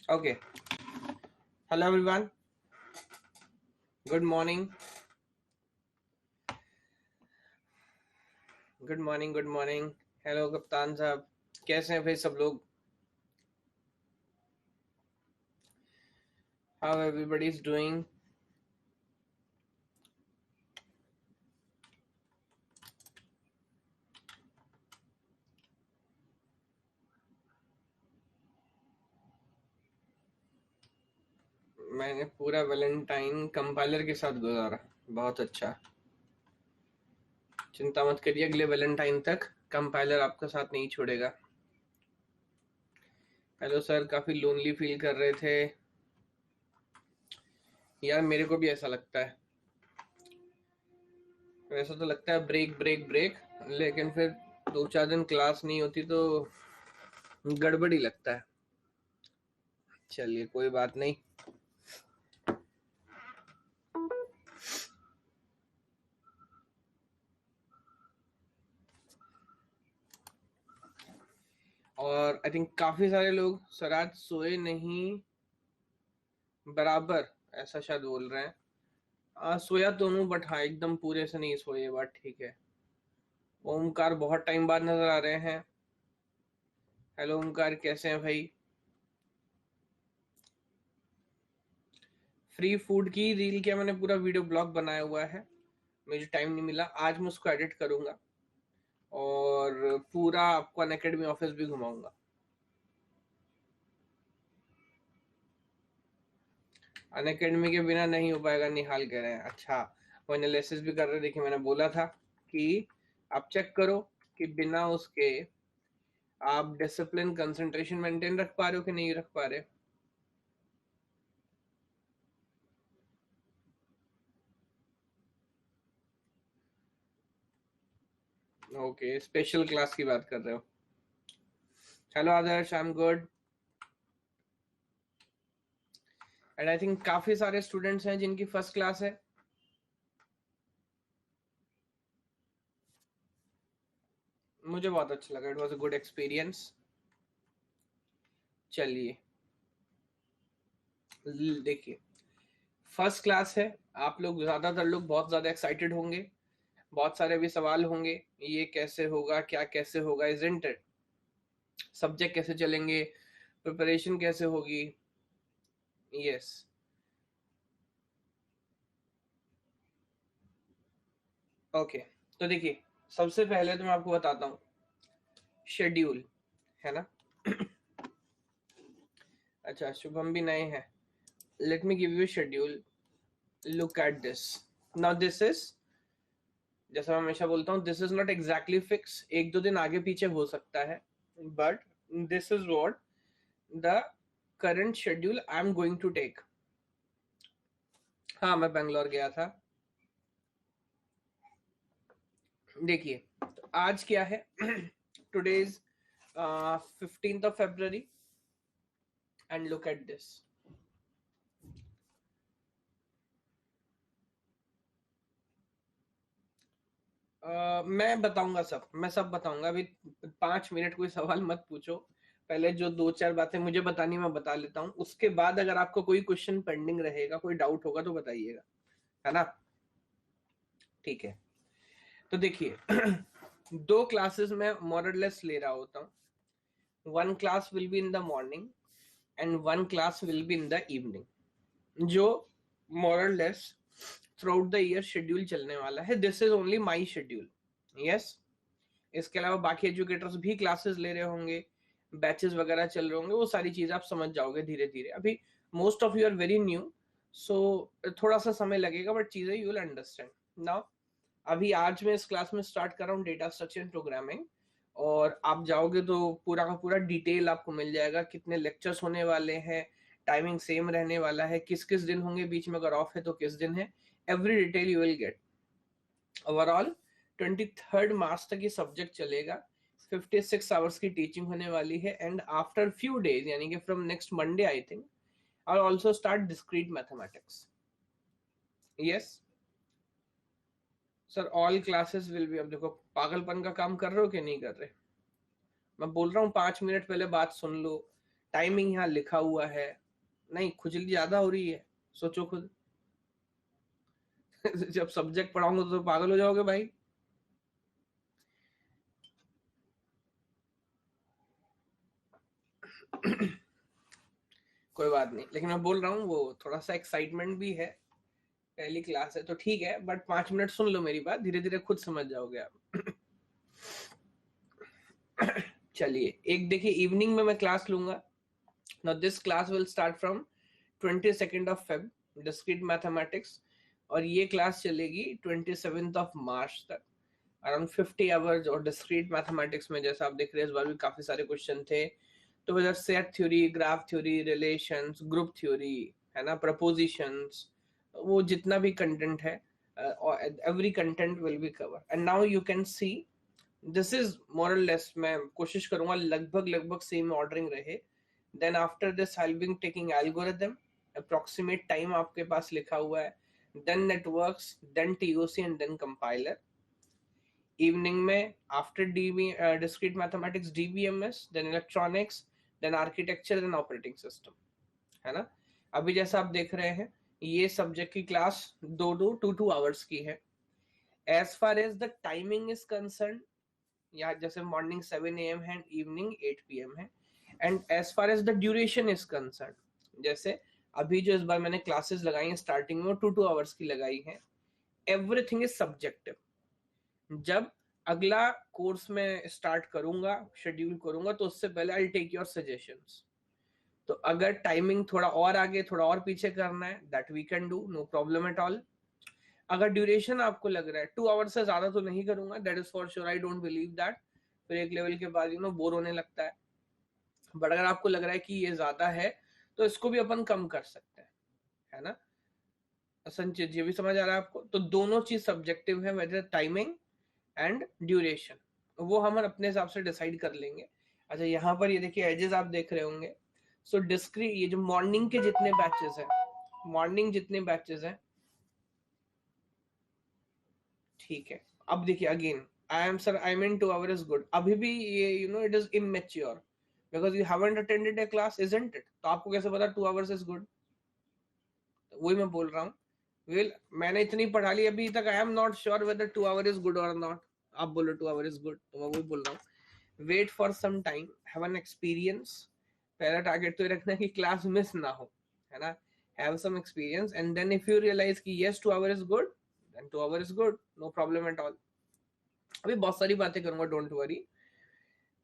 Okay. Hello everyone. Good morning. Good morning. Good morning. Hello कप्तान साहब. कैसे हैं भाई सब लोग? How everybody is doing? मैंने पूरा वैलेंटाइन कंपाइलर के साथ गुजारा. बहुत अच्छा. चिंता मत करिए, अगले वैलेंटाइन तक कंपाइलर आपका साथ नहीं छोड़ेगा. हेलो सर, काफी लोनली फील कर रहे थे. यार मेरे को भी ऐसा लगता है. वैसा तो लगता है ब्रेक ब्रेक ब्रेक, लेकिन फिर 2-4 दिन क्लास नहीं होती तो गड़बड़ी लगता है. चलिए कोई बात नहीं. और आई थिंक काफी सारे लोग सर आज सोए नहीं बराबर, ऐसा शायद बोल रहे हैं. सोया तो हूँ बट हाँ एकदम पूरे से नहीं सोए, ये बात ठीक है. ओमकार बहुत टाइम बाद नजर आ रहे हैं. हेलो ओमकार, कैसे हैं भाई? फ्री फूड की रील क्या, मैंने पूरा वीडियो ब्लॉग बनाया हुआ है. मुझे टाइम नहीं मिला, आज मैं उसको एडिट करूंगा और पूरा आपको अनअकैडमी ऑफिस भी घुमाऊंगा. अनअकैडमी के बिना नहीं हो पाएगा, निहाल कह रहे हैं. अच्छा, वो एनालिसिस भी कर रहे. देखिए मैंने बोला था कि आप चेक करो कि बिना उसके आप डिसिप्लिन कंसंट्रेशन मेंटेन रख पा रहे हो कि नहीं रख पा रहे. ओके, स्पेशल क्लास की बात कर रहे हो. Hello Adarsh, I am good. And I think काफी सारे स्टूडेंट्स हैं जिनकी फर्स्ट क्लास है. मुझे बहुत अच्छा लगा, it was a good experience. चलिए देखिए, फर्स्ट क्लास है. आप लोग ज्यादातर लोग बहुत ज्यादा एक्साइटेड होंगे. बहुत सारे भी सवाल होंगे, ये कैसे होगा, क्या कैसे होगा, इजंट इट. सब्जेक्ट कैसे चलेंगे, प्रिपरेशन कैसे होगी. यस. ओके, तो देखिए सबसे पहले तो मैं आपको बताता हूँ शेड्यूल, है ना. अच्छा, शुभम भी नए हैं. Let me give you schedule. Look at this. Now this is, जैसा मैं हमेशा बोलता हूँ, this is not exactly fix. एक दो दिन आगे पीछे हो सकता है, but this is what the current schedule I am going to take. हाँ, मैं बेंगलोर गया था. देखिए तो आज क्या है. Today is 15th of February and look at this. मैं बताऊंगा सब, मैं सब बताऊंगा अभी. 5 मिनट कोई सवाल मत पूछो. पहले जो 2-4 बातें मुझे बतानी मैं बता लेता हूँ, उसके बाद अगर आपको कोई क्वेश्चन पेंडिंग रहेगा, कोई डाउट होगा तो बताइएगा, है ना. ठीक है. तो देखिए, दो क्लासेस में मोरलेस ले रहा होता हूँ. One class will be in the morning and one class will be in the evening, जो more less through the year schedule चलने वाला है. This is only my schedule. Yes. इसके अलावा बाकी एजुकेटर्स भी क्लासेस ले रहे होंगे, बैचेस वगैरह चल रहे होंगे, वो सारी चीजें आप समझ जाओगे धीरे धीरे. अभी most of you are very new, so थोड़ा सा समय लगेगा, बट चीजें यू विल अंडरस्टैंड नाउ. अभी आज मैं इस क्लास में स्टार्ट कर रहा हूँ डेटा स्ट्रक्चर एंड प्रोग्रामिंग. और आप जाओगे तो पूरा का पूरा डिटेल आपको मिल जाएगा, कितने लेक्चर्स होने वाले हैं, टाइमिंग सेम रहने वाला है, किस किस दिन होंगे, बीच में अगर ऑफ है तो किस दिन है. Every detail you will gate. Overall 23rd मार्च तक ये सब्जेक्ट चलेगा. 56 आवर्स की टीचिंग होने वाली है. एंड आफ्टर फ्यू डेज, यानी कि from next Monday I think, I also start discrete mathematics. Yes sir, all classes will be. अब देखो, पागलपन का काम कर रहे हो कि नहीं कर रहे. मैं बोल रहा हूँ 5 मिनट पहले बात सुन लो, टाइमिंग यहाँ लिखा हुआ है, नहीं खुजली ज्यादा हो रही है, सोचो खुद। जब सब्जेक्ट पढ़ाऊंगा तो पागल हो जाओगे भाई। कोई बात नहीं, लेकिन मैं बोल रहा हूँ वो थोड़ा सा एक्साइटमेंट भी है, पहली क्लास है तो ठीक है, बट 5 मिनट सुन लो मेरी बात, धीरे धीरे खुद समझ जाओगे आप। चलिए, एक देखिए इवनिंग में मैं क्लास लूंगा। Now this class will start from 22 Feb, discrete mathematics, और ये क्लास चलेगी 27 मार्च तक, अराउंड 50 आवर्स। और डिस्क्रीट मैथमेटिक्स में जैसा आप देख रहे हैं इस बार भी काफी सारे क्वेश्चन थे, तो वजह set theory, graph theory, relations, group theory, है ना, प्रपोजिशंस, वो जितना भी कंटेंट है, every content will be cover. And now you can see this is more और लेस, मैं कोशिश करूंगा लगभग लगभग सेम ऑर्डरिंग रहे। Then after this I will be taking algorithm, approximate time आपके पास लिखा हुआ है, then networks, then TOC and then compiler. Evening में after DB discrete mathematics DBMS, then electronics, then architecture, then operating system, है ना। अभी जैसा आप देख रहे हैं ये सब्जेक्ट की क्लास 2 आवर्स की है। As far as the timing is concern, या जैसे मॉर्निंग 7 AM है, इवनिंग 8 PM है। And as far as the duration is concern, जैसे अभी जो इस बार मैंने क्लासेस लगाई हैं स्टार्टिंग में 2 आवर्स की लगाई हैं, एवरीथिंग इज सब्जेक्टिव। जब अगला कोर्स में स्टार्ट करूंगा, शेड्यूल करूंगा, तो उससे पहले आई टेक योर सजेशंस। तो अगर टाइमिंग थोड़ा और आगे थोड़ा और पीछे करना है, that we can do, no problem at all. अगर ड्यूरेशन आपको लग रहा है 2 आवर्स से ज्यादा तो नहीं करूंगा, that is for sure, I don't believe that, फिर एक लेवल के बाद बोर होने लगता है। बट अगर आपको लग रहा है कि ये ज्यादा है तो इसको भी अपन कम कर सकते हैं, है ना। संचित, ये भी समझ आ रहा है आपको? तो दोनों चीज सब्जेक्टिव है, वेदर टाइमिंग एंड ड्यूरेशन, वो हम अपने हिसाब से डिसाइड कर लेंगे। अच्छा, यहाँ पर ये देखिए एजेस आप देख रहे होंगे। सो डिस्क्रीट, ये जो मॉर्निंग के जितने बैचेस हैं, मॉर्निंग जितने बैचेस हैं, ठीक है। अब देखिए again, I am sir, I mean 2 hour is good, अभी भी ये it is immature because you haven't attended A class, isn't it? तो आपको कैसे पता 2 आवर्स इज गुड? वही मैं बोल रहा हूँ, विल मैंने इतनी पढ़ा ली अभी तक, I am not sure whether 2 hour is good और नॉट। आप बोलो 2 आवर इज गुड, तो मैं वही बोल रहा हूँ, wait for some time, have an experience. पहला टारगेट तो ये रखना है कि क्लास मिस ना हो, है ना, have some experience, and then if you realise कि yes 2 hour is good, then 2 hour is good, no problem at all. अभी बहुत सारी बातें करूंगा, डोंट वरी।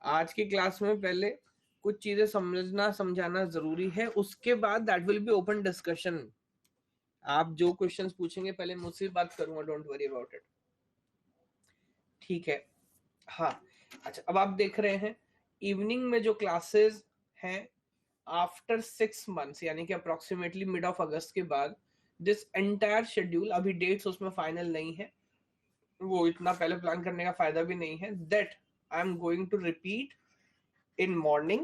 आज की क्लास में पहले कुछ चीजें समझना समझाना जरूरी है, उसके बाद that will be open discussion. आप जो क्वेश्चंस पूछेंगे पहले मुझसे बात करूंगा, डोंट वरी अबाउट इट, ठीक है। हाँ, अच्छा, अब आप देख रहे हैं इवनिंग में जो क्लासेस हैं आफ्टर 6 मंथ्स, यानी कि अप्रोक्सीमेटली मिड ऑफ अगस्त के बाद, दिस एंटायर शेड्यूल, अभी डेट्स उसमें फाइनल नहीं है, वो इतना पहले प्लान करने का फायदा भी नहीं है, that I am going to repeat in morning,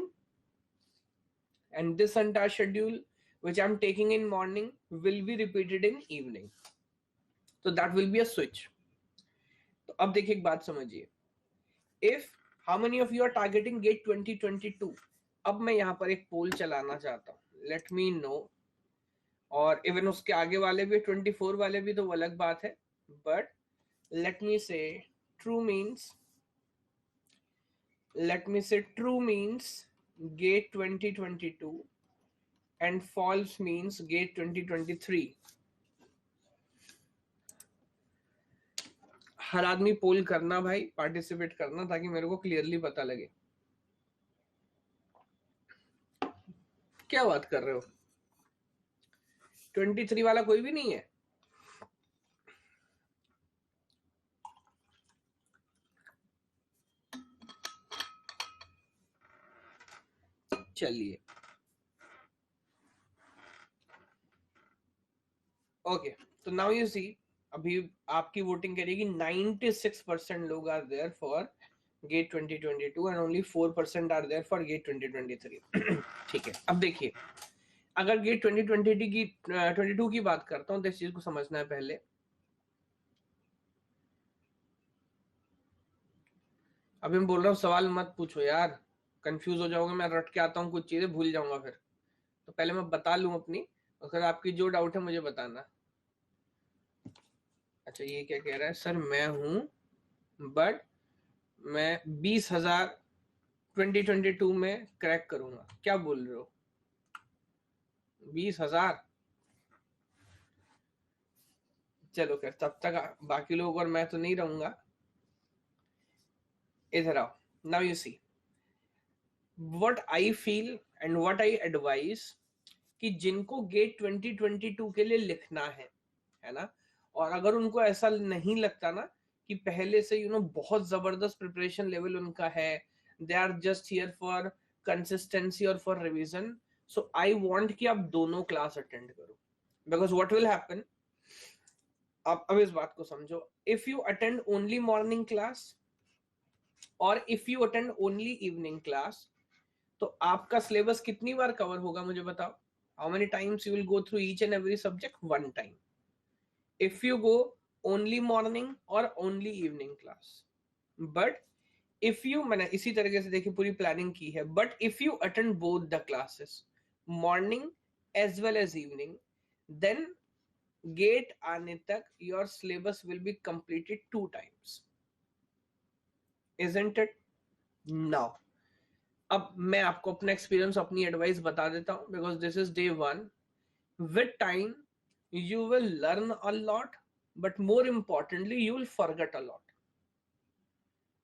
and this entire schedule which I'm taking in morning will be repeated in evening, so that will be a switch. तो अब देखिए एक बात समझिए, if how many of you are targeting GATE 2022? अब मैं यहाँ पर एक पोल चलाना चाहता हूँ, let me know, और इवन उसके आगे वाले भी 24 वाले भी, तो वो अलग बात है, but let me say true means, true means GATE 2022 and false means GATE 2023. हर आदमी पोल करना भाई, पार्टिसिपेट करना, ताकि मेरे को क्लियरली पता लगे। क्या बात कर रहे हो? 23 वाला कोई भी नहीं है? चलिए, ओके, तो नाउ यू सी, अभी आपकी वोटिंग करेगी, 96% लोग are there for GATE 2022 and only 4% are there for GATE 2023। ठीक है, अब देखिए, अगर गेट 2022 की 22 की बात करता हूँ तो इस चीज को समझना है पहले। अभी मैं बोल रहा हूँ सवाल मत पूछो यार, कंफ्यूज हो जाओगे, मैं रट के आता हूँ कुछ चीजें भूल जाऊंगा फिर, तो पहले मैं बता लूं अपनी, अगर आपकी जो डाउट है मुझे बताना। अच्छा ये क्या कह रहा है, सर मैं हूं बट मैं 20,000 2022 में क्रैक करूंगा, क्या बोल रहे हो? 20,000? चलो फिर तब तक बाकी लोग और मैं तो नहीं रहूंगा। इधर आओ, now you see what I feel and what I advise, कि जिनको गेट 2022 के लिए लिखना है ना, और अगर उनको ऐसा नहीं लगता ना कि पहले से बहुत जबरदस्त प्रिपरेशन लेवल उनका है, they are just here for consistency और for revision, so I want कि आप दोनों क्लास अटेंड करो, बिकॉज व्हाट विल हैपन, आप अब इस बात को समझो, if you attend only morning class और if you attend only evening class, तो आपका सिलेबस कितनी बार कवर होगा मुझे बताओ? How many times you will go through each and every subject? One time. If you go only morning और only evening class, but if you, मैंने इसी तरीके से देखिए पूरी प्लानिंग की है, but if you attend both the classes morning as well as evening, then GATE आने तक your syllabus will be completed 2 times, isn't it? Now अब मैं आपको अपना एक्सपीरियंस, अपनी एडवाइस बता देता हूं, because this is day 1। With time you will learn a lot, but more importantly you will forget a lot.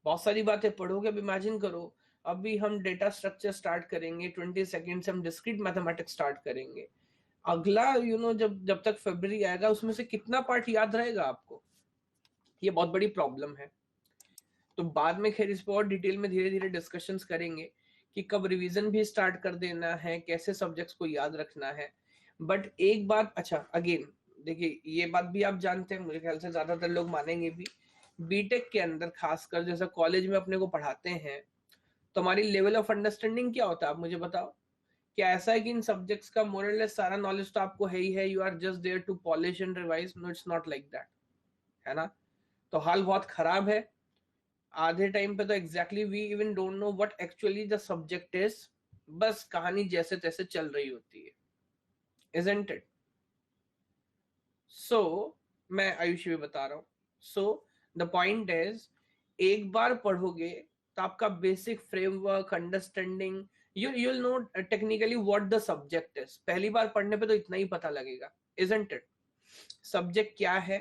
बहुत सारी बातें पढ़ोगे, अब इमेजिन करो अभी हम डेटा स्ट्रक्चर स्टार्ट करेंगे, 20 सेकेंड से हम डिस्क्रीट मैथमेटिक्स स्टार्ट करेंगे, अगला जब जब तक फरवरी आएगा उसमें से कितना पार्ट याद रहेगा आपको? ये बहुत बड़ी प्रॉब्लम है। तो बाद में खैर इस पर और डिटेल में धीरे धीरे डिस्कशंस करेंगे कि कब रिवीजन भी स्टार्ट कर देना है, कैसे सब्जेक्ट्स को याद रखना है। बट एक बात, अच्छा अगेन देखिए ये बात भी आप जानते हैं, मुझे ख्याल से ज्यादातर लोग मानेंगे भी, बीटेक के अंदर खासकर जैसा कॉलेज में अपने को पढ़ाते हैं, तो हमारी लेवल ऑफ अंडरस्टैंडिंग क्या होता है आप मुझे बताओ? क्या ऐसा है कि इन सब्जेक्ट्स का मोरलेस सारा नॉलेज तो आपको है ही है, you are just there to polish and revise? No, it's not like that, है ना? तो हाल बहुत खराब है आधे टाइम पे, तो exactly we even don't know what actually the subject is, बस कहानी जैसे तैसे चल रही होती है, isn't it? सो मैं आयुष भी बता रहा हूं, सो द पॉइंट इज, एक बार पढ़ोगे तो आपका basic framework understanding, you will know technically what the subject is, पहली बार पढ़ने पे तो इतना ही पता लगेगा, isn't it? सब्जेक्ट क्या है,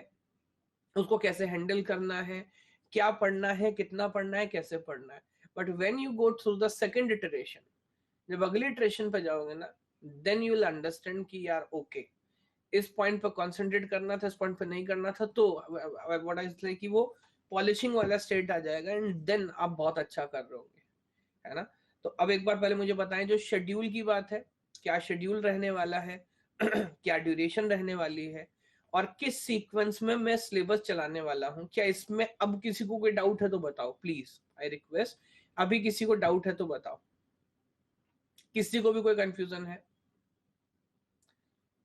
उसको कैसे हैंडल करना है, क्या पढ़ना है, कितना पढ़ना है, कैसे पढ़ना है। But when you go through the second iteration, जब अगली इटरेशन पे जाओगे ना, देन यू विल अंडरस्टैंड कि यार ओके इस पॉइंट पे कंसंट्रेट करना था, इस पॉइंट पे नहीं करना था, तो व्हाट आई से कि वो पॉलिशिंग वाला स्टेट आ जाएगा एंड देन आप बहुत अच्छा कर रहे होगे, है ना? तो अब एक बार पहले मुझे बताएं, जो शेड्यूल की बात है, क्या शेड्यूल रहने वाला है क्या ड्यूरेशन रहने वाली है, और किस सीक्वेंस में मैं सिलेबस चलाने वाला हूं, क्या इसमें अब किसी को कोई डाउट है तो बताओ प्लीज, आई रिक्वेस्ट, अभी किसी को डाउट है तो बताओ, किसी को भी कोई कंफ्यूजन है?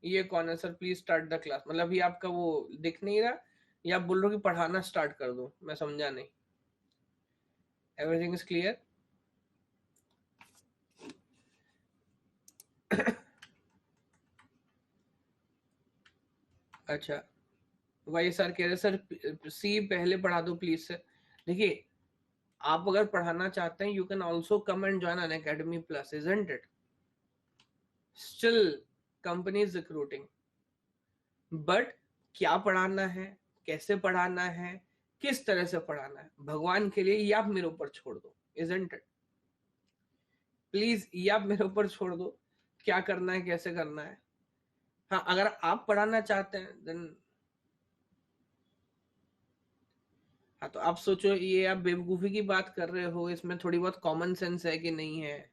ये कौन है sir, please start the class, मतलब ये आपका वो दिख नहीं रहा, या आप बोल रहे हो कि पढ़ाना स्टार्ट कर दो? मैं समझा नहीं, एवरीथिंग इज क्लियर? अच्छा, वही सर कह रहे सर सी पहले पढ़ा दो प्लीज सर। देखिए आप अगर पढ़ाना चाहते हैं, you can also come and join Unacademy plus, isn't it? Still company is recruiting, but क्या पढ़ाना है, कैसे पढ़ाना है, किस तरह से पढ़ाना है, भगवान के लिए ये आप मेरे ऊपर छोड़ दो, इजंट इट? प्लीज ये आप मेरे ऊपर छोड़ दो, क्या करना है, कैसे करना है। हाँ अगर आप पढ़ाना चाहते हैं देन, हाँ तो आप सोचो ये आप बेवकूफी की बात कर रहे हो, इसमें थोड़ी बहुत कॉमन सेंस है कि नहीं है?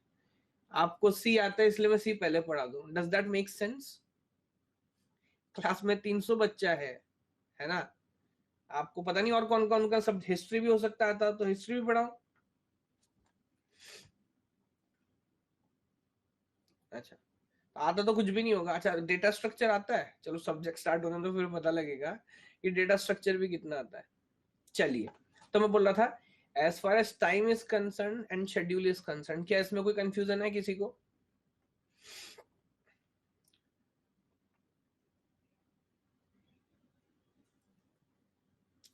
आपको सी आता है इसलिए मैं सी पहले पढ़ा दूं, does that make sense? Class में 300 बच्चा है ना? आपको पता नहीं और कौन कौन का सब, हिस्ट्री भी हो सकता है, तो हिस्ट्री भी पढ़ाओ। अच्छा आता तो कुछ भी नहीं होगा। अच्छा डेटा स्ट्रक्चर आता है, चलो सब्जेक्ट स्टार्ट होने तो फिर पता लगेगा कि डेटा स्ट्रक्चर भी कितना आता है। चलिए, तो मैं बोल रहा था as far as time is concern and schedule is concern, क्या इसमें कोई कंफ्यूजन है किसी को?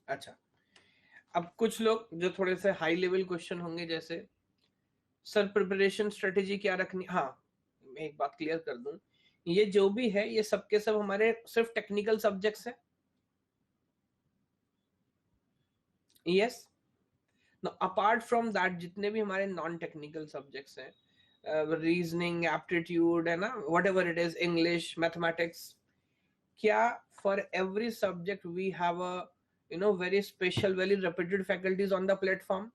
अच्छा, अब कुछ लोग जो थोड़े से हाई लेवल क्वेश्चन होंगे, जैसे सर प्रिपरेशन स्ट्रेटेजी क्या रखनी, हाँ मैं एक बात क्लियर कर दूं, ये जो भी है ये सबके सब हमारे सिर्फ टेक्निकल सब्जेक्ट्स है। यस, अपार्ट फ्रॉम दैट जितने भी हमारे नॉन टेक्निकल सब्जेक्ट्स हैं, रीजनिंग, एप्टीट्यूड है ना, whatever it is, English, mathematics, क्या for every subject we have a very special, very reputed faculties on the platform?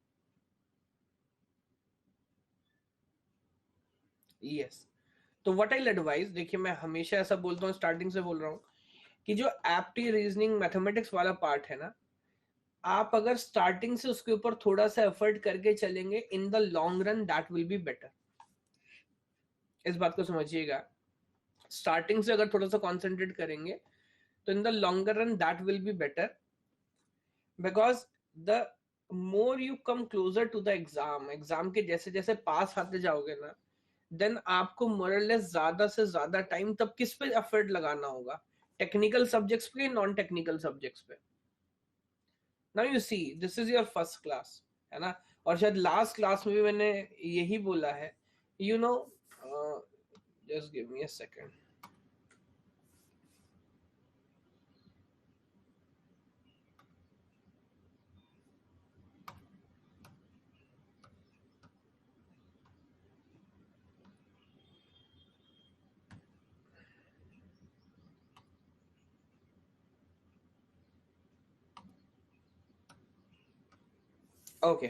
Yes. तो what I advise, देखिए मैं हमेशा ऐसा बोलता हूँ, स्टार्टिंग से बोल रहा हूँ कि जो एप्टी, रीजनिंग, मैथमेटिक्स वाला पार्ट है ना, आप अगर स्टार्टिंग से उसके ऊपर थोड़ा सा एफर्ट करके चलेंगे, in the long run that will be better. इस बात को समझिएगा, स्टार्टिंग से अगर थोड़ा सा कॉन्सेंट्रेट करेंगे तो in the longer run that will be better, because the more you come closer to the exam, exam के जैसे जैसे पास आते जाओगे ना, देन आपको मोरलेस ज्यादा से ज्यादा टाइम तब किस पे एफर्ट लगाना होगा, टेक्निकल सब्जेक्ट्स पे, नॉन टेक्निकल सब्जेक्ट्स पे। Now you see this is your first class, है ना, और शायद लास्ट क्लास में भी मैंने यही बोला है, you know, just give me a second. Okay,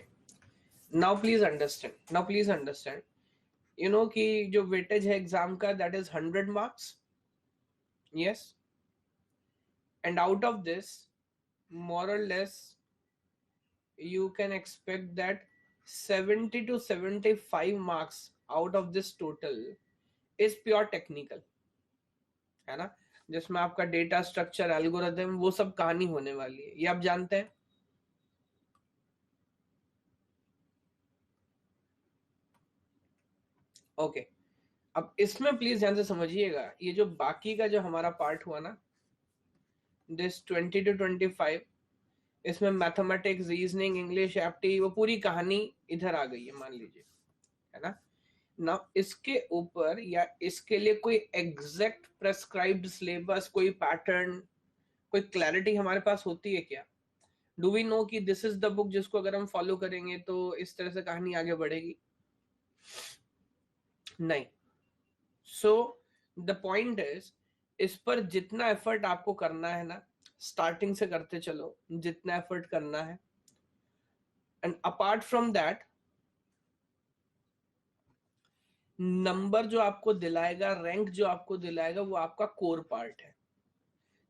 now please understand, you know कि जो वेटेज है एग्जाम का, that is 100 marks। Yes, and out of this, more or less you can expect that 70 to 75 marks out of this total is pure technical, है ना, जिसमें आपका data structure, algorithm, वो सब कहानी होने वाली है, ये आप जानते हैं। ओके, अब इसमें प्लीज ध्यान से समझिएगा, ये जो बाकी का जो हमारा पार्ट हुआ ना, दिस 20 to 25, इसमें मैथमेटिक्स, रीजनिंग, इंग्लिश, एप्टी, वो पूरी कहानी इधर आ गई है, मान लीजिए, है ना। ना इसके ऊपर या इसके लिए कोई एग्जैक्ट प्रेस्क्राइब्ड सिलेबस, कोई पैटर्न, कोई क्लैरिटी हमारे पास होती है क्या? डू वी नो कि दिस इज द बुक जिसको अगर हम फॉलो करेंगे तो इस तरह से कहानी आगे बढ़ेगी? नहीं। सो द पॉइंट इज, इस पर जितना एफर्ट आपको करना है ना, स्टार्टिंग से करते चलो जितना एफर्ट करना है, and apart from that, number जो आपको दिलाएगा, रैंक जो आपको दिलाएगा, वो आपका कोर पार्ट है।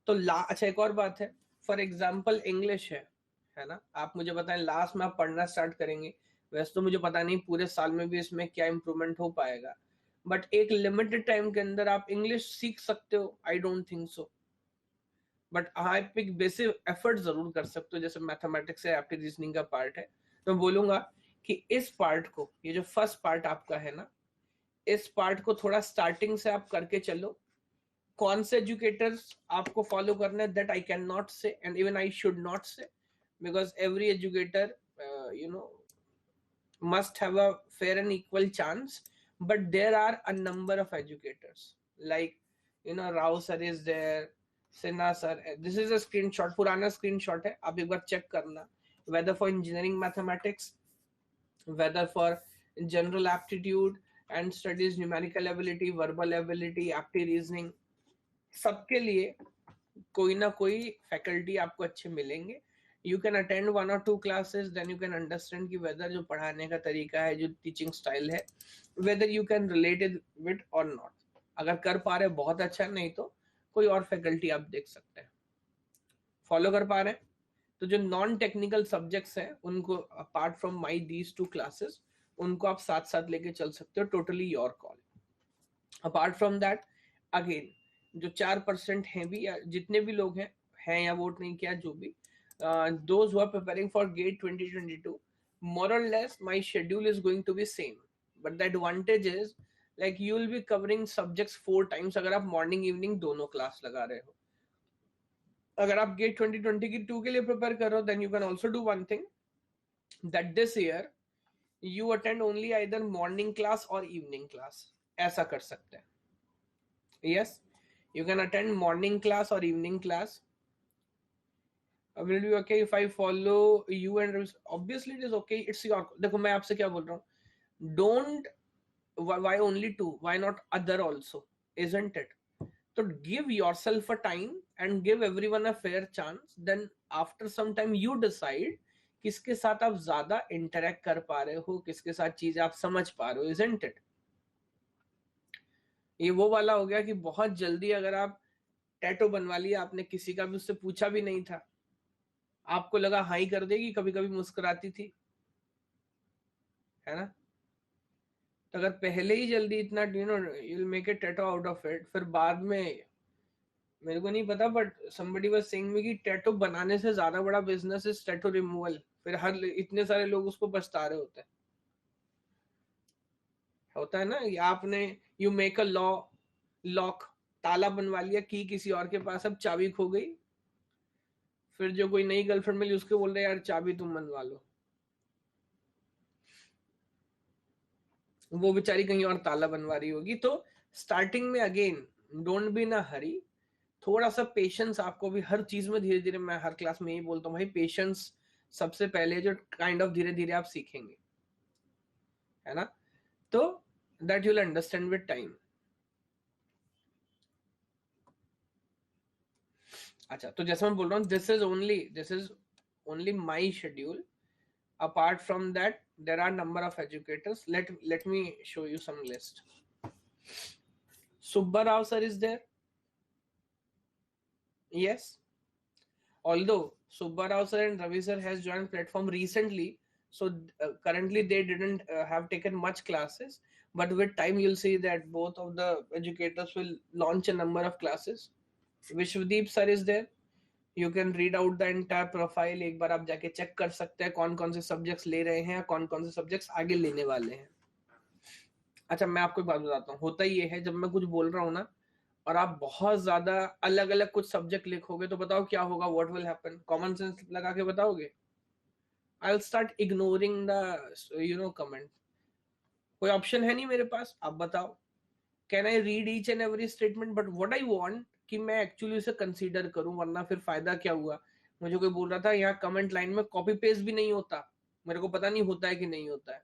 तो अच्छा एक और बात है, फॉर एग्जाम्पल इंग्लिश है ना, आप मुझे बताएं लास्ट में आप पढ़ना स्टार्ट करेंगे, वैसे तो मुझे पता नहीं पूरे साल में भी इसमें क्या इंप्रूवमेंट हो पाएगा, बट एक लिमिटेड टाइम के अंदर आप इंग्लिश सीख सकते हो, I don't think so, but आप एक बेसिक एफर्ट जरूर कर सकते हो, जैसे मैथमेटिक्स है, आपके रीजनिंग का पार्ट है। तो मैं बोलूंगा कि इस पार्ट को, ये जो फर्स्ट पार्ट आपका है ना, इस पार्ट को थोड़ा स्टार्टिंग से आप करके चलो। कौन से एजुकेटर्स आपको फॉलो करना है, that I can not say, and even I should not say, because every educator you know must have a fair and equal chance, but there are a number of educators, like Rao sir is there, Sinha sir, this is a screenshot, purana screenshot hai, aap ek baar check karna, whether for engineering mathematics, whether for general aptitude and studies, numerical ability, verbal ability, apti reasoning, सबके लिए कोई ना कोई faculty आपको अच्छे मिलेंगे। You can attend 1 or 2 classes, then you can understand कि whether जो पढ़ाने का तरीका है, जो टीचिंग स्टाइल है, whether you can relate it with or not. अगर कर पा रहे बहुत अच्छा, नहीं तो कोई और फैकल्टी आप देख सकते हैं। फॉलो कर पा रहे हैं तो जो नॉन टेक्निकल सब्जेक्ट्स हैं उनको, apart from my these 2 classes, उनको आप साथ साथ लेके चल सकते हो, totally your call. Apart from that, again जो 4% हैं भी, या जितने भी लोग हैं या वोट नहीं किया, जो भी those who are preparing for GATE 2022, more or less my schedule is going to be same, but the advantage is like you will be covering subjects 4 times अगर आप morning evening दोनों class लगा रहे हो. अगर आप गेट 2020 की 2 के लिए प्रिपेयर कर रहे हो, then you can also do one thing, that this year you attend only either morning class or evening class. ऐसा कर सकते हैं. Yes, you can attend morning class or evening class. Will it be okay if I follow you and obviously it is okay, it's your. देखो मैं आपसे क्या बोल रहा हूँ, don't, why only 2, why not other also, isn't it? So give yourself a time and give everyone a fair chance, then after some time you decide किसके साथ आप ज्यादा interact कर पा रहे हो, किसके साथ चीजें आप समझ पा रहे हो, isn't it? ये वो वाला हो गया कि बहुत जल्दी अगर आप टैटो बनवा लिया, आपने किसी का भी उससे पूछा भी नहीं था, आपको लगा हाई कर देगी, कभी कभी मुस्कुराती थी, है ना? तो अगर पहले ही जल्दी इतना you know you will make a tattoo out of it, फिर बाद में मेरे को नहीं पता but somebody was saying me कि टैटो बनाने से ज्यादा बड़ा बिजनेस इज टैटो रिमूवल, फिर हर इतने सारे लोग उसको पछता रहे होते हैं. होता है ना, ये आपने यू मेक अ लॉक, ताला बनवा लिया, की किसी और के पास, अब चाबी खो गई, फिर जो कोई नई गर्लफ्रेंड मिली उसके बोल रहे यार चाबी तुम बनवा लो, वो बेचारी कहीं और ताला बनवा रही होगी. तो स्टार्टिंग में अगेन डोंट बी इन अ हरी, थोड़ा सा पेशेंस आपको भी हर चीज में धीरे धीरे, मैं हर क्लास में यही बोलता हूँ भाई, पेशेंस सबसे पहले जो काइंड ऑफ धीरे धीरे आप सीखेंगे, है ना, तो that you will understand with time. अच्छा, तो जैसे मैं बोल रहा हूँ this is only my schedule. Apart from that, there are number of educators. Let me show you some list. Subba Rao sir is there. Yes. Although Subba Rao sir and Ravi sir has joined platform recently, so currently they didn't have taken much classes. But with time, you'll see that both of the educators will launch a number of classes. Vishwadeep sir is there. You can read out the entire profile, एक बार आप जाके check कर सकते हैं कौन कौन से subjects ले रहे हैं, कौन कौन से सब्जेक्ट्स आगे लेने वाले हैं. अच्छा, मैं आपको एक बात बताता हूँ, होता ये है जब मैं कुछ बोल रहा हूँ ना और आप बहुत ज्यादा अलग अलग कुछ सब्जेक्ट लिखोगे तो बताओ क्या होगा, what will happen? Common sense लगा के बताओगे? I will start ignoring the comment. कोई ऑप्शन है नहीं मेरे पास, आप बताओ. Can I read each and every statement? But what I want कि मैं एक्चुअली उसे कंसीडर करूं, वरना फिर फायदा क्या हुआ? मुझे कोई बोल रहा था यहाँ कमेंट लाइन में कॉपी पेस्ट भी नहीं होता, मेरे को पता नहीं होता है कि नहीं होता है.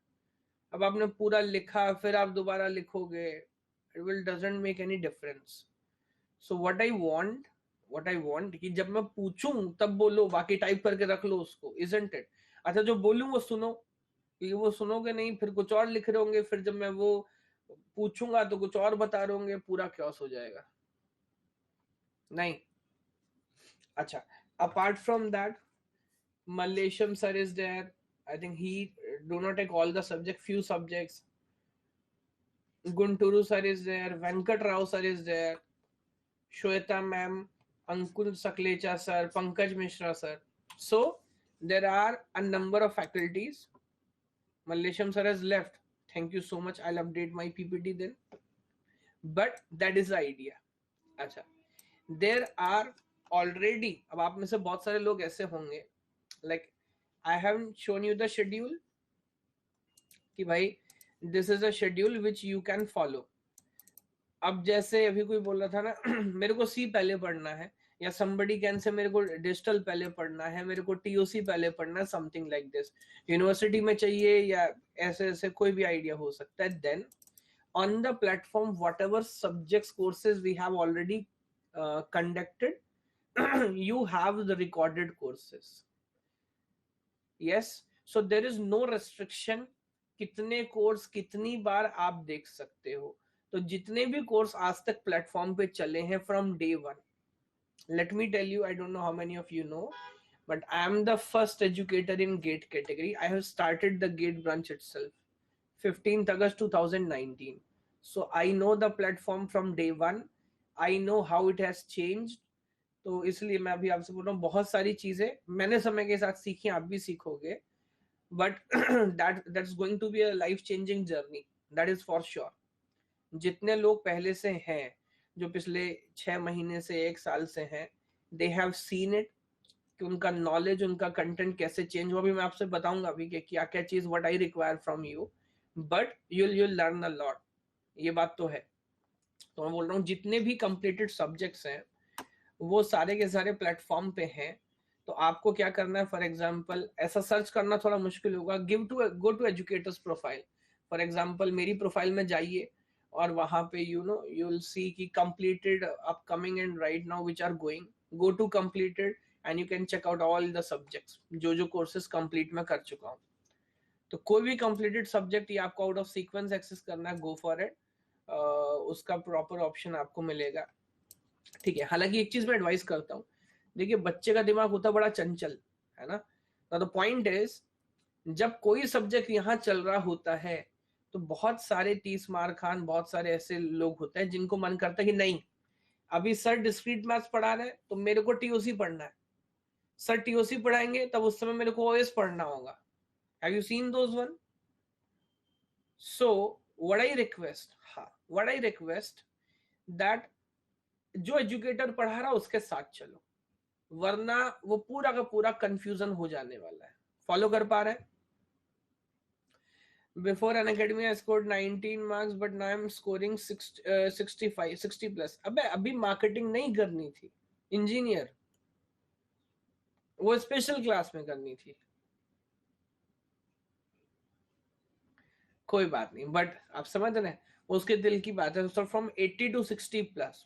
अब आपने पूरा लिखा फिर आप दोबारा लिखोगे, it will doesn't make any difference. So what I want कि जब मैं पूछूं तब बोलो, बाकी टाइप करके रख लो उसको, इजंट इट? अच्छा, जो बोलूं वो सुनो, क्योंकि वो सुनोगे नहीं, फिर कुछ और लिख रहे होंगे, फिर जब मैं वो पूछूंगा तो कुछ और बता रहे होंगे, पूरा क्योस हो जाएगा. नहीं. अच्छा, apart from that, Mallesham sir is there. I think he do not take all the subject, few subjects. Gunturu sir is there. Venkat Rao sir is there. Shweta ma'am, Ankul Saklecha sir, Pankaj Mishra sir. So there are a number of faculties. Mallesham sir has left. Thank you so much. I'll update my PPT then. But that is the idea. अच्छा, there are already, अब आप में से बहुत सारे लोग ऐसे होंगे like I haven't shown you the schedule कि भाई this is a schedule which you can follow. अब जैसे अभी कोई बोल रहा था ना मेरे को सी पहले पढ़ना है, या somebody can say मेरे को डिजिटल पहले पढ़ना है, मेरे को TOC पहले पढ़ना है, something like this. यूनिवर्सिटी में चाहिए या ऐसे ऐसे कोई भी आइडिया हो सकता है. Then on the platform, whatever subjects courses we have already conducted, you have the recorded courses. Yes, so there is no restriction कितने कोर्स कितनी बार आप देख सकते हो. तो जितने भी कोर्स आज तक प्लेटफॉर्म पे चले हैं from day one, let me tell you, I don't know how many of you know, but I am the first educator in GATE category. I have started the GATE branch itself 15th August 2019. So I know the platform from day one. I know how it has changed. तो इसलिए मैं अभी आपसे बोल रहा हूँ बहुत सारी चीजें मैंने समय के साथ सीखी, आप भी सीखोगे. But that's going to be a life changing journey, that is for sure. जितने लोग पहले से हैं, जो पिछले 6 महीने से 1 साल से हैं, दे हैव सीन इट कि उनका नॉलेज, उनका कंटेंट कैसे चेंज हुआ। अभी मैं आपसे बताऊंगा अभी कि क्या क्या चीज what I require from you, but you'll learn a lot, ये बात तो है। तो मैं बोल रहा हूँ जितने भी कंप्लीटेड सब्जेक्ट्स हैं वो सारे के सारे प्लेटफॉर्म पे हैं। तो आपको क्या करना है, फॉर एग्जाम्पल ऐसा सर्च करना थोड़ा मुश्किल होगा, go to educators profile. For example मेरी प्रोफाइल में जाइए और वहां पे यू विल सी कि completed upcoming and right now which are going, go to completed and you can check out all the subjects जो जो कोर्सेज कंप्लीट में कर चुका हूँ। तो कोई भी कंप्लीटेड सब्जेक्ट ये आपको आउट ऑफ सीक्वेंस एक्सेस करना है, गो फॉर इट, उसका प्रॉपर ऑप्शन आपको मिलेगा। ठीक है, हालांकि एक चीज मैं एडवाइस करता हूँ, देखिए बच्चे का दिमाग होता बड़ा चंचल है ना, तो द पॉइंट इज जब कोई सब्जेक्ट यहाँ चल रहा होता है तो बहुत सारे 30 मार खान, बहुत सारे ऐसे लोग होते हैं जिनको मन करता है कि नहीं अभी सर डिस्क्रीट मैथ्स पढ़ा रहे हैं तो मेरे को टीओसी पढ़ना है, सर टीओसी पढ़ाएंगे तब उस समय मेरे को ओएस पढ़ना होगा। Have you seen those one? So what I request that जो एजुकेटर पढ़ा रहा उसके साथ चलो, वरना वो पूरा का पूरा कंफ्यूजन हो जाने वाला है। फॉलो कर पा रहे हैं? Before Unacademy I scored 19 marks but now I am scoring 65 60 plus. अबे अभी मार्केटिंग नहीं करनी थी इंजीनियर, वो स्पेशल क्लास में करनी थी। कोई बात नहीं, बट आप समझ रहे हैं उसके दिल की बात है। सो फ्रॉम 80 to 60 प्लस,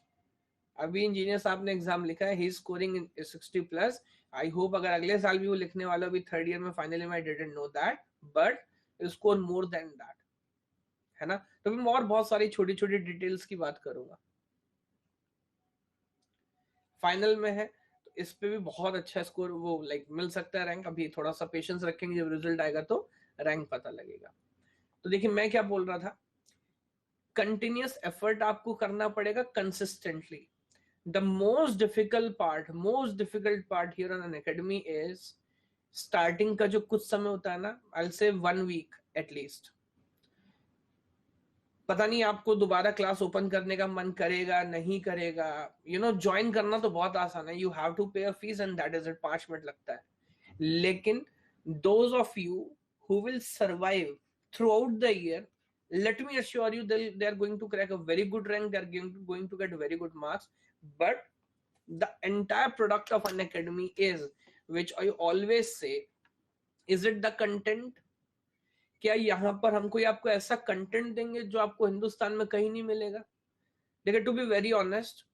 अभी इंजीनियर साहब ने एग्जाम लिखा है, ही स्कोरिंग 60 प्लस। आई होप अगर अगले साल भी वो लिखने वाला भी थर्ड ईयर में फाइनली, मैं didn't know that, but score more than that, है ना। तो मैं और बहुत सारी छोटी छोटी डिटेल्स की बात करूंगा, फाइनल में है तो इस पे भी बहुत अच्छा स्कोर वो लाइक मिल सकता है रैंक। अभी थोड़ा सा पेशेंस रखेंगे, जब रिजल्ट आएगा तो रैंक पता लगेगा। तो देखिए मैं क्या बोल रहा था, कंटिन्यूअस एफर्ट आपको करना पड़ेगा consistently. The most difficult part here on an academy is starting का जो कुछ समय होता है ना, I'll say 1 week at least। पता नहीं आपको दोबारा क्लास ओपन करने का मन करेगा नहीं करेगा, ज्वाइन करना तो बहुत आसान है, you have to pay a fee and that is it, 5 minute लगता है। लेकिन those of you who will survive through the year, let me assure you they are going to crack a very good rank, they are going to get very good marks, but the entire product of an academy is, which I always say, is it the content? क्या यहाँ पर हम कोई आपको ऐसा content देंगे जो आपको हिंदुस्तान में कहीं नहीं मिलेगा? देखिए to be very honest,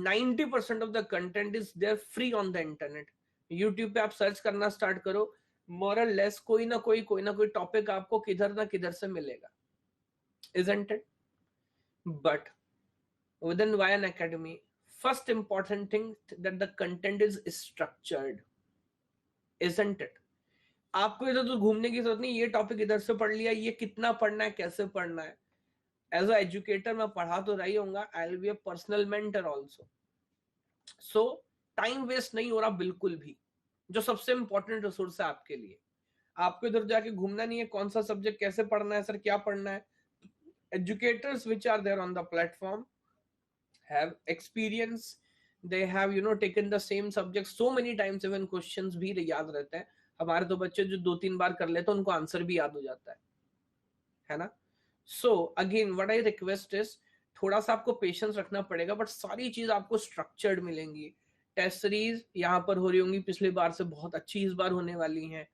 90% of the content is there free on the internet. YouTube पे आप सर्च करना स्टार्ट करो, मोर और लेस कोई ना कोई टॉपिक आपको किधर ना किधर से मिलेगा, isn't it? But within Vayan Academy, first important thing that the content is structured, isn't it? आपको इधर तो घूमने की जरूरत नहीं, ये टॉपिक इधर से पढ़ लिया, ये कितना पढ़ना है, कैसे पढ़ना है। एज अ एजुकेटर मैं पढ़ा तो रही हूँ, I will be a personal mentor also. So time waste नहीं हो रहा बिल्कुल भी, जो सबसे इंपॉर्टेंट रिसोर्स है आपके लिए। आपको इधर जाके घूमना नहीं है, कौन सा सब्जेक्ट कैसे पढ़ना है, सर क्या पढ़ना है। Educators which are there on the platform have experience, they have taken the same subject so many times, even questions भी याद रहते हैं। हमारे तो बच्चे जो 2-3 बार कर लेते हैं उनको आंसर भी याद हो जाता है ना। So again what I request is, थोड़ा सा आपको पेशेंस रखना पड़ेगा, बट सारी चीज आपको स्ट्रक्चर्ड मिलेंगी। टेस्ट सीरीज यहाँ पर हो रही होंगी पिछली बार से बहुत अच्छी इस बार होने वाली हैं।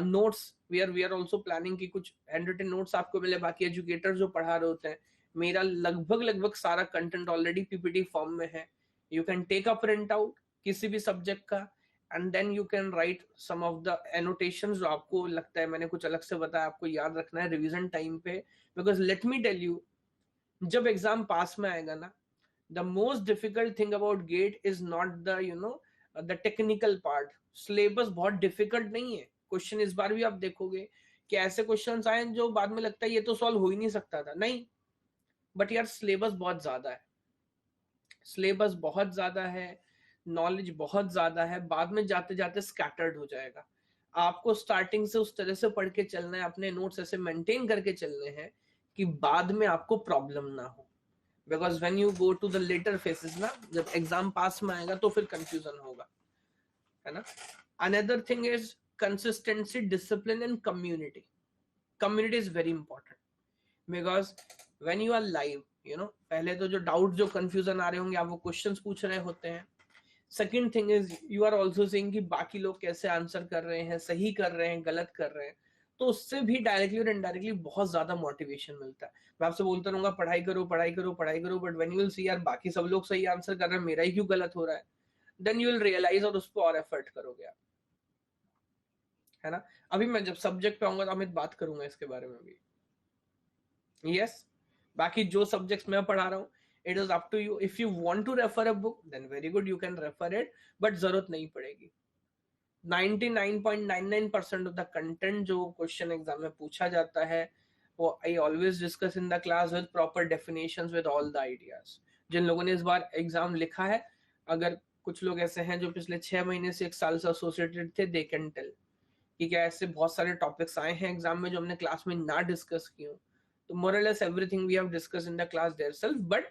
Notes we are also planning की कुछ हैंड रिटन नोट्स आपको मिले। बाकी एजुकेटर जो पढ़ा रहे होते हैं, मेरा लगभग सारा कंटेंट ऑलरेडी पीपीटी फॉर्म में है, you can take a print out किसी भी सब्जेक्ट का, and then you can write some of the annotations जो आपको लगता है मैंने कुछ अलग से बताया आपको याद रखना है रिवीजन टाइम पे। Because let me tell you, जब एग्जाम पास में आएगा ना, the most difficult thing about GATE is not the the technical part. Syllabus बहुत डिफिकल्ट नहीं है, क्वेश्चन इस बार भी आप देखोगे कि ऐसे क्वेश्चन आए जो बाद में लगता है ये तो सॉल्व हो ही नहीं सकता था, नहीं, बट यार सिलेबस बहुत ज्यादा है, सिलेबस बहुत ज्यादा है, नॉलेज बहुत ज्यादा है, बाद में जाते जाते स्कैटर्ड हो जाएगा। आपको स्टार्टिंग से उस तरह से पढ़ के चलना है, अपने नोट्स ऐसे मेंटेन करके चलने हैं कि बाद में आपको प्रॉब्लम ना हो। Because when you go to the later phases ना, जब एग्जाम पास में आएगा तो फिर कंफ्यूजन होगा, है ना। Another thing is consistency, discipline and community. Community is very important because when you are live, you know, पहले तो जो डाउट, जो कंफ्यूजन आ रहे होंगे, आप वो क्वेश्चंस पूछ रहे होते हैं। Second thing is you are also seeing कि बाकी लोग कैसे आंसर कर रहे हैं, सही कर रहे हैं, गलत कर रहे हैं, तो उससे भी डायरेक्टली और इनडायरेक्टली बहुत ज्यादा मोटिवेशन मिलता है। मैं आपसे बोलता रहूंगा पढ़ाई करो पढ़ाई करो पढ़ाई करो, बट व्हेन यू विल सी यार बाकी सब लोग सही आंसर कर रहे हैं, मेरा ही क्यों गलत हो रहा है, देन यू विल रियलाइज और उस पर और एफर्ट करोगे आप, है ना। अभी मैं जब सब्जेक्ट पे आऊंगा तो अमित बात करूंगा इसके बारे में भी। यस, बाकी जो सब्जेक्ट्स मैं पढ़ा रहा हूँ, it is up to you. If you want to refer a book then very good, you can refer it, but जरूरत नहीं पड़ेगी। 99.99% ऑफ द कंटेंट जो क्वेश्चन एग्जाम में पूछा जाता है, वो I always discuss in the class with proper definitions with all the ideas. जिन लोगों ने इस बार एग्जाम लिखा है, अगर कुछ लोग ऐसे हैं जो पिछले 6 महीने से 1 साल से एसोसिएटेड थे, दे कैन टेल कि क्या ऐसे बहुत सारे टॉपिक्स आए हैं एग्जाम में जो हमने क्लास में ना डिस्कस किए हो। तो मोर और less everything we have discuss in the class their self, but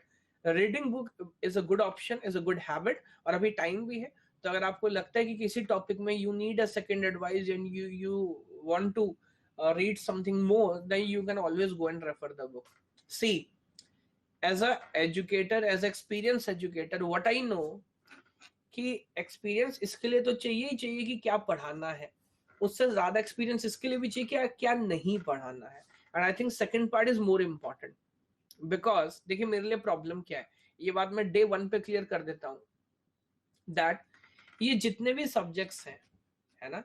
reading book is a good option, is a good habit. और अभी टाइम भी है, तो अगर आपको लगता है कि किसी टॉपिक में you need a second advice and you want to read something more, then you can always go and refer the book. See, as a educator, as experienced educator, what I know कि experience इसके लिए तो चाहिए ही चाहिए कि क्या पढ़ाना है, उससे ज्यादा एक्सपीरियंस इसके लिए भी चाहिए कि क्या नहीं पढ़ाना है। And I think second part is more important. Because देखिए मेरे लिए प्रॉब्लम क्या है, ये बात मैं डे 1 पे क्लियर कर देता हूँ, दैट ये जितने भी सब्जेक्ट्स हैं, है ना,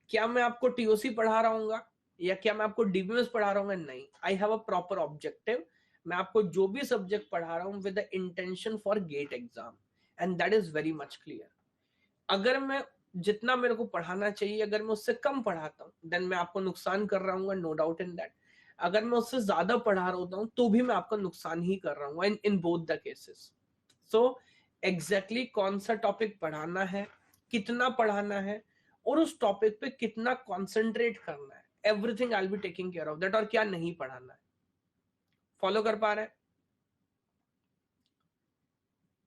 क्या मैं आपको टीओसी पढ़ा रहा हूँ या क्या मैं आपको डीबीएमएस पढ़ा रहा हूँ, नहीं, I have a proper objective. मैं आपको जो भी सब्जेक्ट पढ़ा रहा हूँ with the intention for GATE exam, and that is very much clear. अगर मैं जितना मेरे को पढ़ाना चाहिए अगर मैं उससे कम पढ़ाता हूँ, देन मैं आपको नुकसान कर रहा हूँ, नो डाउट इन दैट। अगर मैं उससे ज्यादा पढ़ा रहा होता हूँ तो भी मैं आपका नुकसान ही कर रहा हूँ, in both the cases. So exactly कौन सा टॉपिक पढ़ाना है, कितना पढ़ाना है, और उस टॉपिक पे कितना कॉन्सेंट्रेट करना है, everything I will be taking care of that. और क्या नहीं पढ़ाना है, फॉलो कर पा रहे हैं,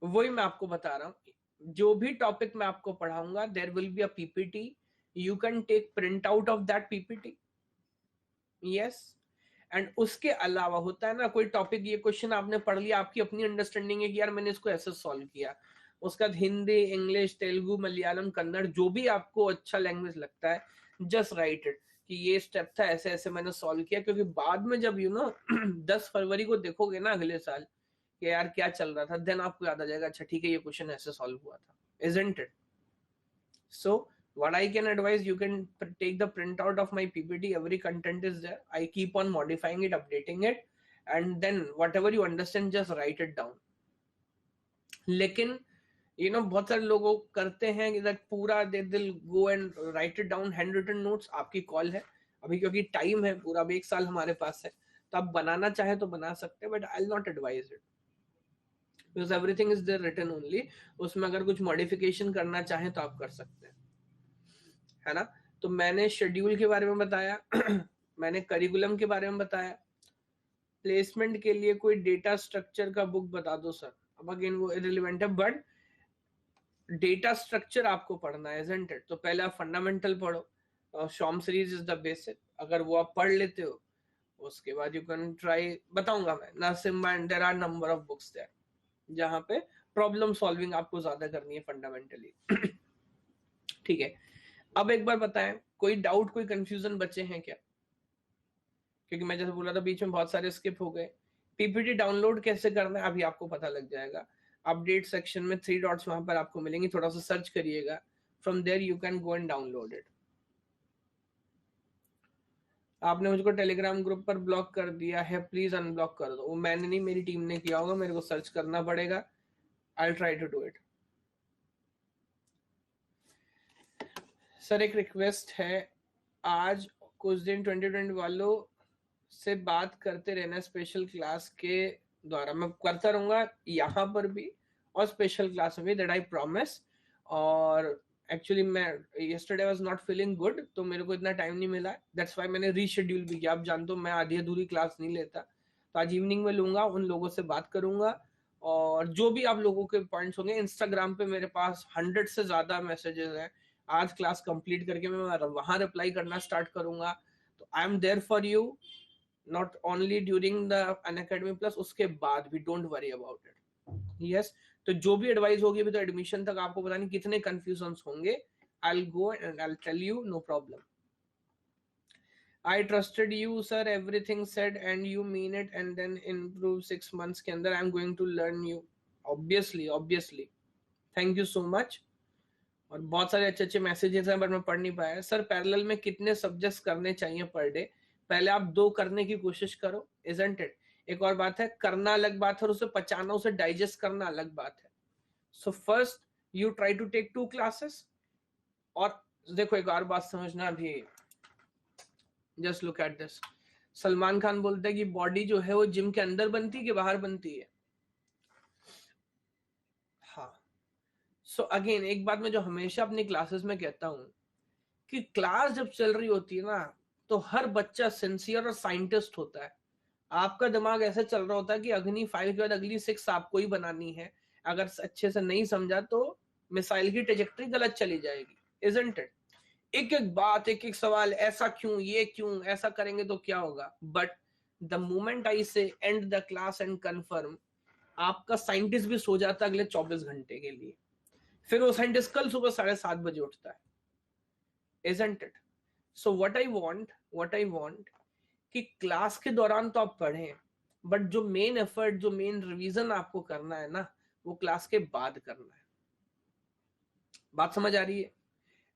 वही मैं आपको बता रहा हूँ। जो भी टॉपिक मैं आपको पढ़ाऊंगा, there will be a PPT, you can take print out of that PPT. Yes, and उसके अलावा होता है ना, कोई टॉपिक, ये क्वेश्चन आपने पढ़ लिया, आपकी अपनी अंडरस्टैंडिंग है कि यार मैंने इसको ऐसे सॉल्व किया, उसका हिंदी, इंग्लिश, तेलुगु, मलयालम, कन्नड़, जो भी आपको अच्छा लैंग्वेज लगता है, जस्ट राइट इट कि ये स्टेप था, ऐसे ऐसे मैंने सॉल्व किया। क्योंकि बाद में जब 10 फरवरी को देखोगे ना अगले साल कि यार क्या चल रहा था, देन आपको याद आ जाएगा, अच्छा ठीक है ये क्वेश्चन ऐसे सॉल्व हुआ था, isn't it. So what I can advise, you can take the printout of my PPT, every content is there, I keep on modifying it, updating it, and then whatever you understand just write it down. लेकिन बहुत सारे लोग करते हैं कि that पूरा they will go and write it down, hand written notes, आपकी call है अभी, क्योंकि टाइम है पूरा, अभी 1 साल हमारे पास है, तो आप बनाना चाहे तो बना सकते हैं, but I will not advise it because everything is there written only. उसमें अगर कुछ मॉडिफिकेशन करना चाहें तो आप कर सकते हैं, है ना। तो मैंने शेड्यूल के बारे में बताया मैंने करिकुलम के बारे में बताया। प्लेसमेंट के लिए कोई डेटा स्ट्रक्चर का बुक बता दो सर, अब अगेन वो इररिलेवेंट है, बट डेटा स्ट्रक्चर आपको पढ़ना है, इजंट इट। तो पहले आप फंडामेंटल पढ़ो, शॉम सीरीज इज द बेसिक, अगर वो आप पढ़ लेते हो उसके बाद यू कैन ट्राई, बताऊंगा मैं Narasimha, and there are number of books there जहां पे प्रॉब्लम सॉल्विंग आपको ज्यादा करनी है फंडामेंटली ठीक है। अब एक बार बताएं, कोई डाउट, कोई कंफ्यूजन बचे हैं क्या? क्योंकि मैं जैसे बोला था बीच में बहुत सारे स्किप हो गए। पीपीटी डाउनलोड कैसे करना है अभी आपको पता लग जाएगा, अपडेट सेक्शन में 3 डॉट्स वहां पर आपको मिलेंगे, थोड़ा सा सर्च करिएगा, from there you can go and download it. आपने मुझको टेलीग्राम ग्रुप पर ब्लॉक कर दिया है, प्लीज अनब्लॉक कर दो। वो मैंने नहीं, मेरी टीम ने किया होगा, मेरे को सर्च करना पड़ेगा, I try to do it. Sir एक रिक्वेस्ट है, आज कुछ दिन 2020 वालों से बात करते रहना स्पेशल क्लास के द्वारा। मैं करता रहूंगा यहाँ पर भी और स्पेशल क्लास में भी, दैट आई प्रॉमिस। और एक्चुअली मैं yesterday was not feeling good, तो मेरे को इतना टाइम नहीं मिला, दैट्स वाई मैंने रीशेड्यूल भी किया। आप जानते हो मैं आधी अधूरी क्लास नहीं लेता, तो आज इवनिंग में लूंगा, उन लोगों से बात करूंगा, और जो भी आप लोगों के पॉइंट्स होंगे, इंस्टाग्राम पे मेरे पास 100 से ज्यादा मैसेजेस हैं। आज क्लास कंप्लीट करके मैं वहां रिप्लाई करना स्टार्ट करूंगा। तो I am there for you, not only during the Unacademy plus, उसके बाद भी don't worry about it. Yes, तो जो भी एडवाइस होगी अभी, तो एडमिशन तक आपको पता नहीं कितने कंफ्यूजन होंगे, I go and I tell you, no problem. I trusted you, sir. Everything said, and you mean it, and then improve 6 months के अंदर. I'm going to learn you. Obviously, obviously. Thank you so much. और बहुत सारे अच्छे अच्छे messages हैं, but मैं पढ़ नहीं पाया। सर पैरेलल में कितने सब्जेक्ट्स करने चाहिए पर डे? पहले आप 2 करने की कोशिश करो, इजंट इट? एक और बात है, करना अलग बात है और उसे पचाना, उसे डाइजेस्ट करना अलग बात है। So first you try to take 2 classes. और देखो एक और बात समझना भी, just look at this. Salman Khan बोलते हैं कि बॉडी जो है वो जिम के अंदर बनती है कि बाहर बनती है? हाँ। सो अगेन एक बात मैं जो हमेशा अपनी क्लासेस में कहता हूं, कि क्लास जब चल रही होती है ना, तो हर बच्चा सिंसियर और साइंटिस्ट होता है। आपका दिमाग ऐसे चल रहा होता है कि अग्नि 5 के बाद अगली 6 आपको ही बनानी है। अगर अच्छे से नहीं समझा तो मिसाइल की ट्रेजेक्टरी गलत चली जाएगी, इजंट इट? एक एक बात, एक एक सवाल, ऐसा क्यों, ये क्यों, ऐसा करेंगे तो क्या होगा? बट द मोमेंट आई से and the class and confirm, आपका साइंटिस्ट भी सो जाता है अगले 24 घंटे के लिए। फिर वो साइंटिस्ट कल सुबह 7:30 बजे उठता है, isn't it? So what I want कि क्लास के दौरान तो आप पढ़ें, बट जो मेन एफर्ट, जो मेन रिवीजन आपको करना है ना, वो क्लास के बाद करना है। बात समझ आ रही है?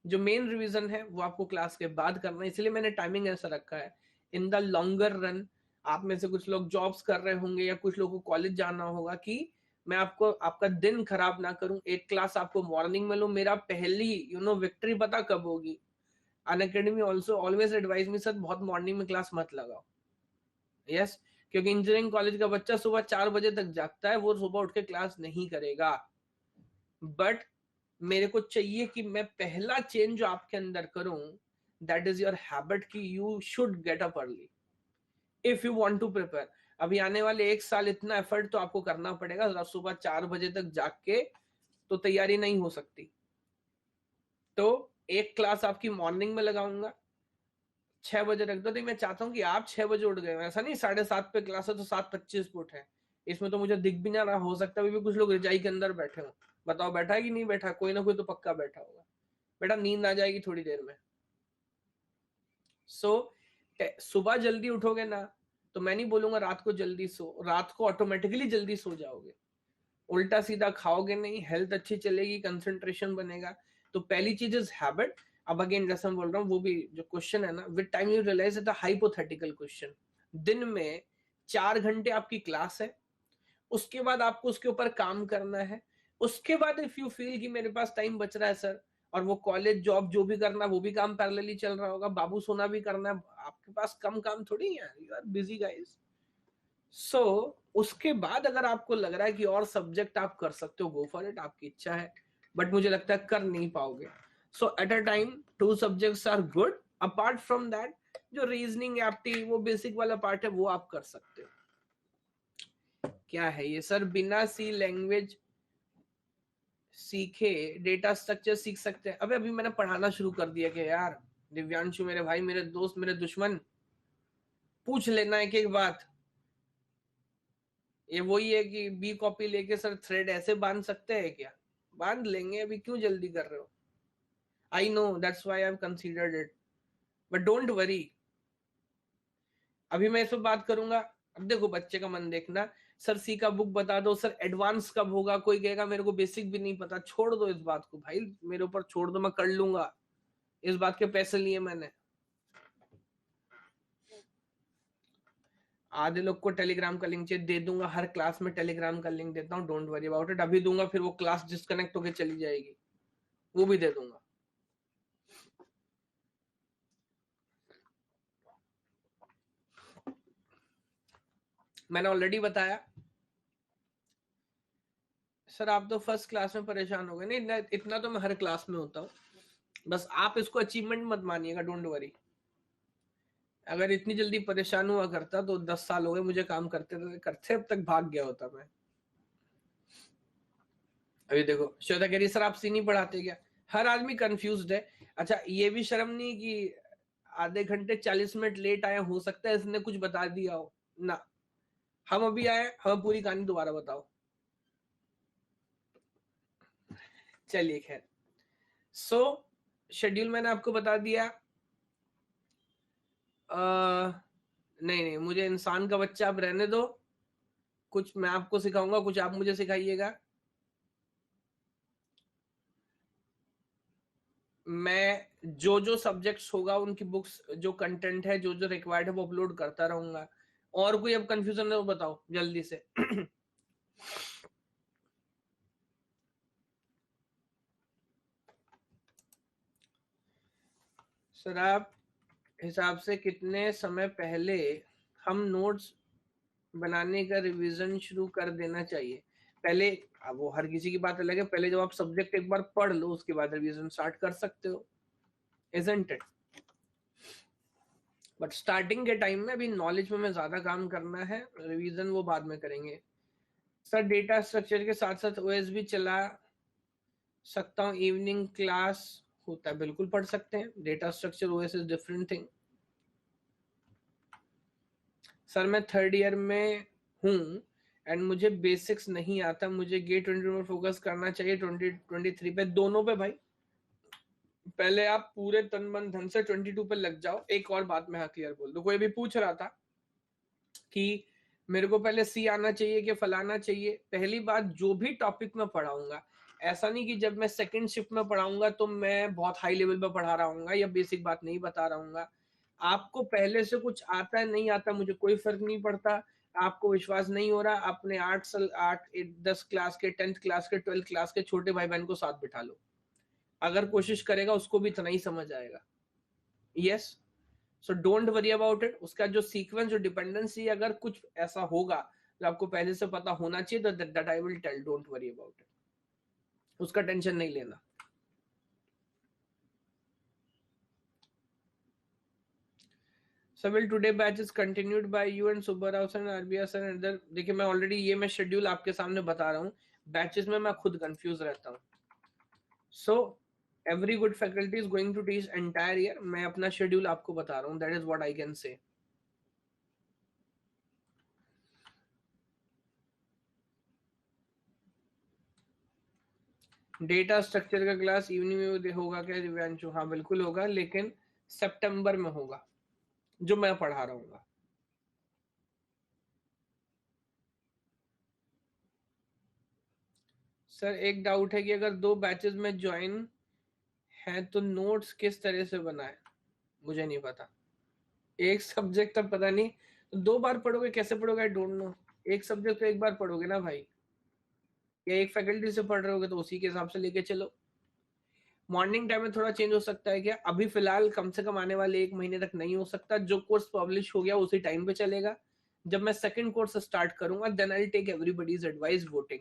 जो मेन रिवीजन है वो आपको क्लास के बाद करना है, इसलिए मैंने टाइमिंग ऐसा रखा है। इन द लॉन्गर रन, आप में से कुछ लोग जॉब्स कर रहे होंगे या कुछ लोगों को कॉलेज जाना होगा, कि मैं आपको आपका दिन खराब ना करूं, एक क्लास आपको मॉर्निंग में लूं। मेरा पहली विक्ट्री पता कब होगी? Unacademy also always advise me, sir बहुत मॉर्निंग में क्लास मत लगाओ। यस, क्योंकि इंजीनियरिंग कॉलेज का बच्चा सुबह 4 बजे तक जागता है, वो सुबह उठ के क्लास नहीं करेगा। बट मेरे को चाहिए कि मैं पहला चेंज जो आपके अंदर करूं, दैट इज योर हैबिट, कि you should get up early if you want to prepare. अभी आने वाले 1 साल इतना एफर्ट तो आपको करना पड़ेगा, सुबह 4 बजे तक जाग के तो तैयारी नहीं हो सकती। तो एक क्लास आपकी मॉर्निंग में लगाऊंगा, 6 बजे रख दो। तो मैं चाहता हूँ कि आप 6 बजे उठ गए, ऐसा नहीं 7:30 पे क्लास है तो 7:25 पे उठे। इसमें तो मुझे दिख भी ना रहा, हो सकता है अभी भी कुछ लोग रजाई के अंदर बैठे हो। बताओ बैठा है कि नहीं बैठा? कोई ना कोई तो पक्का बैठा होगा। बेटा नींद आ जाएगी थोड़ी देर में। सो सुबह जल्दी उठोगे ना, तो मैं नहीं बोलूंगा रात को जल्दी सो, रात को ऑटोमेटिकली जल्दी सो जाओगे। उल्टा सीधा खाओगे नहीं, हेल्थ अच्छी चलेगी, कंसंट्रेशन बनेगा। तो पहली चीज इज हैबिट। अब अगेन जैसे मैं बोल रहा हूँ, वो भी जो क्वेश्चन है ना, with time you realize it hypothetical question. दिन में 4 घंटे आपकी क्लास है, उसके बाद आपको उसके ऊपर काम करना है। उसके बाद इफ यू फील कि मेरे पास टाइम बच रहा है सर, और वो कॉलेज जॉब जो भी करना है वो भी काम पैरेलली चल रहा होगा, बाबू सोना भी करना है, आपके पास कम काम थोड़ी है, यू आर बिजी गाइस। सो उसके बाद अगर आपको लग रहा है कि और सब्जेक्ट आप कर सकते हो, गो फॉर इट, आपकी इच्छा है। बट मुझे लगता है कर नहीं पाओगे। So at a time 2 subjects are good. Apart from that, जो रीजनिंग एप्टी वो बेसिक वाला पार्ट है वो आप कर सकते हो। क्या है ये सर? बिना सी लैंग्वेज सीखे डेटा स्ट्रक्चर सीख सकते हैं? अबे अभी मैंने पढ़ाना शुरू कर दिया कि यार, दिव्यांशु मेरे भाई, मेरे दोस्त, मेरे दुश्मन, पूछ लेना एक एक बात। ये वही है कि बी कॉपी लेके सर थ्रेड ऐसे बांध सकते हैं क्या? बांध लेंगे, अभी क्यों जल्दी कर रहे हो? I know, that's why I have considered it, but don't worry. अभी मैं इस पर बात करूंगा। अब देखो बच्चे का मन देखना, सर सी का बुक बता दो, सर एडवांस कब होगा? कोई कहेगा मेरे को बेसिक भी नहीं पता। छोड़ दो इस बात को भाई, मेरे ऊपर छोड़ दो, मैं कर लूंगा। इस बात के पैसे लिए मैंने। आधे लोग को टेलीग्राम का लिंक चाहिए, दे दूंगा, हर क्लास में टेलीग्राम का लिंक देता हूँ, डोंट वरी अबाउट इट। अभी दूंगा, फिर वो क्लास डिस्कनेक्ट होकर चली जाएगी, वो भी दे दूंगा। मैंने ऑलरेडी बताया, सर आप तो फर्स्ट क्लास में परेशान हो गए। नहीं, इतना तो मैं हर क्लास में होता हूँ, बस आप इसको अचीवमेंट मत मानिएगा, डोंट वरी। अगर इतनी जल्दी परेशान हुआ करता तो 10 साल हो गए मुझे काम करते करते, अब तक भाग गया होता मैं। अभी देखो श्वेता कह रही सर आप सी नहीं पढ़ाते क्या? हर आदमी कंफ्यूज्ड है। अच्छा ये भी शर्म नहीं कि आधे घंटे 40 मिनट लेट आए, हो सकता है इसने कुछ बता दिया हो ना। हम अभी आए, हमें पूरी कहानी दोबारा बताओ। चलिए खैर, सो शेड्यूल मैंने आपको बता दिया। नहीं नहीं, मुझे इंसान का बच्चा आप रहने दो, कुछ मैं आपको सिखाऊंगा, कुछ आप मुझे सिखाइएगा। मैं जो जो सब्जेक्ट्स होगा उनकी बुक्स, जो कंटेंट है, जो जो रिक्वायर्ड है वो अपलोड करता रहूंगा। और कोई अब कंफ्यूजन है तो बताओ जल्दी से। सर आप हिसाब से कितने समय पहले हम नोट्स बनाने का रिवीजन शुरू कर देना चाहिए? पहले, अब वो हर किसी की बात अलग है, पहले जब आप सब्जेक्ट एक बार पढ़ लो उसके बाद रिवीजन स्टार्ट कर सकते हो, इजंट इट? बट स्टार्टिंग के टाइम में अभी नॉलेज में ज्यादा काम करना है, रिवीजन वो बाद में करेंगे। सर डेटा स्ट्रक्चर के साथ साथ ओएस भी चला सकता हूँ, इवनिंग क्लास होता है, बिल्कुल पढ़ सकते हैं। Data structure OS is different thing. Sir मैं थर्ड ईयर में हूँ एंड मुझे बेसिक्स नहीं आता, मुझे गेट 22 में फोकस करना चाहिए 2023 पे? दोनों पे भाई। पहले आप पूरे तन मन धन से 22 पे लग जाओ। एक और बात मैं क्लियर बोल दूं, कोई भी पूछ रहा था कि मेरे को पहले सी आना चाहिए कि फलाना चाहिए। पहली बात, जो भी टॉपिक में पढ़ाऊंगा, ऐसा नहीं कि जब मैं सेकंड शिफ्ट में पढ़ाऊंगा तो मैं बहुत हाई लेवल पे पढ़ा रहा हूँ या बेसिक बात नहीं बता रहा हूँ। आपको पहले से कुछ आता है नहीं आता मुझे कोई फर्क नहीं पड़ता। आपको विश्वास नहीं हो रहा, अपने 8 साल 10 क्लास के, 10th क्लास के, 12th क्लास के छोटे भाई बहन को साथ बिठा लो, अगर कोशिश करेगा उसको भी इतना ही समझ आएगा। Yes, so don't worry about it. उसका जो सीक्वेंस, जो डिपेंडेंसी, अगर कुछ ऐसा होगा जो आपको पहले से पता होना चाहिए तो that I will tell, don't worry about it, उसका टेंशन नहीं लेना। So will today batch is continued by you and Subbarao sir and RBS sir and other? देखिए मैं ऑलरेडी ये मैं शेड्यूल आपके सामने बता रहा हूँ, बैचेस में मैं खुद कंफ्यूज रहता हूँ। So every good faculty is going to teach entire year. मैं अपना शेड्यूल आपको बता रहा हूँ, that is what I can say. Data structure का क्लास इवनिंग में होगा क्या दिव्यांशु? हाँ बिल्कुल होगा, लेकिन सितंबर में होगा जो मैं पढ़ा रहा हूँ। सर एक डाउट है कि अगर 2 बैचेस में ज्वाइन है तो नोट्स किस तरह से बनाए? मुझे नहीं पता, एक सब्जेक्ट तब पता नहीं, तो 2 बार पढ़ोगे कैसे पढ़ोगे? I don't know. एक सब्जेक्ट तो एक बार पढ़ोगे ना भाई, या एक फैकल्टी से पढ़ रहे होगे तो उसी के हिसाब से लेके चलो। मॉर्निंग टाइम में थोड़ा चेंज हो सकता है क्या? अभी फिलहाल कम से कम आने वाले 1 महीने तक नहीं हो सकता। जो कोर्स पब्लिश हो गया उसी टाइम पे चलेगा। जब मैं सेकंड कोर्स स्टार्ट करूंगा then I take everybody's advice voting,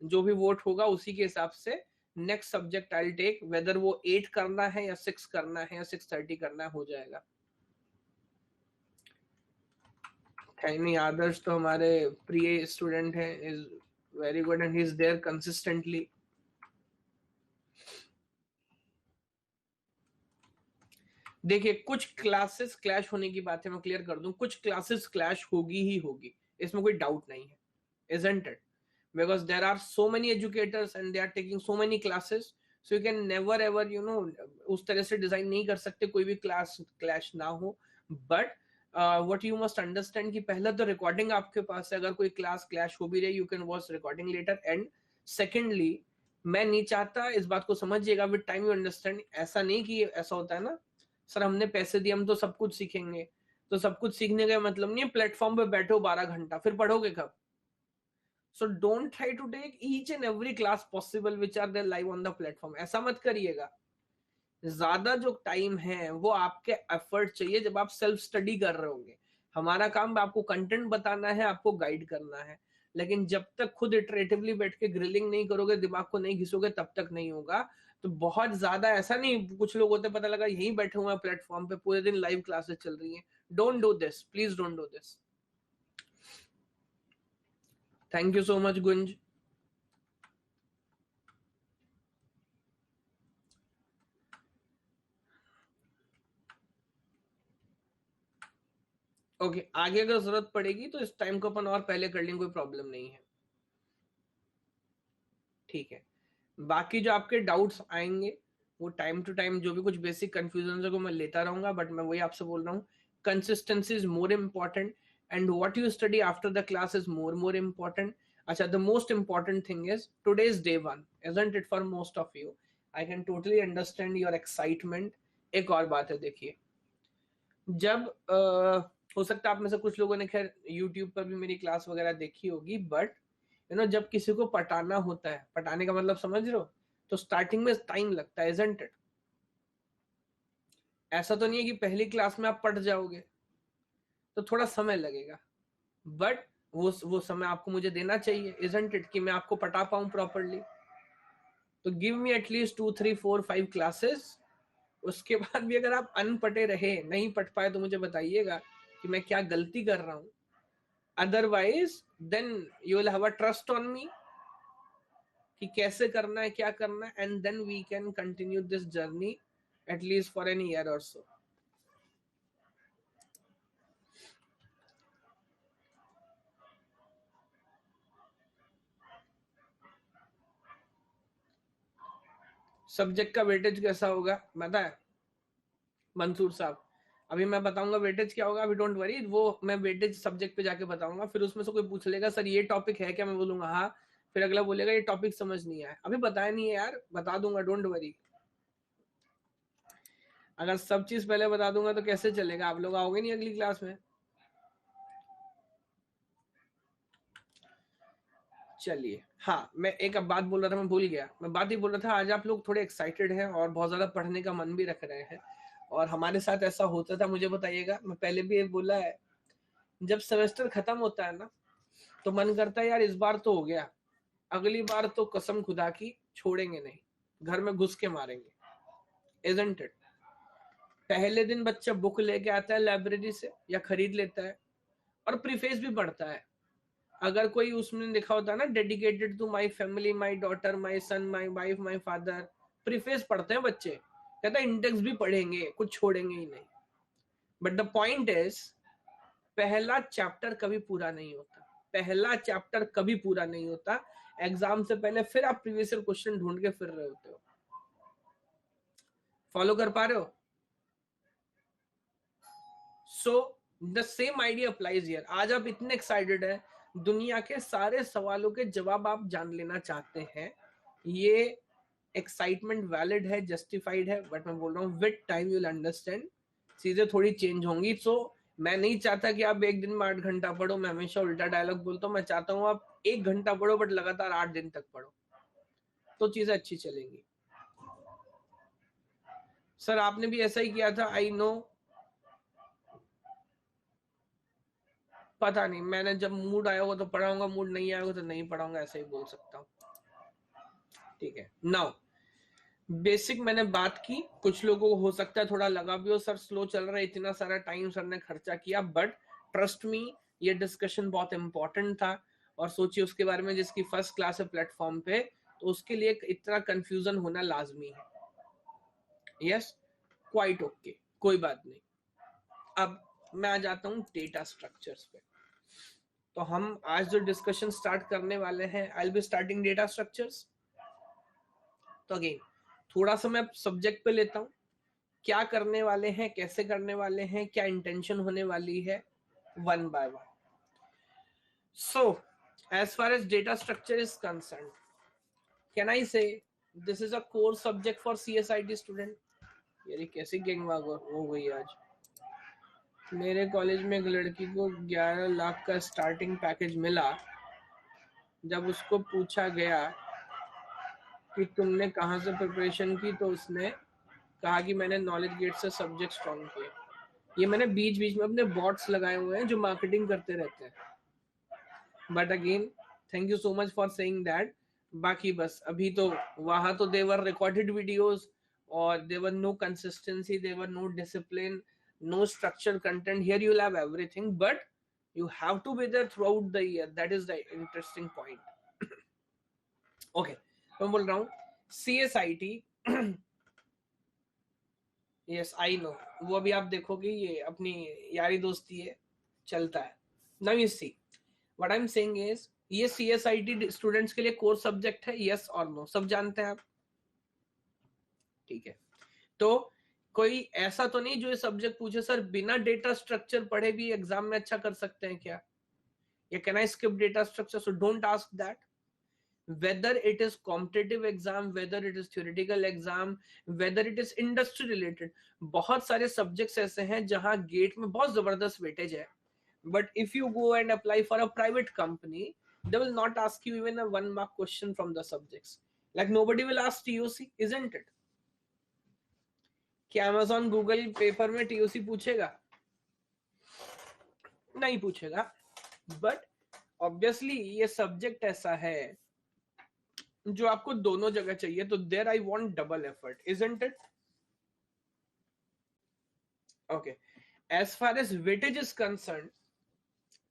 जो भी वोट होगा उसी के हिसाब से next subject I take, whether वो 8 करना है या 6 करना है या 6:30 करना है, हो जाएगा। नहीं, आदर्श तो हमारे प्रिय स्टूडेंट हैं, is very good and he is there consistently. देखिए कुछ क्लासेस क्लैश होने की बात है, मैं क्लियर कर दूं, कुछ क्लासेस क्लैश होगी ही होगी, इसमें कोई डाउट नहीं है, isn't it? Because there are so many educators and they are taking so many classes, so you can never ever उस तरह से डिजाइन नहीं कर सकते कोई भी क्लास क्लैश ना हो। But what you must understand कि पहला तो रिकॉर्डिंग आपके पास है, अगर कोई क्लास क्लैश हो भी रही you can watch recording later. And secondly, मैं नहीं चाहता, इस बात को समझिएगा, विद टाइम यू अंडरस्टैंड, ऐसा नहीं कि ऐसा होता है ना सर हमने पैसे दिए हम तो सब कुछ सीखेंगे, तो सब कुछ सीखने का मतलब नहीं है प्लेटफॉर्म पे बैठो 12 घंटा, फिर पढ़ोगे कब? So don't try to take each and every class possible which are there live on the platform, ऐसा मत करिएगा। ज्यादा जो टाइम है वो आपके एफर्ट चाहिए जब आप सेल्फ स्टडी कर रहे होंगे। हमारा काम आपको कंटेंट बताना है, आपको गाइड करना है, लेकिन जब तक खुद इटरेटिवली बैठ के ग्रिलिंग नहीं करोगे, दिमाग को नहीं घिसोगे, तब तक नहीं होगा। तो बहुत ज्यादा ऐसा नहीं, कुछ लोग होते पता लगा यहीं बैठे हुए हैं प्लेटफॉर्म पे, पूरे दिन लाइव क्लासेस चल रही हैं। Don't do this, please don't do this. Thank you so much Gunj. Okay, आगे अगर जरूरत पड़ेगी तो इस टाइम को अपन और पहले कर लेंगे, कोई प्रॉब्लम नहीं है। ठीक है, बाकी जो आपके डाउट्स आएंगे वो टाइम टू टाइम, जो भी कुछ बेसिक कंफ्यूजन है को मैं लेता रहूंगा, बट मैं वही आपसे बोल रहा हूँ, consistency is more important and what you study after the class is more important. अच्छा, the most important thing is today is day one, isn't it, for most of you. I can totally understand your excitement. एक और बात है, देखिए, जब हो सकता है आप में से कुछ लोगों ने खैर यूट्यूब पर भी मेरी क्लास वगैरह देखी होगी, बट जब किसी को पटाना होता है, पटाने का मतलब समझ रहे हो, तो स्टार्टिंग में टाइम लगता है, इजंट इट? ऐसा तो नहीं है कि पहली क्लास में आप पट जाओगे, तो थोड़ा समय लगेगा, बट वो समय आपको मुझे देना चाहिए, इजंट इट, कि मैं आपको पटा पाऊं प्रॉपरली। तो गिव मी एटलीस्ट 2 3 4 5 क्लासेस। उसके बाद भी अगर आप अनपटे रहे, नहीं पट पाए, तो मुझे बताइएगा कि मैं क्या गलती कर रहा हूं। Otherwise then you will have a trust on me कि कैसे करना है, क्या करना है, and then we can continue this journey at least for an year or so. Subject का वेटेज कैसा होगा पता है मंसूर साहब? अभी मैं बताऊंगा वेटेज क्या होगा, अभी डोंट वरी, वो मैं वेटेज सब्जेक्ट पे जाके बताऊंगा। फिर उसमें से कोई पूछ लेगा सर ये टॉपिक है क्या, मैं बोलूंगा हाँ, फिर अगला बोलेगा ये टॉपिक समझ नहीं आया, अभी बताया नहीं है यार, बता दूंगा, डोंट वरी। अगर सब चीज पहले बता दूंगा तो कैसे चलेगा, आप लोग आओगे नहीं अगली क्लास में। चलिए, हाँ, मैं एक अब बात बोल रहा था, मैं भूल गया, मैं बात ही बोल रहा था, आज आप लोग थोड़े एक्साइटेड हैं और बहुत ज्यादा पढ़ने का मन भी रख रहे हैं, और हमारे साथ ऐसा होता था, मुझे बताइएगा, मैं पहले भी बोला है, जब सेमेस्टर खत्म होता है ना, तो मन करता है यार इस बार तो हो गया, अगली बार तो कसम खुदा की छोड़ेंगे नहीं, घर में घुस के मारेंगे, इजंट इट? पहले दिन बच्चा बुक लेके आता है लाइब्रेरी से या खरीद लेता है, और प्रीफेस भी पढ़ता है। अगर कोई उसमें लिखा होता है ना, dedicated to my family, my daughter, my son, my wife, my father, preface पढ़ते हैं बच्चे, कहता है इंडेक्स भी पढ़ेंगे, कुछ छोड़ेंगे ही नहीं। बट द पॉइंट इज, पहला चैप्टर कभी पूरा नहीं होता, पहला चैप्टर कभी पूरा नहीं होता। एग्जाम से पहले फिर आप प्रीवियस ईयर क्वेश्चन ढूंढ के फिर रहे होते हो। फॉलो कर पा रहे हो? So the same idea applies here. आज आप इतने एक्साइटेड है, दुनिया के सारे सवालों के जवाब आप जान लेना चाहते हैं, ये एक्साइटमेंट वैलिड है, जस्टिफाइड है, बट मैं बोल रहा हूँ with time you will understand, चीजें थोड़ी चेंज होंगी। सो मैं नहीं चाहता कि आप एक दिन में 8 घंटा पढ़ो, मैं हमेशा उल्टा डायलॉग बोलता हूँ, मैं चाहता हूँ आप 1 घंटा पढ़ो बट लगातार 8 दिन तक पढ़ो, तो चीजें अच्छी चलेंगी। सर आपने भी ऐसा ही किया था, आई नो, पता नहीं, मैंने जब मूड आया होगा तो पढ़ाऊंगा, मूड नहीं आया होगा तो नहीं पढ़ाऊंगा, ऐसा ही बोल सकता हूँ। ठीक है, नाउ बेसिक मैंने बात की, कुछ लोगों को हो सकता है थोड़ा लगा भी हो, सर स्लो चल रहा है, इतना सारा टाइम सर ने खर्चा किया, बट ट्रस्ट मी, ये डिस्कशन बहुत इंपॉर्टेंट था। और सोचिए उसके बारे में जिसकी फर्स्ट क्लास है प्लेटफॉर्म पे, तो उसके लिए इतना कंफ्यूजन होना लाजमी है। यस, क्वाइट ओके, कोई बात नहीं। अब मैं आ जाता हूँ डेटा स्ट्रक्चर्स पे। तो हम आज जो डिस्कशन स्टार्ट करने वाले हैं, आई will be starting data structures. तो अगेन थोड़ा सा मैं सब्जेक्ट पे लेता हूँ, क्या करने वाले हैं, कैसे करने वाले हैं, क्या इंटेंशन होने वाली है, one by one. So as far as data structure is concerned, can I say this is a core subject for CSIT student? यार कैसी गैंगवार हो गई आज। मेरे कॉलेज में एक लड़की को 11 लाख का स्टार्टिंग पैकेज मिला, जब उसको पूछा गया कि तुमने कहाँ से प्रिपरेशन की, तो उसने कहा कि मैंने नॉलेज गेट से सब्जेक्ट स्ट्रॉन्ग किए। ये मैंने बीच बीच में अपने बॉट्स लगाए हुए हैं जो मार्केटिंग करते रहते हैं, but again thank you so much for saying that. बाकी बस अभी तो वहां तो देवर रिकॉर्डेड वीडियोस और there are no consistency, there are no discipline, no structured content. Here you'll have everything, but you have to be there throughout the year. That is the interesting point. Okay, मैं बोल रहा हूँ CSIT। yes I know, वो अभी आप देखोगे ये अपनी यारी दोस्ती है, चलता है। now you see what I'm saying is ये CSIT स्टूडेंट्स के लिए कोर सब्जेक्ट है, yes और no, सब जानते हैं आप, ठीक है। तो कोई ऐसा तो नहीं जो ये सब्जेक्ट पूछे सर बिना डेटा स्ट्रक्चर पढ़े भी एग्जाम में अच्छा कर सकते हैं क्या, या can I skip data structure? So don't ask that. whether it is competitive exam, whether it is theoretical exam, whether it is industry related, बहुत सारे subjects ऐसे हैं जहां गेट में बहुत जबरदस्त वेटेज है, but if you go and apply for a private company, they will not ask you even a 1 mark question from the subjects, like nobody will ask TOC, isn't it? क्या Amazon Google paper में TOC पूछेगा? नहीं पूछेगा, but obviously ये subject ऐसा है जो आपको दोनों जगह चाहिए, तो there I want double effort, isn't it? Okay, as far as weightage is concern,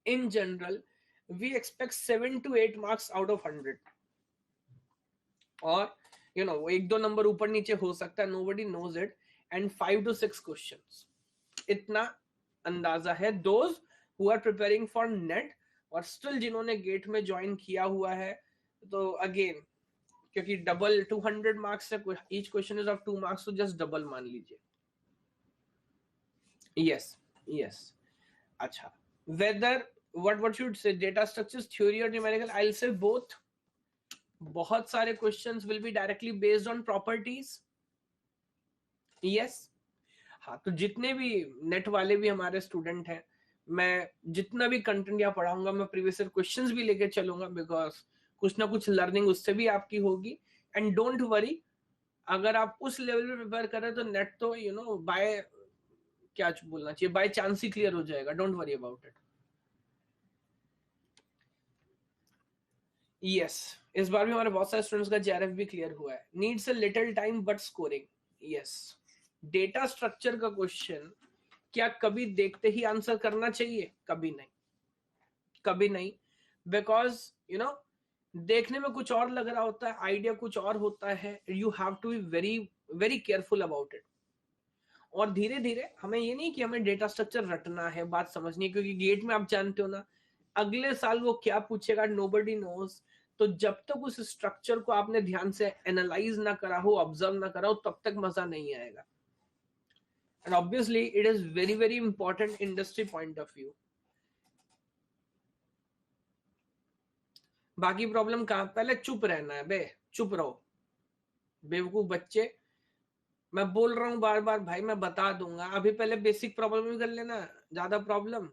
in general we expect 7 to 8 marks out of 100, और यू नो एक दो नंबर ऊपर नीचे हो सकता है, nobody knows it, and 5 to 6 questions, इतना अंदाजा है those who are preparing for NET, और स्टिल जिन्होंने गेट में ज्वाइन किया हुआ है। तो अगेन क्योंकि डबल 200 मार्क्स है, each question is of 2 marks, तो जस्ट डबल मान लीजिए। यस यस, अच्छा, whether what should say data structures, theory और numerical, I will say both. बहुत सारे questions will be directly based on properties, yes. हाँ, तो जितने भी नेट वाले भी हमारे स्टूडेंट हैं, मैं जितना भी कंटेंट यहाँ पढ़ाऊंगा मैं प्रीवियस ईयर क्वेश्चंस भी लेके चलूंगा, बिकॉज कुछ ना कुछ लर्निंग उससे भी आपकी होगी। एंड डोंट वरी, अगर आप उस लेवल पे प्रिपेयर कर रहे हैं तो नेट तो यू नो बाय, क्या बोलना चाहिए, बाय चांस ही क्लियर हो जाएगा, don't worry about it. Yes, इस बार भी हमारे बहुत सारे स्टूडेंट्स का JRF भी क्लियर हुआ है। Needs a little time but scoring, yes. Data structure का क्वेश्चन क्या कभी देखते ही आंसर करना चाहिए? कभी नहीं, कभी नहीं, बिकॉज यू नो देखने में कुछ और लग रहा होता है, आइडिया कुछ और होता है, you have to be very very careful about it. और धीरे धीरे हमें ये नहीं कि हमें डेटा स्ट्रक्चर रटना है, बात समझनी है, क्योंकि गेट में आप जानते हो ना अगले साल वो क्या पूछेगा, नोबडी नोज। तो जब तक उस स्ट्रक्चर को आपने ध्यान से एनालाइज ना करा हो, ऑब्जर्व ना करा हो, तब तक मजा नहीं आएगा। And obviously it is very very important industry point of view. बाकी प्रॉब्लम कहां? पहले चुप रहना है बे, चुप रहो बेवकूफ बच्चे। मैं बोल रहा हूं बार बार भाई, मैं बता दूंगा, अभी पहले बेसिक प्रॉब्लम भी कर लेना, ज्यादा प्रॉब्लम।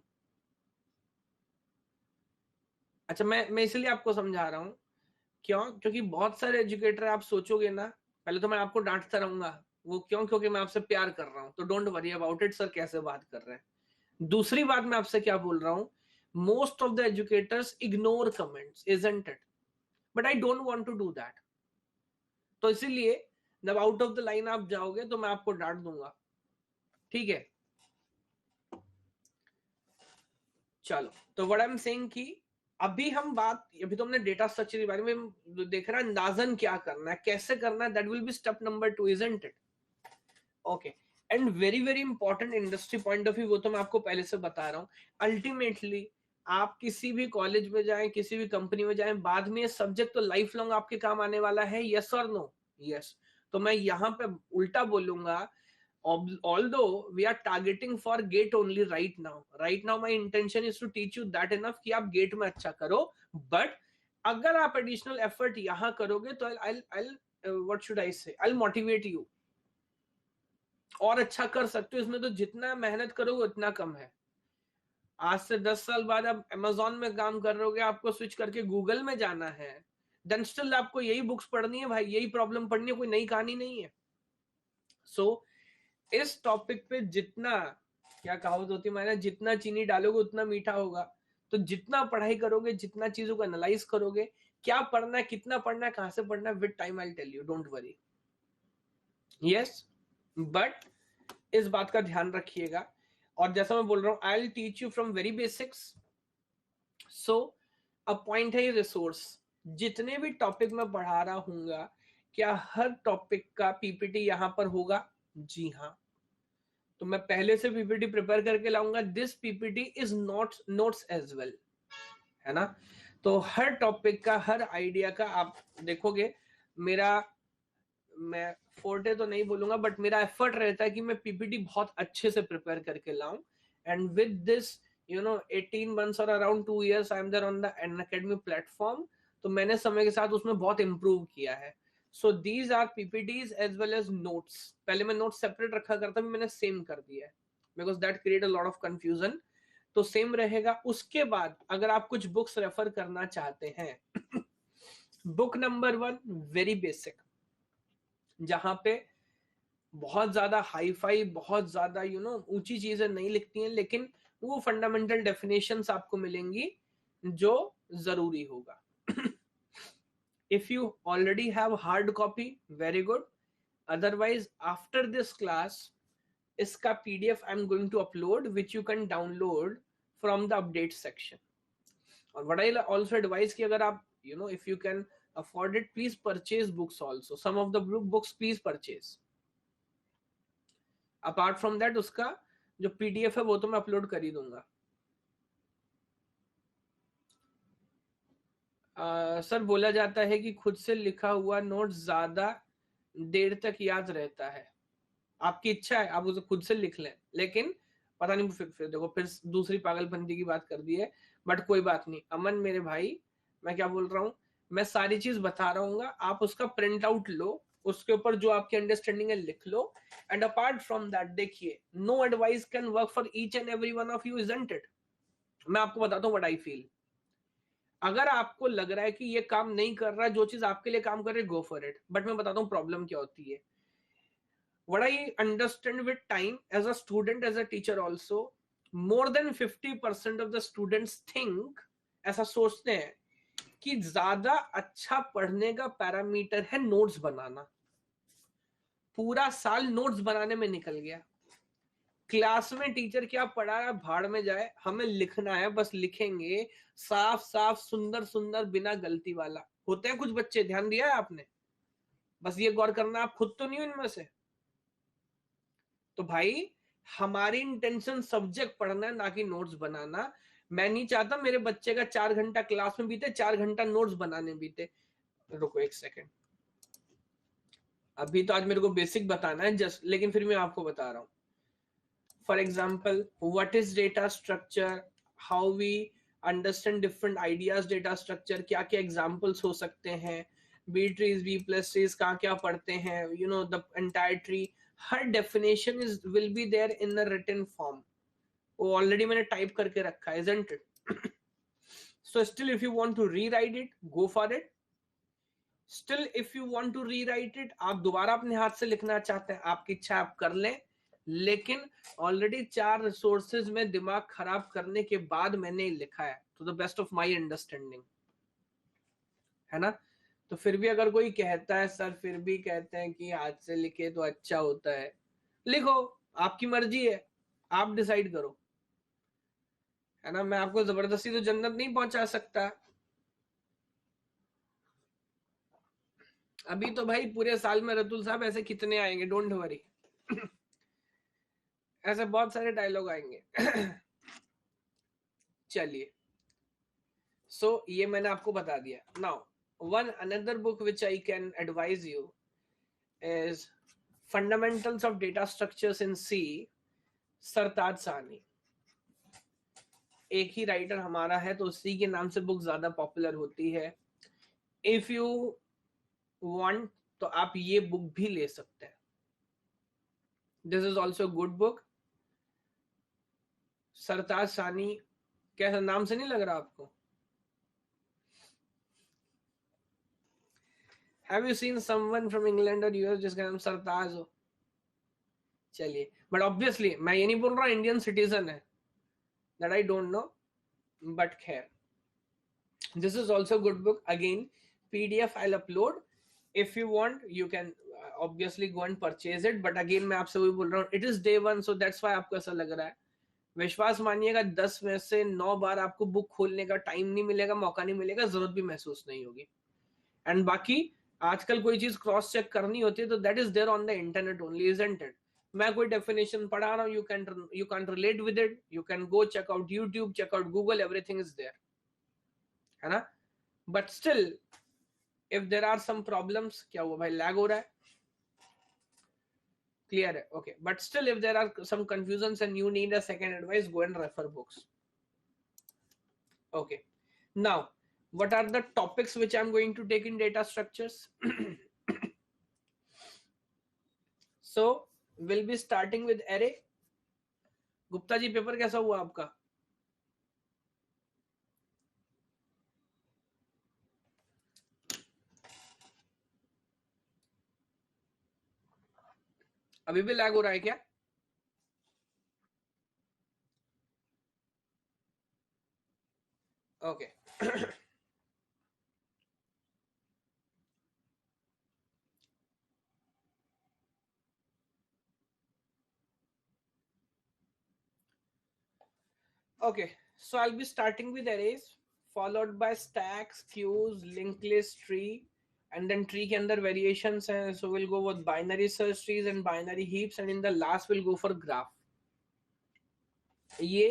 अच्छा, मैं इसलिए आपको समझा रहा हूं, क्यों? क्योंकि बहुत सारे एजुकेटर आप सोचोगे ना, पहले तो मैं आपको डांटता रहूंगा, वो क्यों? क्योंकि मैं आपसे प्यार कर रहा हूं, तो don't worry about it sir कैसे बात कर रहे हैं। दूसरी बात मैं आपसे क्या बोल रहा हूं, most of the educators ignore comments, isn't it? But I don't want to do that. तो इसीलिए जब आउट ऑफ द लाइन आप जाओगे तो मैं आपको डांट दूंगा, ठीक है? चलो, तो व्हाट आई एम सेइंग कि अभी हम बात, अभी तो हमने डेटा स्ट्रक्चर के बारे में देख रहा है, अंदाजन क्या करना है, कैसे करना है, that will B step number 2, isn't it? Okay, and very very important industry point of view, वो तो मैं आपको पहले से बता रहा हूँ। अल्टीमेटली आप किसी भी कॉलेज में जाएं, किसी भी कंपनी में जाएं, बाद में ये सब्जेक्ट तो लाइफ लॉन्ग आपके काम आने वाला है, यस और नो? यस। तो मैं यहाँ पे उल्टा बोलूंगा, although we are targeting for gate only right now my intention is to teach you that enough कि आप गेट में अच्छा करो, but अगर आप additional effort यहाँ करोगे तो I'll what should I say, I'll motivate you, और अच्छा कर सकते हो। इसमें तो जितना मेहनत करोगे उतना कम है। आज से 10 साल बाद आप Amazon में काम कर रहे होगे, आपको स्विच करके गूगल में जाना है, देन स्टिल आपको यही बुक्स पढ़नी है भाई, यही प्रॉब्लम पढ़नी है, कोई नई कहानी नहीं है। सो इस टॉपिक पे जितना, क्या कहावत होती है, मैंने जितना चीनी डालोगे उतना मीठा होगा, तो जितना पढ़ाई करोगे, जितना चीजों को एनालाइज करोगे, क्या पढ़ना है, कितना पढ़ना है, कहां से पढ़ना है, with time I tell you, don't worry. Yes, but इस बात का ध्यान रखिएगा। और जैसा मैं बोल रहा हूं, I will teach you from very basics. So a point है रिसोर्स, जितने भी टॉपिक मैं पढ़ा रहा हूँगा, क्या हर टॉपिक का पीपीटी यहां पर होगा? जी हाँ। तो मैं पहले से पीपीटी प्रिपेयर करके लाऊंगा। This PPT is not notes as well, है ना। तो हर टॉपिक का, हर आइडिया का आप देखोगे, मेरा, मैं फोर्टे तो नहीं बोलूंगा, बट मेरा एफर्ट रहता है कि मैं पीपीटी बहुत अच्छे से प्रिपेयर करके लाऊं। And with this 18 months or around 2 years I am there on the Unacademy platform. तो मैंने समय के साथ उसमें बहुत इंप्रूव किया है। So these are PPTs as well as notes. पहले मैं नोट्स सेपरेट रखा करता, भी मैंने सेम कर दिया है, because that create a lot of confusion. तो सेम रहेगा। उसके बाद अगर आप कुछ बुक्स रेफर करना चाहते हैं, बुक नंबर 1 वेरी बेसिक, जहां पे बहुत ज्यादा हाई फाई, बहुत ज्यादा ऊंची चीजें नहीं लिखती हैं, लेकिन वो फंडामेंटल डेफिनेशंस आपको मिलेंगी जो जरूरी होगा। If you already have hard copy, very good. Otherwise after this class, इसका PDF I am going to upload, which you can download from the update section. और व्हाट आई आल्सो एडवाइज कि अगर आप if you can afford it, please purchase books also, some of the books please purchase. Apart from that, उसका जो PDF है वो तो मैं अपलोड कर ही दूंगा। सर बोला जाता है कि खुद से लिखा हुआ नोट ज्यादा देर तक याद रहता है। आपकी इच्छा है, आप उसे खुद से लिख लें, लेकिन पता नहीं, फिर देखो, फिर दूसरी पागलपंती की बात कर दी है। बट कोई बात नहीं अमन मेरे भाई, मैं क्या बोल रहा हूँ, मैं सारी चीज बता रहा हूँ, आप उसका प्रिंट आउट लो, उसके ऊपर जो आपकी अंडरस्टैंडिंग है लिख लो। एंड अपार्ट फ्रॉम दैट, देखिए, no advice can work for each and every one of you, isn't it. मैं आपको बताता हूँ व्हाट आई फील। अगर आपको लग रहा है कि ये काम नहीं कर रहा, जो चीज आपके लिए काम कर रही है, गो फॉर इट। बट मैं बताता हूँ प्रॉब्लम क्या होती है। What I understand with time, as a student, as a teacher also, more than 50% of the students think, ऐसा सोचते हैं कि ज्यादा अच्छा पढ़ने का पैरामीटर है नोट्स बनाना। पूरा साल नोट्स बनाने में निकल गया। क्लास में टीचर क्या पढ़ा है भाड़ में जाए, हमें लिखना है, बस लिखेंगे, साफ साफ सुंदर सुंदर बिना गलती वाला। होते हैं कुछ बच्चे, ध्यान दिया है आपने? बस ये गौर करना, आप खुद तो नहीं हो इनमें से। तो भाई, हमारी इंटेंशन सब्जेक्ट पढ़ना है, ना कि नोट्स बनाना। मैं नहीं चाहता मेरे बच्चे का 4 घंटा क्लास में बीते, 4 घंटा नोट्स बनाने बीते। रुको एक सेकेंड, अभी तो आज मेरे को बेसिक बताना है जस्ट, लेकिन फिर मैं आपको बता रहा हूं। For example, what is data structure, how we understand different ideas data structure, क्या क्या एग्जाम्पल्स हो सकते हैं, B trees, B plus trees, कहाँ क्या पढ़ते हैं, द एंटायर ट्री। हर definition is will be there in the written form. वो ऑलरेडी मैंने टाइप करके रखा है, isn't it? So still if you want to rewrite it, go for it. Still if you want to rewrite it, आप दोबारा अपने हाथ से लिखना चाहते हैं, आपकी इच्छा, आप कर लें। लेकिन ऑलरेडी 4 रिसोर्सेज में दिमाग खराब करने के बाद मैंने लिखा है, to the best of my understanding, है ना। तो फिर भी अगर कोई कहता है, सर फिर भी कहते हैं कि हाथ से लिखे तो अच्छा होता है, लिखो, आपकी मर्जी है, आप डिसाइड करो, है ना। मैं आपको जबरदस्ती तो जन्नत नहीं पहुंचा सकता। अभी तो भाई पूरे साल में रतुल साहब ऐसे कितने आएंगे, डोंट वरी। ऐसे बहुत सारे डायलॉग आएंगे। चलिए, सो ये मैंने आपको बता दिया। Now one another book which I can advise you is fundamentals of data structures in C, Sartaj Sahni. एक ही राइटर हमारा है, तो सी के नाम से बुक ज्यादा पॉपुलर होती है। इफ यू वांट तो आप ये बुक भी ले सकते हैं। This is also good book. Sartaj Sahni, कैसा नाम से नहीं लग रहा आपको? Have you seen someone from England और यूएस जिसका नाम सरताज हो? चलिए, बट ऑब्वियसली मैं ये नहीं बोल रहा इंडियन सिटीजन है, that I don't know. but खैर, this is also good book. Again, PDF I'll upload. If you want, you can obviously go and purchase it. But again, मैं आपसे वही बोल रहा हूँ, it is day one, so that's why आपको ऐसा लग रहा है. विश्वास मानिएगा 10 में से 9 बार आपको बुक खोलने का टाइम नहीं मिलेगा, मौका नहीं मिलेगा, जरूरत भी महसूस नहीं होगी. एंड बाकी आजकल कोई चीज क्रॉस चेक करनी होती है तो that is there on the internet only, isn't it? मैं कोई डेफिनेशन पढ़ा रहा हूँ, you can relate with it, you can go check out YouTube, check out Google, everything is there, है ना? But still if there are some problems, क्या हुआ भाई, लैग हो रहा है? क्लियर है? Okay. But still if there are some confusions and you need a second advice, go and refer books. Okay. Now, what are the topics which I'm going to take in data structures? So, we'll be starting with array. Gupta ji, paper कैसा हुआ आपका? अभी भी lag हो रहा है क्या? Okay. Okay, so I'll be starting with arrays, followed by stacks, queues, linked list, tree, and then tree के अंदर variations हैं. So we'll go with binary search trees and binary heaps, and in the last we'll go for graph. ये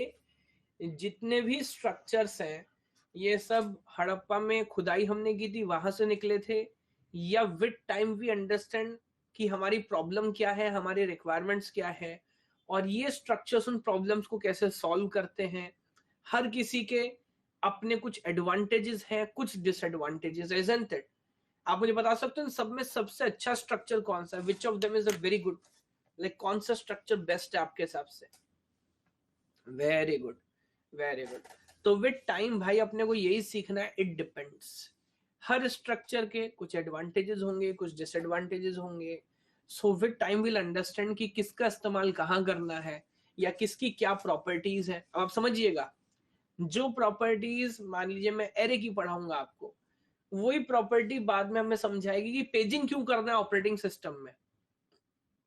जितने भी structures हैं, ये सब हड़प्पा में खुदाई हमने की थी, वहां से निकले थे, या विद टाइम वी अंडरस्टैंड कि हमारी प्रॉब्लम क्या है, हमारी रिक्वायरमेंट्स क्या है, और ये स्ट्रक्चर्स उन प्रॉब्लम्स को कैसे सॉल्व करते हैं. हर किसी के अपने कुछ एडवांटेजेस हैं, कुछ डिसएडवांटेजेस, इजंट इट? आप मुझे बता सकते हैं सब में सबसे अच्छा स्ट्रक्चर कौन सा है? Which of them is a very good, like कौन सा स्ट्रक्चर बेस्ट है आपके हिसाब से? Very good, very good. तो विद टाइम भाई अपने को यही सीखना है, इट डिपेंड्स. हर स्ट्रक्चर के कुछ एडवांटेजेस होंगे, कुछ डिसएडवांटेजेस होंगे. So with time will understand कि किसका इस्तेमाल कहाँ करना है, या किसकी क्या प्रॉपर्टीज है. अब आप समझिएगा, जो प्रॉपर्टीज मान लीजिए मैं एरे की पढ़ाऊंगा आपको, वही प्रॉपर्टी बाद में हमें समझाएगी कि पेजिंग क्यों करना है ऑपरेटिंग सिस्टम में,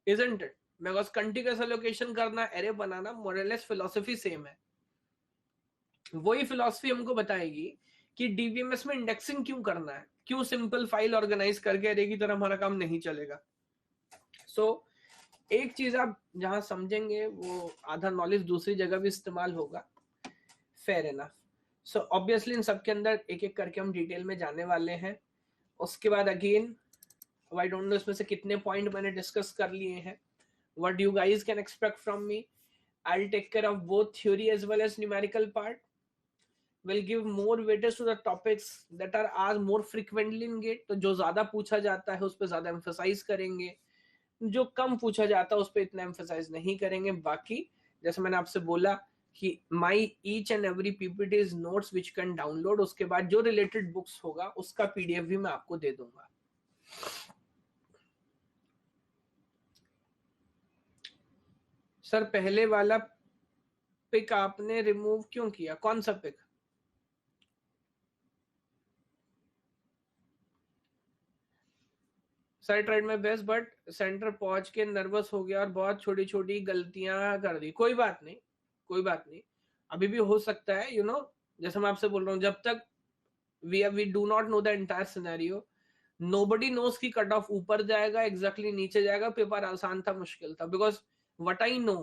isn't it? Because continuous allocation करना, एरे बनाना, मोरलेस फिलॉसफी सेम है. वही फिलॉसफी हमको बताएगी कि डीबीएमएस में इंडेक्सिंग क्यों करना है, क्यों सिंपल फाइल ऑर्गेनाइज करके एरे की तरह हमारा काम नहीं चलेगा. सो एक चीज आप जहां समझेंगे वो आधा नॉलेज दूसरी जगह भी इस्तेमाल होगा. Fair enough. सो ऑब्वियसली इन सब के अंदर एक एक करके हम डिटेल में जाने वाले हैं. उसके बाद अगेन आई डोंट नो इसमें से कितने पॉइंट मैंने डिस्कस कर लिए हैं. What you guys can expect from me, I will take care of both theory as well as numerical part. will give more weightage to the topics that are asked more frequently in GATE. तो जो ज्यादा पूछा जाता है उस पर ज्यादा emphasize करेंगे, जो कम पूछा जाता है उस पर इतना emphasize नहीं करेंगे. बाकी जैसे मैंने आपसे बोला कि my each and every PPT is notes which can download. उसके बाद जो related books होगा उसका PDF भी मैं आपको दे दूंगा. सर पहले वाला पिक आपने रिमूव क्यों किया? कौन सा pick? Sir tried my best but centre पहुंच के नर्वस हो गया और बहुत छोटी छोटी गलतियां कर दी. कोई बात नहीं, कोई बात नहीं, अभी भी हो सकता है. यू नो, जैसे मैं आपसे बोल रहा हूँ, जब तक we do not know the entire scenario, nobody knows की कट ऑफ ऊपर जाएगा एग्जैक्टली नीचे जाएगा, पेपर आसान था मुश्किल था. Because what I know,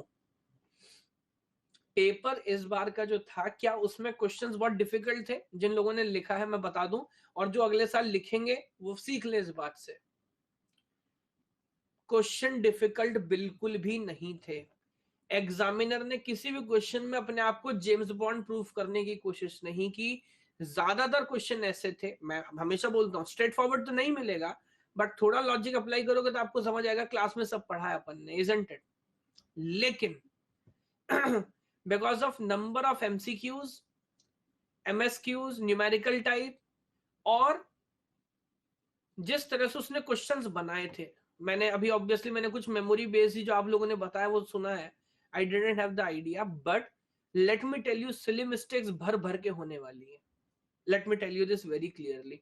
paper इस बार का जो था, क्या उसमें क्वेश्चंस बहुत डिफिकल्ट थे? जिन लोगों ने लिखा है मैं बता दूं, और जो अगले साल लिखेंगे वो सीख ले इस बात से, क्वेश्चन डिफिकल्ट बिल्कुल भी नहीं थे. एग्जामिनर ने किसी भी क्वेश्चन में अपने आप को जेम्स बॉन्ड प्रूफ करने की कोशिश नहीं की. ज्यादातर क्वेश्चन ऐसे थे, मैं हमेशा बोलता हूँ स्ट्रेट फॉरवर्ड तो नहीं मिलेगा, बट थोड़ा लॉजिक अप्लाई करोगे तो आपको समझ आएगा क्लास में सब पढ़ा है अपन ने, इजंट इट? लेकिन because of number of MCQs, MSQs, numerical type, और जिस तरह से उसने क्वेश्चंस बनाए थे, मैंने अभी ऑब्वियसली मैंने कुछ मेमोरी बेस्ड ही जो आप लोगों ने बताया वो सुना है, I didn't have the idea, but let me tell you silly mistakes भर भर के होने वाली है, let me tell you this very clearly.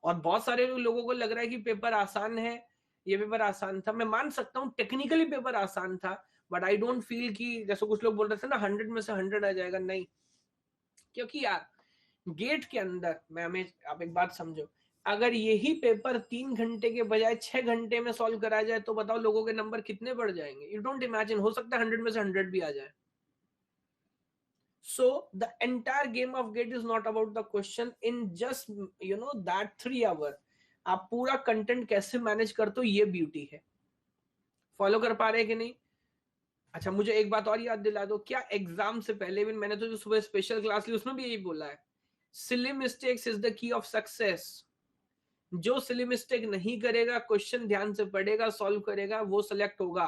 और बहुत सारे लोगों को लग रहा है कि पेपर आसान है, ये पेपर आसान था। मैं मान सकता हूँ टेक्निकली पेपर आसान था, बट आई डोंट फील कि जैसे कुछ लोग बोल रहे थे ना 100 में से 100 आ जाएगा, नहीं। क्योंकि यार गेट के अंदर मैं हमें, आप एक बात समझो, अगर यही पेपर 3 घंटे के बजाय 6 घंटे में सॉल्व करा जाए तो बताओ लोगों के नंबर कितने बढ़ जाएंगे। यू डोंट इमेजिन, हो सकता है 100 में से 100 भी आ जाए। So the entire game of GATE is not about the question in just that 3 hour। आप पूरा कंटेंट कैसे मैनेज करते हो, ये ब्यूटी है। फॉलो कर पा रहे हैं कि नहीं? अच्छा, मुझे एक बात और याद दिला दो, क्या एग्जाम से पहले भी मैंने तो जो सुबह स्पेशल क्लास ली उसमें भी यही बोला है, silly mistakes is the key of success. जो सिली मिस्टेक नहीं करेगा, क्वेश्चन ध्यान से पढ़ेगा, सॉल्व करेगा, वो सिलेक्ट होगा।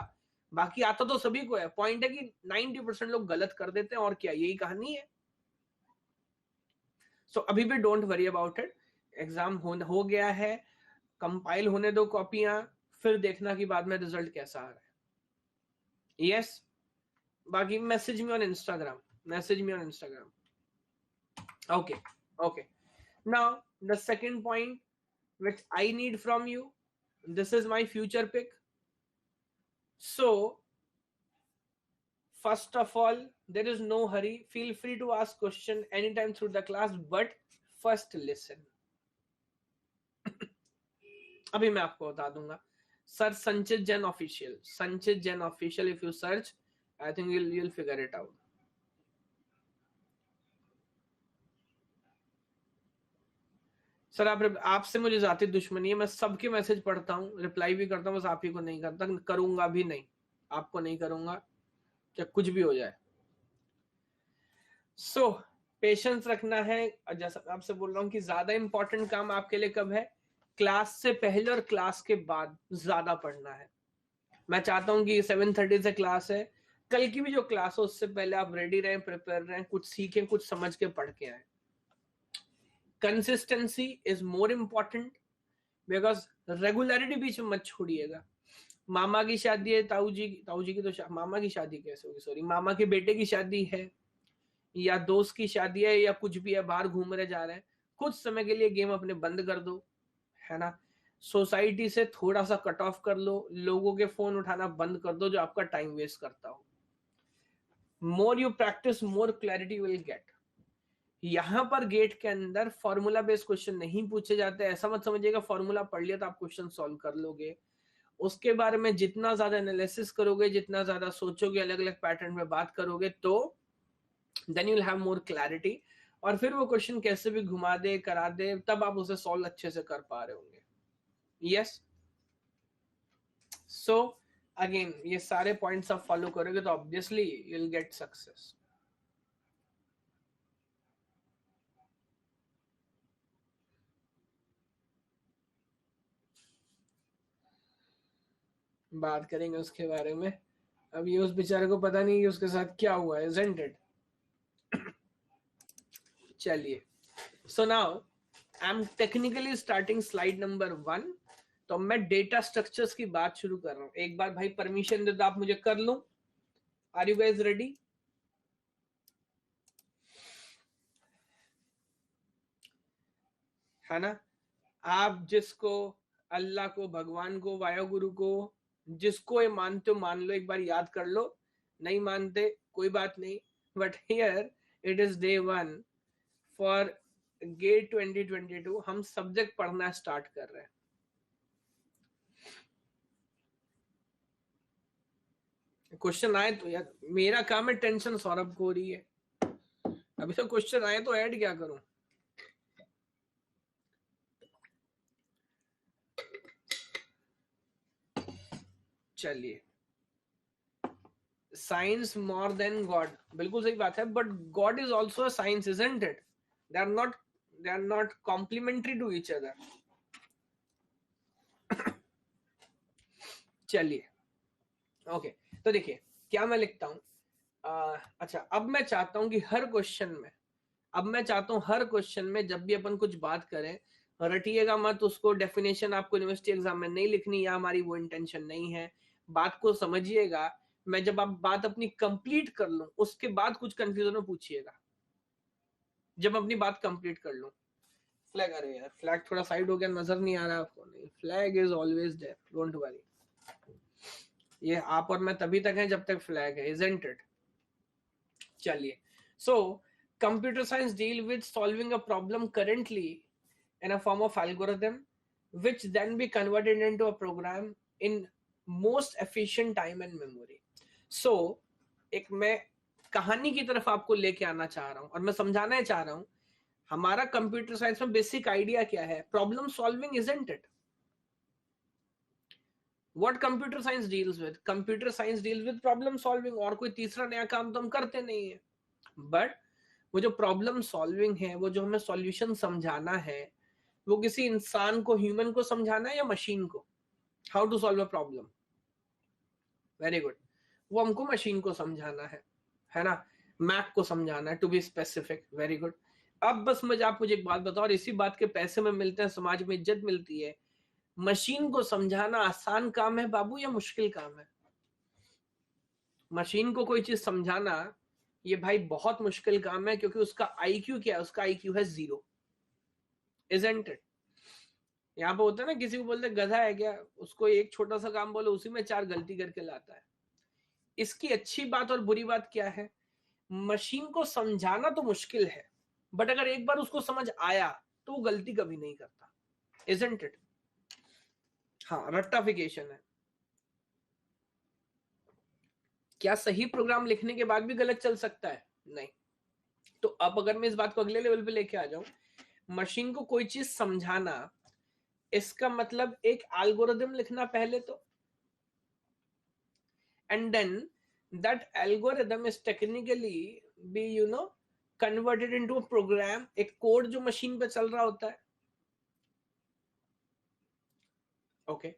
बाकी आता तो सभी को है, पॉइंट है कि 90% लोग गलत कर देते हैं, और क्या, यही कहानी है। सो अभी भी don't worry about it, exam हो गया है, कंपाइल होने दो कॉपियां, फिर देखना कि बाद में रिजल्ट कैसा आ रहा है। यस, बाकी message me on Instagram, message me on Instagram. Okay okay, now the second point which I need from you, this is my future pick। So first of all, there is no hurry, feel free to ask question anytime through the class, but first listen। अभी मैं आपको बता दूंगा, sir संचित Jain official, संचित Jain official, if you search I think you'll figure it out। Sir आपसे मुझे जाती दुश्मनी है, मैं सबके मैसेज पढ़ता हूँ, रिप्लाई भी करता हूँ, बस आप ही को नहीं करता, करूंगा भी नहीं, आपको नहीं करूंगा, क्या कुछ भी हो जाए। सो पेशेंस रखना है। जैसा आपसे बोल रहा हूँ कि ज्यादा इंपॉर्टेंट काम आपके लिए कब है, क्लास से पहले और क्लास के बाद ज्यादा पढ़ना है। मैं चाहता हूँ कि 7:30 से क्लास है, कल की भी जो क्लास हो उससे पहले आप रेडी रहें, प्रिपेयर रहें, कुछ सीखें, कुछ समझ के पढ़ के आए। Consistency is more important, because regularity बीच में मत छोड़िएगा। मामा की शादी है, ताऊ जी की तो मामा की शादी कैसे होगी, सॉरी, मामा के बेटे की शादी है, या दोस्त की शादी है, या कुछ भी है, बाहर घूम रहे जा रहे हैं, कुछ समय के लिए गेम अपने बंद कर दो, है ना। सोसाइटी से थोड़ा सा कट ऑफ कर लो, लोगों के फोन उठाना बंद कर दो जो आपका टाइम वेस्ट करता हो। More you practice, more clarity will get. यहां पर गेट के अंदर फॉर्मूला बेस्ड क्वेश्चन नहीं पूछे जाते, ऐसा मत समझिएगा फॉर्मूला पढ़ लिया तो आप क्वेश्चन सॉल्व कर लोगे। उसके बारे में जितना ज्यादा एनालिसिस करोगे, जितना ज्यादा सोचोगे, अलग अलग पैटर्न में बात करोगे, तो then you will have more clarity. और फिर वो क्वेश्चन कैसे भी घुमा दे, करा दे, तब आप उसे सॉल्व अच्छे से कर पा रहे होंगे। यस, सो अगेन ये सारे पॉइंट्स आप फॉलो करोगे तो obviously you will get success. बात करेंगे उसके बारे में। अब ये उस बेचारे को पता नहीं कि उसके साथ क्या हुआ है, isn't it? चलिए, so now I M technically starting slide number 1। तो मैं डेटा स्ट्रक्चर्स की बात शुरू कर रहा हूं। एक बार भाई परमिशन दे दो, आप मुझे कर लूं। Are you guys ready? है ना। आप जिसको, अल्लाह को, भगवान को, वायुगुरु को, जिसको ये मानते हो मान लो, एक बार याद कर लो। नहीं मानते कोई बात नहीं, but here it is day 1 for GATE 2022। हम सब्जेक्ट पढ़ना स्टार्ट कर रहे हैं। क्वेश्चन आए तो यार, मेरा काम है, टेंशन सौरभ को हो रही है। अभी तो क्वेश्चन आए तो ऐड क्या करूं। चलिए, साइंस मोर देन गॉड, बिल्कुल सही बात है, but God is also a science, isn't it? They are not complementary to each other. चलिए, ओके, तो देखिए क्या मैं लिखता हूं। अच्छा, अब मैं चाहता हूं कि हर क्वेश्चन में, हर क्वेश्चन में जब भी अपन कुछ बात करें, रटिएगा मत उसको। डेफिनेशन आपको यूनिवर्सिटी एग्जाम में नहीं लिखनी, या हमारी वो इंटेंशन नहीं है। बात को समझिएगा। मैं जब आप बात अपनी कंप्लीट कर लूं उसके बाद कुछ कंफ्यूजन में पूछिएगा, जब अपनी बात कंप्लीट कर लूं। फ्लैग, अरे यार फ्लैग थोड़ा साइड हो गया, नजर नहीं आ रहा आपको? नहीं, flag is always there, don't worry. ये आप और मैं तभी तक है जब तक फ्लैग है, इजंट इट? चलिए, so computer science deal with solving a problem currently in a form of algorithm which then be converted into a program in most efficient time and memory. So एक मैं कहानी की तरफ आपको लेके आना चाह रहा हूं और मैं समझाना चाह रहा हूं, हमारा कंप्यूटर साइंस में बेसिक आइडिया क्या है? Problem solving, isn't it? What computer science deals with? Computer science deals with problem solving, और कोई तीसरा नया काम तो हम करते नहीं है। बट वो जो प्रॉब्लम सॉल्विंग है, वो जो हमें सॉल्यूशन समझाना है, वो किसी इंसान को, ह्यूमन को समझाना है या मशीन को? How to solve a problem, very good, वो हमको मशीन को समझाना है ना, मैक को समझाना है, to be specific, very good. अब बस आप मुझे एक बात बताओ, और इसी बात के पैसे में मिलते हैं, समाज में इज्जत मिलती है, मशीन को समझाना आसान काम है बाबू या मुश्किल काम है? मशीन को कोई चीज समझाना ये भाई बहुत मुश्किल काम है, क्योंकि उसका आईक्यू क्या है? उसका आईक्यू है 0, इजंट इट? यहाँ पे होता है ना, किसी को बोलते गधा है क्या, उसको एक छोटा सा काम बोलो उसी में 4 गलती करके लाता है। इसकी अच्छी बात और बुरी बात क्या है? मशीन को समझाना तो मुश्किल है, बट अगर एक बार उसको समझ आया तो वो गलती कभी नहीं करता, इजंट इट? हाँ, रट्टाफिकेशन है। क्या सही प्रोग्राम लिखने के बाद भी गलत चल सकता है? नहीं। तो अब अगर मैं इस बात को अगले लेवल पे लेके आ जाऊं, मशीन को कोई चीज समझाना, इसका मतलब एक एल्गोरिथम लिखना पहले तो, and then that algorithm is technically be converted into a program, एक कोड जो मशीन पे चल रहा होता है। ओके,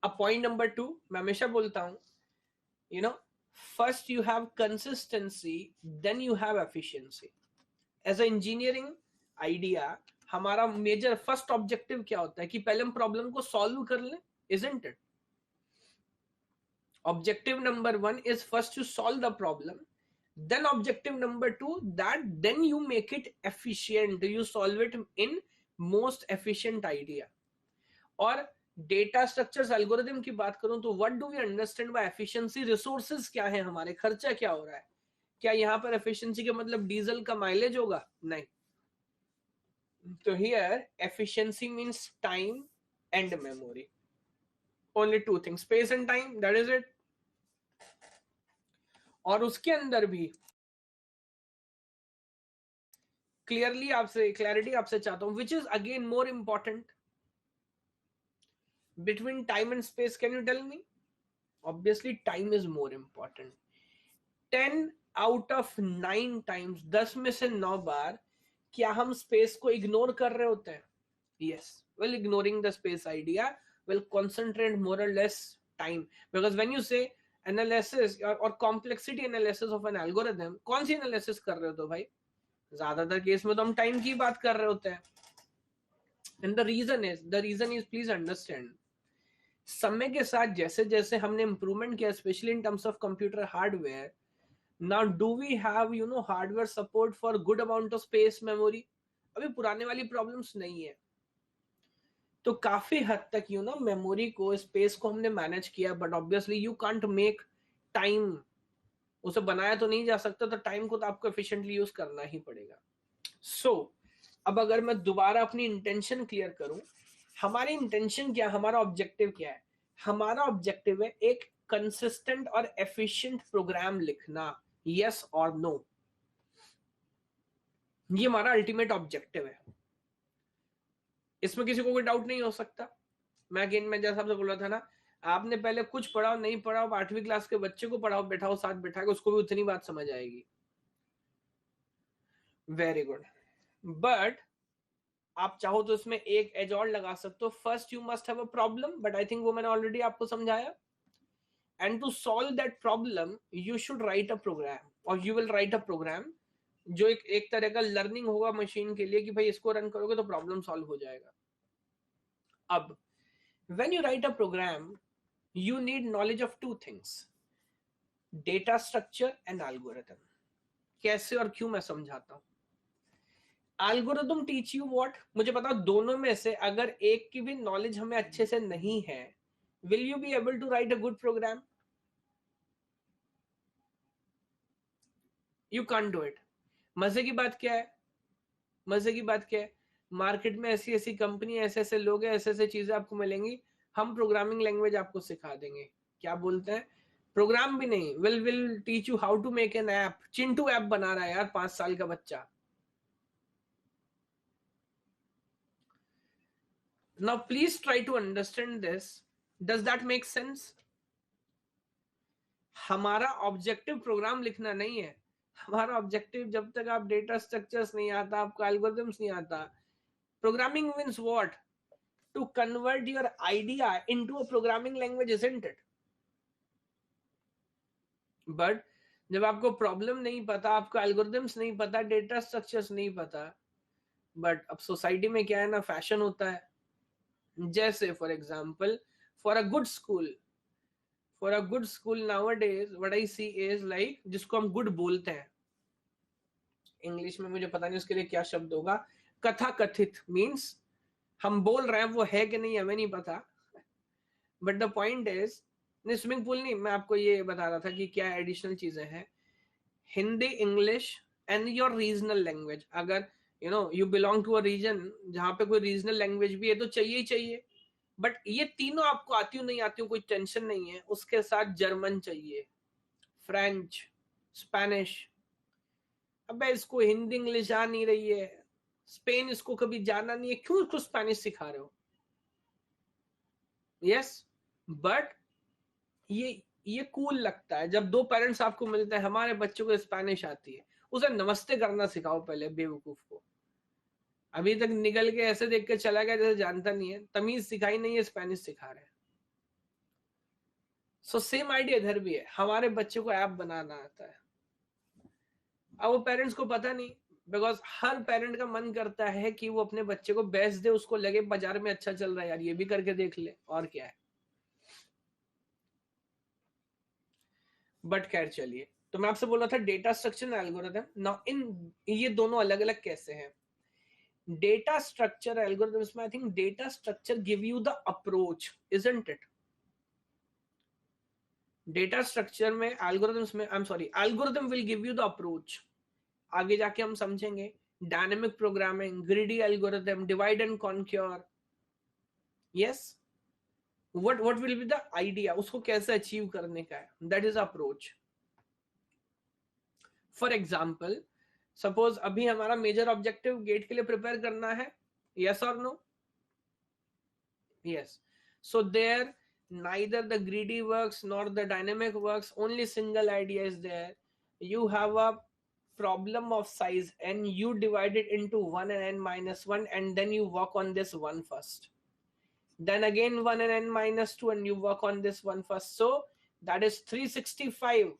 अब पॉइंट नंबर 2, मैं हमेशा बोलता हूं, first you have consistency, then you have efficiency. As a engineering idea, हमारा मेजर फर्स्ट ऑब्जेक्टिव क्या होता है? कि पहले हम प्रॉब्लम को सॉल्व कर लें, isn't it? Objective number 1 is first to solve the problem, then objective number 2, that then you make it efficient, you solve it in most efficient idea. और डेटा स्ट्रक्चर्स एल्गोरिथम की बात करूं तो what do we understand by efficiency? Resources क्या है हमारे, खर्चा क्या हो रहा है? क्या यहाँ पर एफिशिएंसी का मतलब डीजल का माइलेज होगा? नहीं। तो here efficiency means time and memory, only 2 things, space and time, that is it. और उसके अंदर भी क्लैरिटी आपसे चाहता हूं, which is again more important between time and space? Can you tell me? Obviously time is more important. 10 out of 9 times, 10 में से 9 बार क्या हम स्पेस को इग्नोर कर रहे होते हैं? yes, well, ignoring the space idea will concentrate more or less time, because when you say analysis or complexity analysis of an algorithm, कौन सी एनालिसिस कर रहे हो तो भाई? ज्यादातर केस में तो हम टाइम की बात कर रहे होते हैं। And the reason is please understand, समय के साथ जैसे जैसे हमने इंप्रूवमेंट किया, specially in terms of computer hardware, now do we have hardware support for good amount of space memory? अभी पुराने वाली प्रॉब्लम्स नहीं है। तो काफी हद तक मेमोरी को, स्पेस को हमने मैनेज किया, but obviously you can't make time, उसे बनाया तो नहीं जा सकता, तो टाइम को तो आपको एफिशिएंटली यूज करना ही पड़ेगा। सो अब अगर मैं दोबारा अपनी इंटेंशन क्लियर करूं, हमारी इंटेंशन क्या, हमारा ऑब्जेक्टिव क्या है? हमारा ऑब्जेक्टिव है एक कंसिस्टेंट और एफिशिएंट प्रोग्राम लिखना, यस और नो? ये हमारा अल्टीमेट ऑब्जेक्टिव है, इसमें किसी को कोई डाउट नहीं हो सकता। मैं जैसा आपसे बोल रहा था ना, आपने पहले कुछ पढ़ाओ नहीं पढ़ाओ, 8वीं क्लास के बच्चे को पढ़ाओ, बैठाओ साथ बैठा के, उसको भी उतनी बात समझ आएगी। Very good. बट आप चाहो तो इसमें एक एज और लगा सकते हो, first you must have a problem, but I think वो मैंने ऑलरेडी आपको समझाया, and to solve that problem you should write a program, और you will write a program जो एक तरह का लर्निंग होगा मशीन के लिए, कि भाई इसको रन करोगे तो प्रॉब्लम सॉल्व हो जाएगा। अब when you write a program, you need knowledge of 2 things. Data structure and algorithm. कैसे और क्यों मैं समझाता हूं। एल्गोरिथम टीच यू व्हाट, मुझे बताओ दोनों में से अगर एक की भी नॉलेज हमें अच्छे से नहीं है, will you be able to write a good program? You can't do it. मजे की बात क्या है, मजे की बात क्या है, मार्केट में ऐसी ऐसी कंपनी, ऐसे ऐसे लोग हैं, ऐसे ऐसे चीजें आपको मिलेंगी, हम प्रोग्रामिंग लैंग्वेज आपको सिखा देंगे। क्या बोलते हैं, प्रोग्राम भी नहीं, will teach you how to make an app. Chintu app बना रहा है यार, 5 साल का बच्चा। Now please try to understand this, does that make sense? हमारा ऑब्जेक्टिव प्रोग्राम लिखना नहीं है, हमारा ऑब्जेक्टिव, जब तक आप डेटा स्ट्रक्चर्स नहीं आता, आपको एल्गोरिथम्स नहीं आता, programming means what, to convert your idea into a programming language, isn't it? But जब आपको प्रॉब्लम नहीं पता, आपको एल्गोरिथम्स नहीं पता, डेटा स्ट्रक्चर्स नहीं पता, बट अब सोसाइटी में क्या है ना, फैशन होता है। जैसे for example, for a good school, for a good school nowadays what I see is like, जिसको हम गुड बोलते हैं, इंग्लिश में मुझे पता नहीं उसके लिए क्या शब्द होगा, कथा कथित मीन्स हम बोल रहे हैं, वो है कि नहीं हमें नहीं पता, बट द पॉइंट इज, नहीं स्विमिंग पूल नहीं, मैं आपको ये बता रहा था कि क्या एडिशनल चीजें हैं। Hindi, English and your regional language, अगर you belong to a region जहां पे कोई रीजनल लैंग्वेज भी है तो चाहिए ही चाहिए, बट ये तीनों आपको आती हो नहीं आती हो कोई टेंशन नहीं है, उसके साथ जर्मन चाहिए, फ्रेंच, स्पेनिश। अबे इसको हिंदी इंग्लिश आ नहीं रही है, स्पेन इसको कभी जाना नहीं है, क्यों उसको स्पेनिश सिखा रहे हो? यस, बट ये कूल लगता है जब दो पेरेंट्स आपको मिलते हैं, हमारे बच्चों को स्पेनिश आती है, उसे नमस्ते करना सिखाओ पहले, बेवकूफ को। अभी तक निकल के ऐसे देख के चला गया जैसे जानता नहीं है, तमीज सिखाई नहीं है, स्पेनिश सिखा रहे हैं। सो सेम आइडिया इधर भी है, हमारे बच्चे को ऐप बनाना आता है, अब वो पेरेंट्स को पता नहीं, बिकॉज हर पेरेंट का मन करता है कि वो अपने बच्चे को बेच दे, उसको लगे बाजार में अच्छा चल रहा है यार, ये भी करके देख ले, और क्या है। बट खैर चलिए, तो मैं आपसे बोल रहा था data structure and algorithm. Now in ये दोनों अलग अलग कैसे हैं? डेटा स्ट्रक्चर एल्गोरिथम्स में I think data structure give you the approach, isn't it? Data structure में, एल्गोरिथम्स में, I am sorry, algorithm will give you the approach. आगे जाके हम समझेंगे dynamic programming, greedy algorithm, divide and conquer. Yes, what will be the idea, उसको कैसे achieve करने का है, that is approach. For example, suppose अभी हमारा मेजर ऑब्जेक्टिव गेट के लिए प्रिपेयर करना है, यस और no? Yes. So there neither the greedy works nor the dynamic works, only single idea is there. You have a problem of size and you divide it into 1 and n minus 1, and then you work on this one first, then again 1 and n minus 2, and you work on this one first. So that is 365,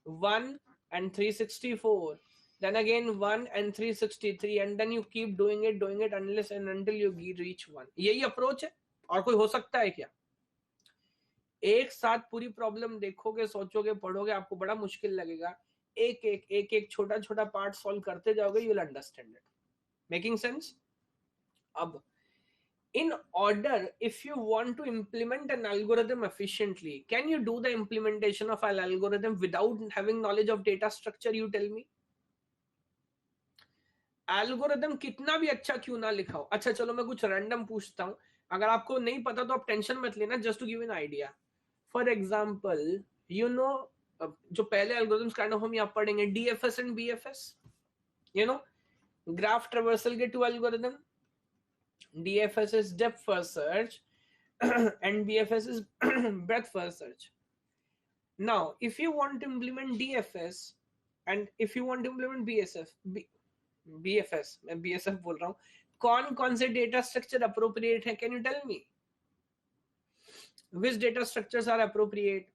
1 and 364, then again 1 and 363, and then you keep doing it unless and until you reach 1. यही approach है, और कोई हो सकता है क्या? एक साथ पूरी प्रॉब्लम देखोगे, सोचोगे, पढ़ोगे, आपको बड़ा मुश्किल लगेगा, एक छोटा छोटा पार्ट सॉल्व करते जाओगे, you will understand it. Making sense? अब in order, if you want to implement an algorithm efficiently, can you do the implementation of an algorithm without having knowledge of data structure? You tell me. Algorithm कितना भी अच्छा क्यों ना लिखाओ, अच्छा चलो मैं कुछ रैंडम पूछता हूं, अगर आपको नहीं पता तो आप टेंशन मत लेना, just to give an idea. For example, you know, जो पहले एल्गोरिथम्स काइंड ऑफ हम यहाँ पढ़ेंगे, DFS and BFS, you know, graph traversal के two algorithm, DFS is depth first search and BFS is breadth first search. Now, if you want to implement DFS and if you want to implement BFS, मैं BSF बोल रहा हूँ, कौन कौन से data structure appropriate है? Can you tell me which data structures are appropriate?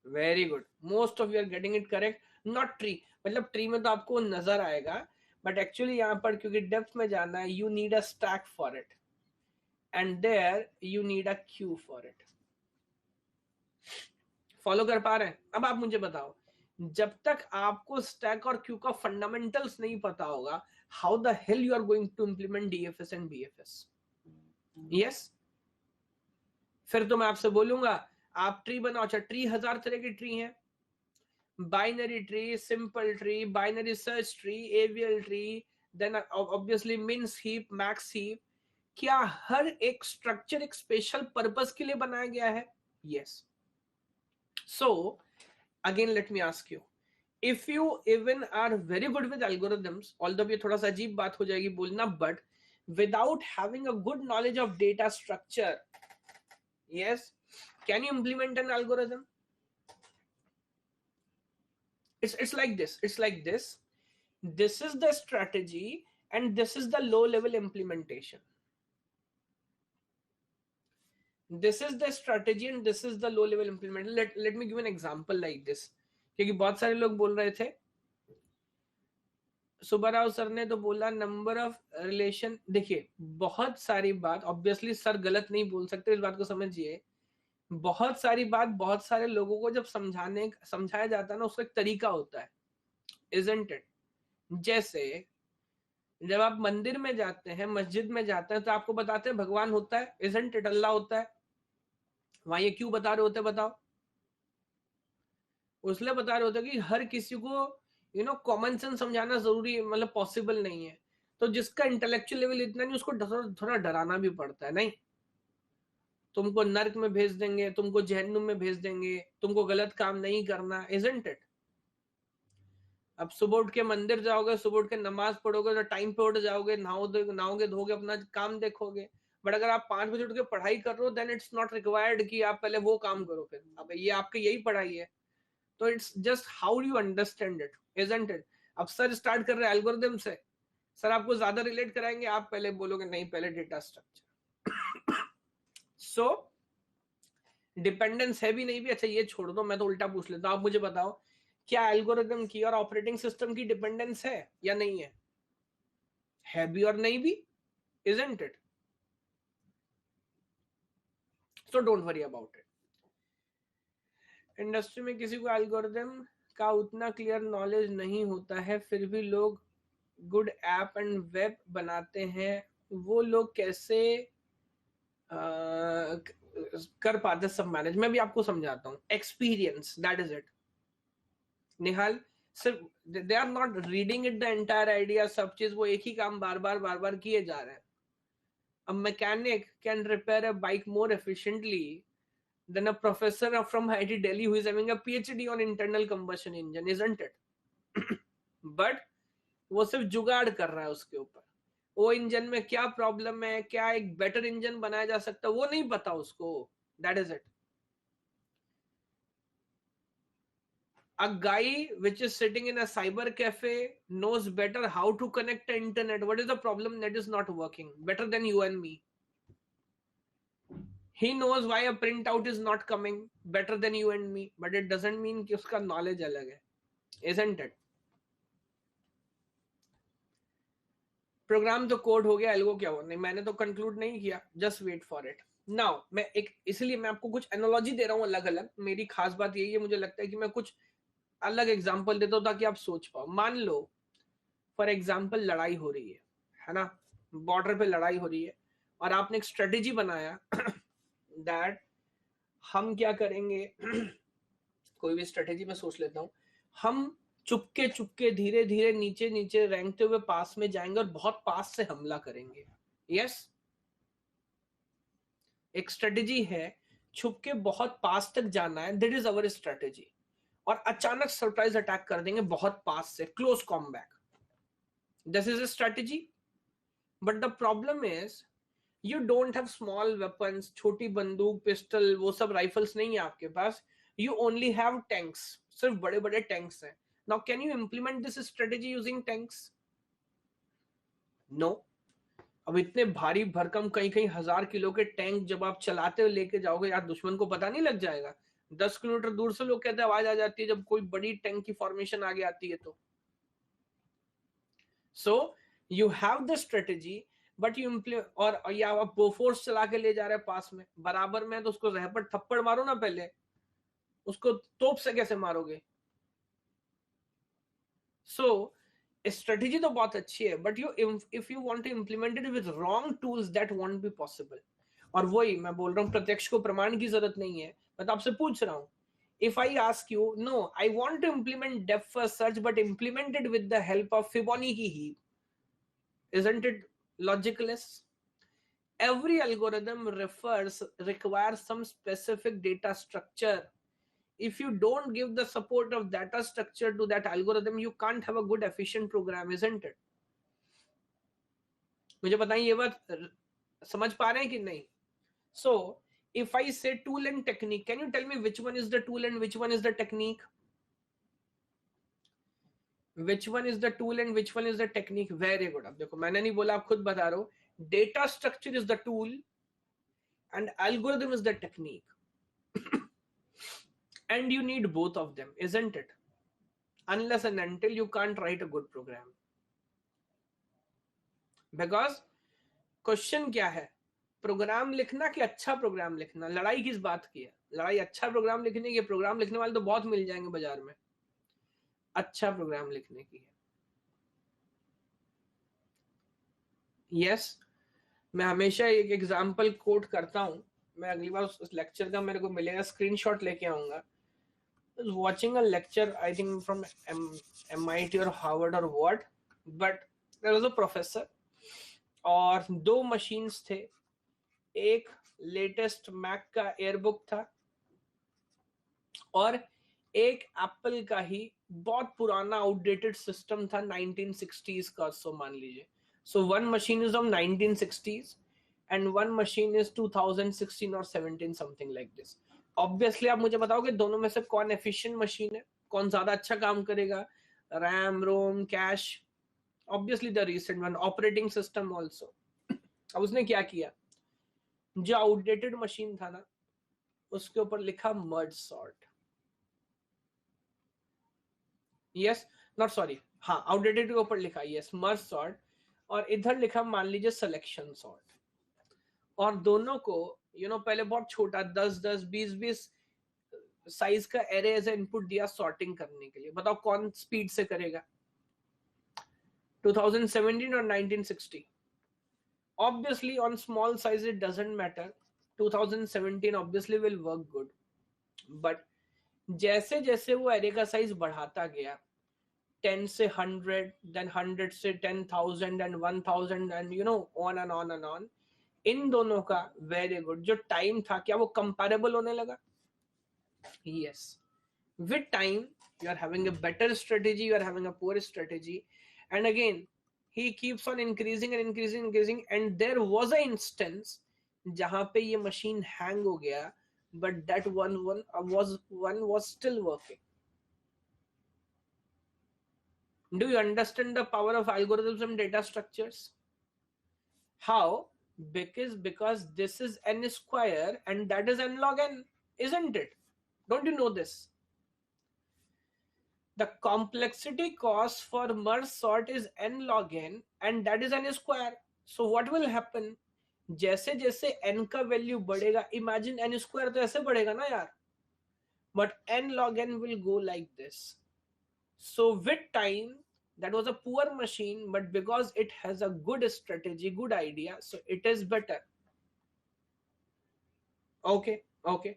Very good, most of you are getting it correct. Not tree, मतलब tree में तो आपको नजर आएगा, बट एक्चुअली यहाँ पर क्योंकि डेप्थ में जाना है, you need a stack for it, and there you need a queue for it. Follow कर पा रहे हैं? अब आप मुझे बताओ, जब तक आपको स्टैक और क्यू का फंडामेंटल्स नहीं पता होगा, how the hell you are going to implement DFS and BFS? Yes. फिर तो मैं आपसे बोलूंगा आप ट्री बनाओ। अच्छा, ट्री 1000 तरह की ट्री है, binary tree, simple tree, binary search tree, AVL tree, then obviously mins heap, max heap. क्या हर एक स्ट्रक्चर एक स्पेशल पर्पस के लिए बनाया गया है? Yes. So again let me ask you, if you even are very good with algorithms, although ये थोड़ा सा अजीब बात हो जाएगी बोलना, but without having a good knowledge of data structure, yes, can you implement an algorithm? It's like this, it's like this. This is the strategy and this is the low level implementation. This is the strategy and this is the low level implementation. Let me give an example like this, क्योंकि बहुत सारे लोग बोल रहे थे, Subbarao sir ने तो बोला नंबर ऑफ रिलेशन। देखिए बहुत सारी बात, ऑब्वियसली सर गलत नहीं बोल सकते, इस बात को समझिए। बहुत सारी बात बहुत सारे लोगों को जब समझाया जाता है ना, उसका एक तरीका होता है, इजंट इट? जैसे जब आप मंदिर में जाते हैं, मस्जिद में जाते हैं, तो आपको बताते हैं भगवान होता है, इजंट इट? अल्लाह होता है। वहां ये क्यों बता रहे होते, बताओ? उसलिए बता रहे होते कि हर किसी को कॉमन सेंस समझाना जरूरी, मतलब पॉसिबल नहीं है। तो जिसका इंटेलेक्चुअल लेवल इतना नहीं, उसको थोड़ा डराना भी पड़ता है। नहीं, तुमको नर्क में भेज देंगे, तुमको जहन्नुम में भेज देंगे, तुमको गलत काम नहीं करना, इजंट इट? अब सुबह उठ के मंदिर जाओगे, सुबह उठ के नमाज पढ़ोगे, तो टाइम पे उठ जाओगे, नहाओगे धोगे, अपना काम देखोगे। बट अगर आप 5 बजे उठ के पढ़ाई कर रहे हो, देन इट्स नॉट रिक्वायर्ड कि आप पहले वो काम करो। फिर अब ये आपकी यही पढ़ाई है। तो it's just how you understand it, isn't it? अब सर स्टार्ट कर रहे हैं एल्गोरिथम से, सर आपको ज्यादा रिलेट कराएंगे, आप पहले बोलोगे नहीं, पहले डेटा स्ट्रक्चर। सो डिपेंडेंस है भी नहीं भी। अच्छा ये छोड़ दो, मैं तो उल्टा पूछ लेता हूं, आप मुझे बताओ, क्या एल्गोरिथम की और ऑपरेटिंग सिस्टम की डिपेंडेंस है या नहीं है? है भी और नहीं भी, isn't it? So don't worry about it. Industry में किसी को एल्गोरिथम का उतना क्लियर नॉलेज नहीं होता है, फिर भी लोग गुड ऐप एंड वेब बनाते हैं। वो लोग कैसे कर पाते सब मैनेज? मैं भी आपको समझाता हूँ, experience, that is it. Nihal, सिर्फ they are not reading it the entire idea, सब चीज वो एक ही काम बार बार किए जा रहे हैं। A mechanic can repair a bike more efficiently than a professor from IIT Delhi who is having a PhD on internal combustion engine, isn't it? But वो सिर्फ जुगाड़ कर रहा है उसके ऊपर, वो इंजन में क्या प्रॉब्लम है, क्या एक बेटर इंजन बनाया जा सकता है, वो नहीं पता उसको। That is it. A guy which is sitting in a cyber cafe knows better how to connect the internet. What is the problem that is not working better than you and me? He knows why a printout is not coming better than you and me, but it doesn't mean कि उसका knowledge अलग है, isn't it? Programme तो code हो गया, algo क्या हुआ? नहीं, मैंने तो कंक्लूड नहीं किया, just wait for it. Now मैं एक, इसलिए मैं आपको कुछ एनालॉजी दे रहा हूँ अलग अलग। मेरी खास बात यही है, मुझे लगता है कि मैं कुछ अलग एग्जांपल देता हूँ ताकि आप सोच पाओ। मान लो फॉर एग्जांपल लड़ाई हो रही है ना, बॉर्डर पे लड़ाई हो रही है, और आपने एक स्ट्रेटेजी बनाया दैट हम क्या करेंगे। कोई भी स्ट्रेटेजी में सोच लेता हूं, हम चुपके चुपके धीरे धीरे नीचे नीचे रेंगते हुए पास में जाएंगे और बहुत पास से हमला करेंगे। यस, एक स्ट्रेटेजी है, छुपके बहुत पास तक जाना है, दैट इज अवर स्ट्रेटेजी। और अचानक सरप्राइज अटैक कर देंगे बहुत पास से, close combat, this is a strategy. But the problem is you don't have small weapons, छोटी बंदूक, पिस्टल, वो सब राइफल्स नहीं है आपके पास। यू ओनली हैव टैंक्स, सिर्फ बड़े बड़े टैंक्स हैं। Now can you implement this strategy using tanks? No. अब इतने भारी भरकम कहीं कहीं 1000 किलो के टैंक जब आप चलाते हुए लेके जाओगे, यार दुश्मन को पता नहीं लग जाएगा? 10 किलोमीटर दूर से लोग कहते हैं आवाज आ जाती है जब कोई बड़ी टैंक की फॉर्मेशन आगे आती है। तो so you have the strategy but you implement, और या आप बोफोर्स चला के ले जा रहे हैं पास में, बराबर में, तो उसको रहपट थप्पड़ मारो ना पहले। उसको तोप से कैसे मारोगे? सो स्ट्रेटेजी तो बहुत अच्छी है, but if you want to implement it with wrong tools that won't be possible. और वही मैं बोल रहा हूँ, प्रत्यक्ष को प्रमाण की जरूरत नहीं है, मैं तो आपसे पूछ रहा हूँ। If I ask you, no, I want to implement depth first search, but implement it with the help of Fibonacci heap. Isn't it logicless? Every algorithm requires some specific data structure. If you don't give the support of data structure to that algorithm, you can't have a good efficient program, isn't it? मुझे बताइए ये बात समझ पा रहे हैं कि नहीं? So if I say tool and technique, can you tell me which one is the tool and which one is the technique? Which one is the tool and which one is the technique? Very good. अब देखो, मैंने नहीं बोला, आप खुद बता रहे हो, data structure is the tool and algorithm is the technique. And you need both of them, isn't it? Unless and until you can't write a good program. Because question क्या है, प्रोग्राम लिखना कि अच्छा प्रोग्राम लिखना? लड़ाई किस बात की है? लड़ाई अच्छा प्रोग्राम लिखने की। प्रोग्राम लिखने वाले तो बहुत मिल जाएंगे बाजार में, अच्छा प्रोग्राम लिखने की है। यस, मैं हमेशा एक एग्जांपल कोट करता हूं। मैं अगली बार उस लेक्चर का मेरे को मिलेगा, स्क्रीनशॉट लेके आऊंगा। Watching a lecture, I think from MIT और हार्वर्ड और what, but there was a professor और दो मशीन्स थे। एक लेटेस्ट मैक का एयरबुक था और एक एप्पल का ही बहुत पुराना आउटडेटेड सिस्टम था 1960s का। सो मान लीजिए, so one machine is of 1960s and one machine is 2016 और 17, समथिंग लाइक दिस। ऑब्वियसली आप मुझे बताओगे दोनों में से कौन एफिशिएंट मशीन है, कौन ज्यादा अच्छा काम करेगा? RAM, ROM, cache, obviously the recent one. Operating system also. अब उसने क्या किया, जो आउटडेटेड मशीन था ना, उसके ऊपर लिखा merge sort. Yes, not sorry, हाँ, आउटडेटेड के ऊपर लिखा यस मर्ज सॉर्ट, और इधर लिखा मान लीजिए सिलेक्शन सॉर्ट। और दोनों को पहले बहुत छोटा 10-10, 20-20 साइज का एरे एज इनपुट दिया सॉर्टिंग करने के लिए। बताओ कौन स्पीड से करेगा, 2017 और 1960? Obviously on small size it doesn't matter, 2017 obviously will work good, but जैसे जैसे वो एरे का साइज बढ़ाता गया, 10 से 100, then 100 से 10,000 and 1,000 and on and on and on, इन दोनों का वेरी गुड जो टाइम था, क्या वो कंपैरेबल होने लगा? Yes, with time you are having a better strategy, you are having a poor strategy, and again he keeps on increasing and increasing, and there was a instance जहां पे ये machine hang हो गया, but that one was still working. Do you understand the power of algorithms and data structures? How? Because this is n square and that is n log n, isn't it? Don't you know this? The complexity cost for merge sort is n log n and that is n square. So what will happen? जैसे जैसे n का value बढ़ेगा, imagine n square तो ऐसे बढ़ेगा ना यार, but n log n will go like this. So with time, that was a poor machine, but because it has a good strategy, good idea, so it is better. Okay, okay.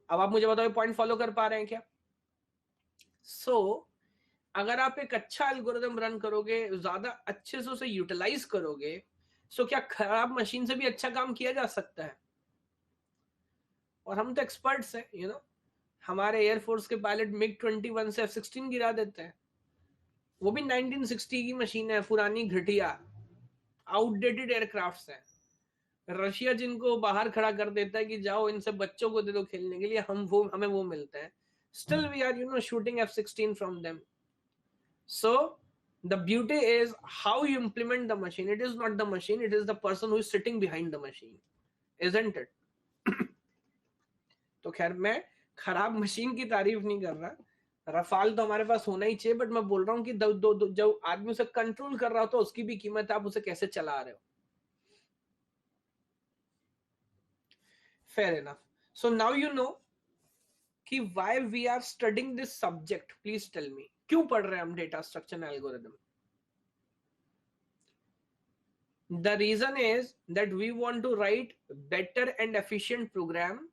अब आप मुझे बताओ point follow कर पा रहे हैं क्या? सो अगर आप एक अच्छा एल्गोरिथम रन करोगे, ज्यादा अच्छे से उसे यूटिलाइज करोगे, सो क्या खराब मशीन से भी अच्छा काम किया जा सकता है? और हम तो एक्सपर्ट्स हैं, हमारे एयरफोर्स के पायलट MiG-21 से F-16 गिरा देते हैं। वो भी 1960 की मशीन है, पुरानी घटिया आउटडेटेड एयरक्राफ्ट्स हैं। रशिया जिनको बाहर खड़ा कर देता है कि जाओ इनसे बच्चों को दे दो खेलने के लिए, हमें वो मिलता है। Still we are shooting F-16 from them. So the beauty is how you implement the machine. It is not the machine, it is the person who is sitting behind the machine, isn't it? तो खैर मैं खराब machine की तारीफ नहीं कर रहा, Rafale तो हमारे पास होना ही चाहिए, बट मैं बोल रहा हूँ कि जो आदमी उसे कंट्रोल कर रहा हो तो उसकी भी कीमत है, आप उसे कैसे चला रहे हो। Fair enough. So now you know कि why we are studying this subject, please tell me, क्यों पढ़ रहे हैं हम data structure and algorithm? The reason is that we want to write better and efficient program.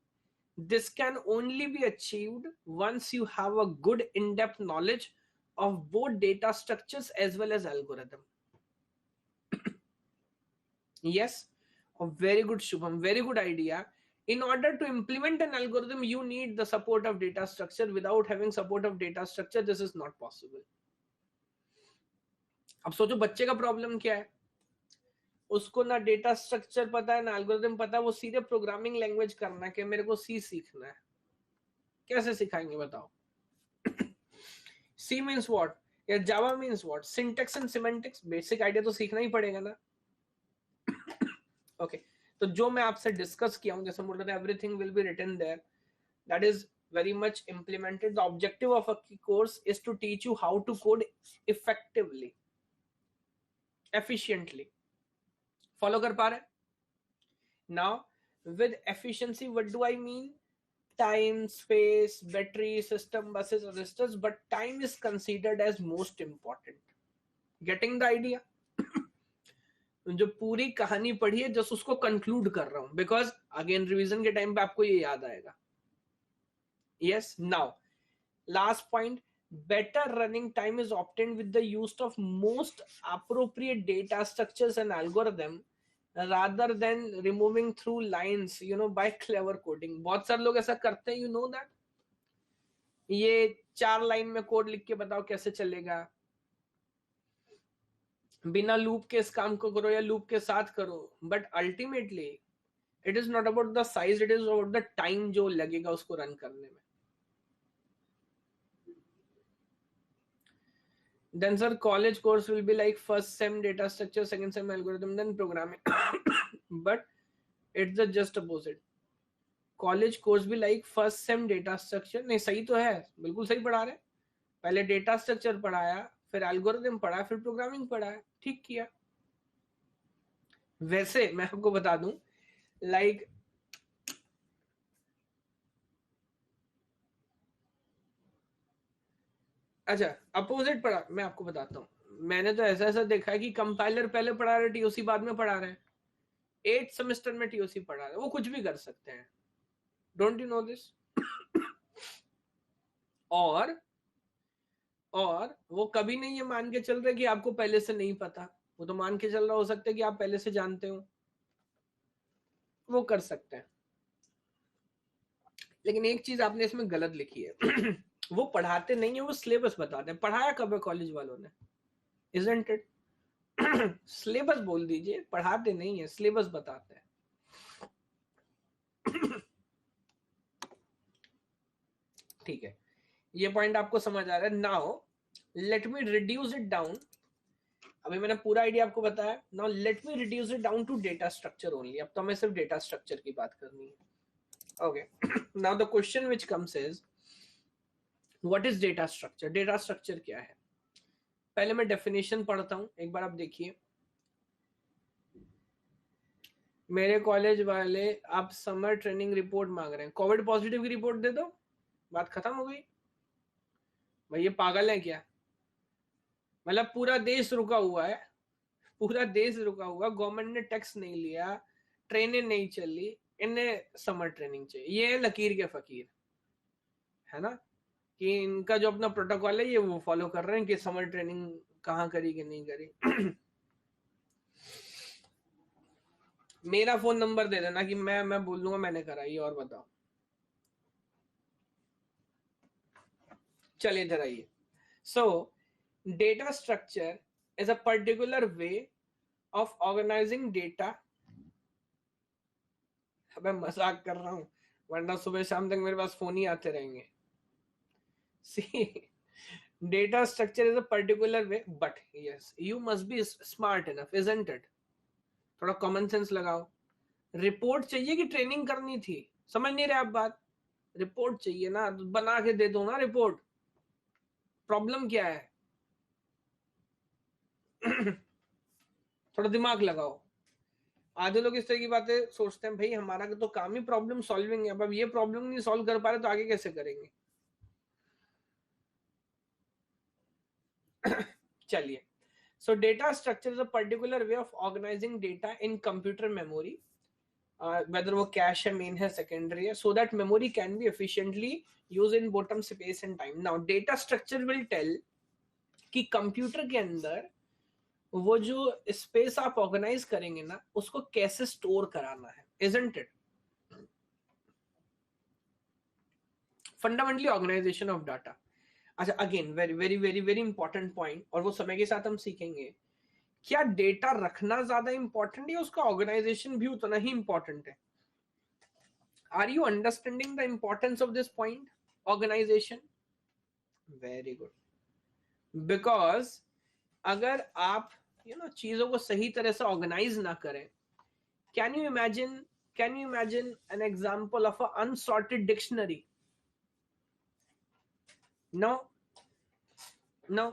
This can only be achieved once you have a good in-depth knowledge of both data structures as well as algorithm. Yes, a very good, Shubham, very good idea. In order to implement an algorithm, you need the support of data structure. Without having support of data structure, this is not possible. अब सोचो बच्चे का problem क्या है, उसको ना data structure पता है ना एल्गोरिथम पता है, वो सीधे प्रोग्रामिंग लैंग्वेज करना है कि मेरे को सी सीखना है, कैसे सिखाएंगे बताओ? सी मीन्स व्हाट या Java means what, syntax and semantics, basic idea तो सीखना ही पड़ेगा ना। ओके तो जो मैं आपसे डिस्कस किया हूं, जैसे बोल रहे थे everything will be written there, that is very much implemented. The objective of a course is to teach you how to code effectively, efficiently. Follow कर पा रहे? Now with efficiency what do I mean? Time, space, battery, system, buses, resistors, but time is considered as most important. Getting the idea? जो पूरी कहानी पढ़ी है just उसको conclude कर रहा हूं, बिकॉज अगेन रिवीजन के टाइम पे आपको ये याद आएगा. Yes, now last point, better running time is obtained with the use of most appropriate data structures and algorithm rather than removing through lines, you know, by clever coding. बहुत सारे लोग ऐसा करते हैं, you know that. ये 4 line में code लिख के बताओ कैसे चलेगा, बिना लूप के इस काम को करो या लूप के साथ करो, but ultimately it is not about the size, it is about the time जो लगेगा उसको रन करने में. Then sir, college course will be like first sem data structure, second sem algorithm, then programming. But it's the just opposite. College course भी like first sem data structure, नहीं सही तो है, बिल्कुल सही पढ़ा रहे, पहले data structure पढ़ाया, फिर algorithm पढ़ाया, फिर programming पढ़ाया, ठीक किया. वैसे मैं आपको बता दूं, like अच्छा अपोजिट पढ़ा, मैं आपको बताता हूँ. मैंने तो ऐसा ऐसा देखा है कि कंपाइलर पहले पढ़ा रहे, टीओसी बाद में पढ़ा रहे, 8th सेमेस्टर में टीओसी पढ़ा रहे, वो कुछ भी कर सकते हैं. Don't you know this? और वो कभी नहीं ये मान के चल रहे कि आपको पहले से नहीं पता, वो तो मान के चल रहा हो सकता है कि आप पहले से जानते हो, वो कर सकते हैं. लेकिन एक चीज आपने इसमें गलत लिखी है. वो पढ़ाते नहीं है, वो सिलेबस बताते हैं. पढ़ाया कब है कॉलेज वालों ने? Isn't it? सिलेबस बोल दीजिए, पढ़ाते नहीं है, सिलेबस बताते हैं. ठीक है, ये पॉइंट आपको समझ आ रहा है. Now let me reduce it down. अभी मैंने पूरा आइडिया आपको बताया. Now let me reduce it down to data structure only. अब तो हमें सिर्फ डेटा स्ट्रक्चर की बात करनी है. Okay, now the question which comes is what is data structure? Data structure क्या है? पहले मैं डेफिनेशन पढ़ता हूं, एक बार आप देखिए. मेरे कॉलेज वाले आप समर ट्रेनिंग रिपोर्ट मांग रहे हैं, कोविड पॉजिटिव की रिपोर्ट दे दो, बात खत्म हो गई. भाई ये पागल है क्या? मतलब पूरा देश रुका हुआ है, पूरा देश रुका हुआ, गवर्नमेंट ने टैक्स नहीं लिया, ट्रेनें नहीं चली, इन्हें समर ट्रेनिंग चाहिए. ये लकीर के फकीर है ना, कि इनका जो अपना प्रोटोकॉल है ये वो फॉलो कर रहे हैं कि समर ट्रेनिंग कहाँ करी कि नहीं करी. मेरा फोन नंबर दे देना कि मैं बोल दूंगा मैंने कराई, और बताओ. चलिए इधर आइए. So data structure is a particular way of organising data. मैं मजाक कर रहा हूं, वरना सुबह शाम तक मेरे पास फोन ही आते रहेंगे. See, data structure is a particular way, but yes, you must be smart enough, isn't it? थोड़ा कॉमन सेंस लगाओ. रिपोर्ट चाहिए कि ट्रेनिंग करनी थी? समझ नहीं रहे आप बात? रिपोर्ट चाहिए ना, बना के दे दो ना रिपोर्ट. प्रॉब्लम क्या है? थोड़ा दिमाग लगाओ. आधे लोग इस तरह की बातें सोचते हैं, भाई हमारा तो काम ही प्रॉब्लम सॉल्विंग है, अब ये प्रॉब्लम नहीं सॉल्व कर पा रहे तो आगे कैसे करेंगे। चलिए, so data structure is a particular way of organizing data in computer memory, whether वो cache है, main है, secondary है, so that memory can be efficiently used in both space and time. Now data structure will tell कि computer के अंदर वो जो space आप ऑर्गेनाइज करेंगे ना, उसको कैसे स्टोर कराना है, isn't it? Fundamentally organisation of data. अच्छा, again very very very very important point, और वो समय के साथ हम सीखेंगे, क्या डेटा रखना ज्यादा इंपॉर्टेंट है, उसका ऑर्गेनाइजेशन भी उतना ही इंपॉर्टेंट है? Are you understanding the importance of this point, organisation? Very good, because अगर आप चीजों को सही तरह से ऑर्गेनाइज ना करें, can you imagine an example of a unsorted dictionary? No, no,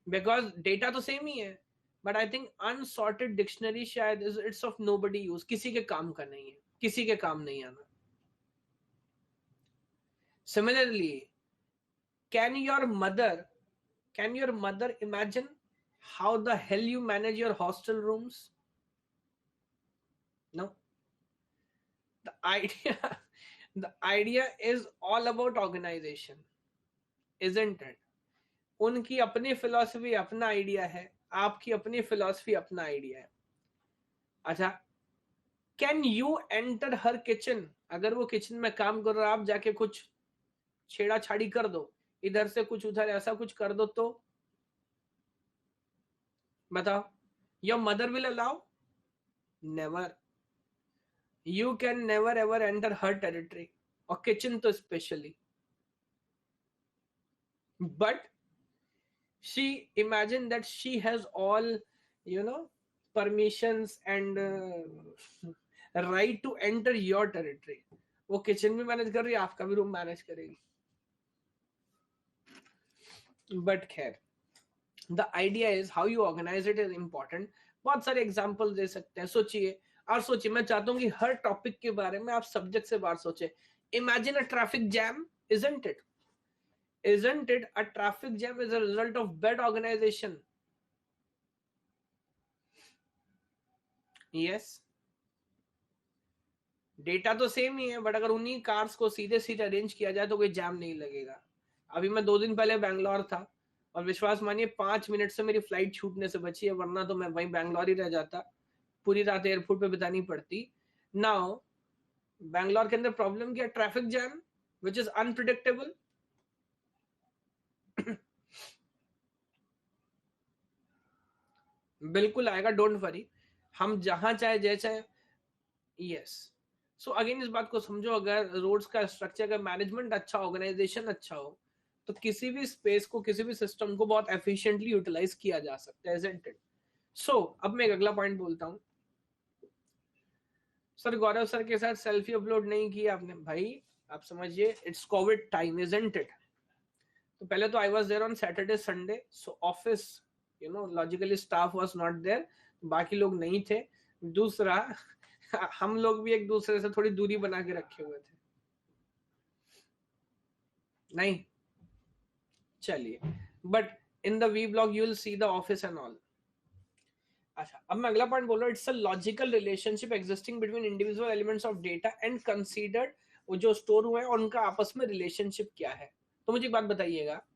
because data तो सेम ही है, but I think unsorted dictionary शायद इट्स ऑफ नोबडी यूज, किसी के काम का नहीं है, किसी के काम नहीं आना। Similarly, can your mother imagine how the hell you manage your hostel rooms? No, the idea the idea is all about organisation, isn't it? उनकी अपनी फिलॉसफी, अपना आइडिया है, आपकी अपनी फिलॉसफी, अपना आइडिया है। अच्छा, can you enter her kitchen? अगर वो किचन में काम कर रहा, आप जाके कुछ छेड़ा छाड़ी कर दो, इधर से कुछ उधर ऐसा कुछ कर दो, तो बताओ, your mother will allow? Never. You can never ever enter her territory, और किचन तो specially. But she imagine that she has all permissions and right to enter your territory. वो किचन भी मैनेज कर रही है, आपका भी रूम मैनेज करेगी। बट खैर, the idea is how you organise it is important. बहुत सारे एग्जाम्पल दे सकते हैं, सोचिए, और सोचिए, मैं चाहता हूँ कि हर टॉपिक के बारे में आप सब्जेक्ट से बाहर सोचे। Imagine a traffic jam, isn't it? Isn't it a traffic jam is a result of bad organization? Yes. Data तो सेम ही है, बट अगर उन्हीं कार्स को सीधे सीधे अरेंज किया जाए तो कोई जाम नहीं लगेगा। अभी मैं 2 दिन पहले बैंगलोर था, और विश्वास मानिए 5 मिनट से मेरी फ्लाइट छूटने से बची है, वरना तो मैं वहीं बैंगलोर ही रह जाता, पूरी रात एयरपोर्ट पे बितानी पड़ती। नाउ बैंगलोर के अंदर प्रॉब्लम क्या? Traffic jam which is unpredictable. बिल्कुल आएगा, डोंट वरी, हम जहां चाहे जैसे। यस, सो अगेन इस बात को समझो, अगर रोड्स का स्ट्रक्चर का मैनेजमेंट अच्छा, ऑर्गेनाइजेशन अच्छा हो, तो किसी भी स्पेस को, किसी भी सिस्टम को बहुत एफिशिएंटली यूटिलाइज किया जा सकता है, isn't it? सो अब मैं एक अगला पॉइंट बोलता हूं। सर गौरव सर के साथ सेल्फी अपलोड नहीं किया आपने? भाई आप समझिए, it's Covid time, isn't it? तो पहले तो I was there on Saturday Sunday, so office logically staff was not there, बाकी लोग नहीं थे। दूसरा, हम लोग भी एक दूसरे से थोड़ी दूरी बना के रखे हुए थे, नहीं? चलिए, but in the vlog you will see the office and all. अच्छा, अब मैं अगला पॉइंट बोल रहा हूँ, it's a logical relationship existing between individual elements of data and considered, वो जो स्टोर हुए हैं उनका आपस में रिलेशनशिप क्या है। तो मुझे एक बात बताइएगा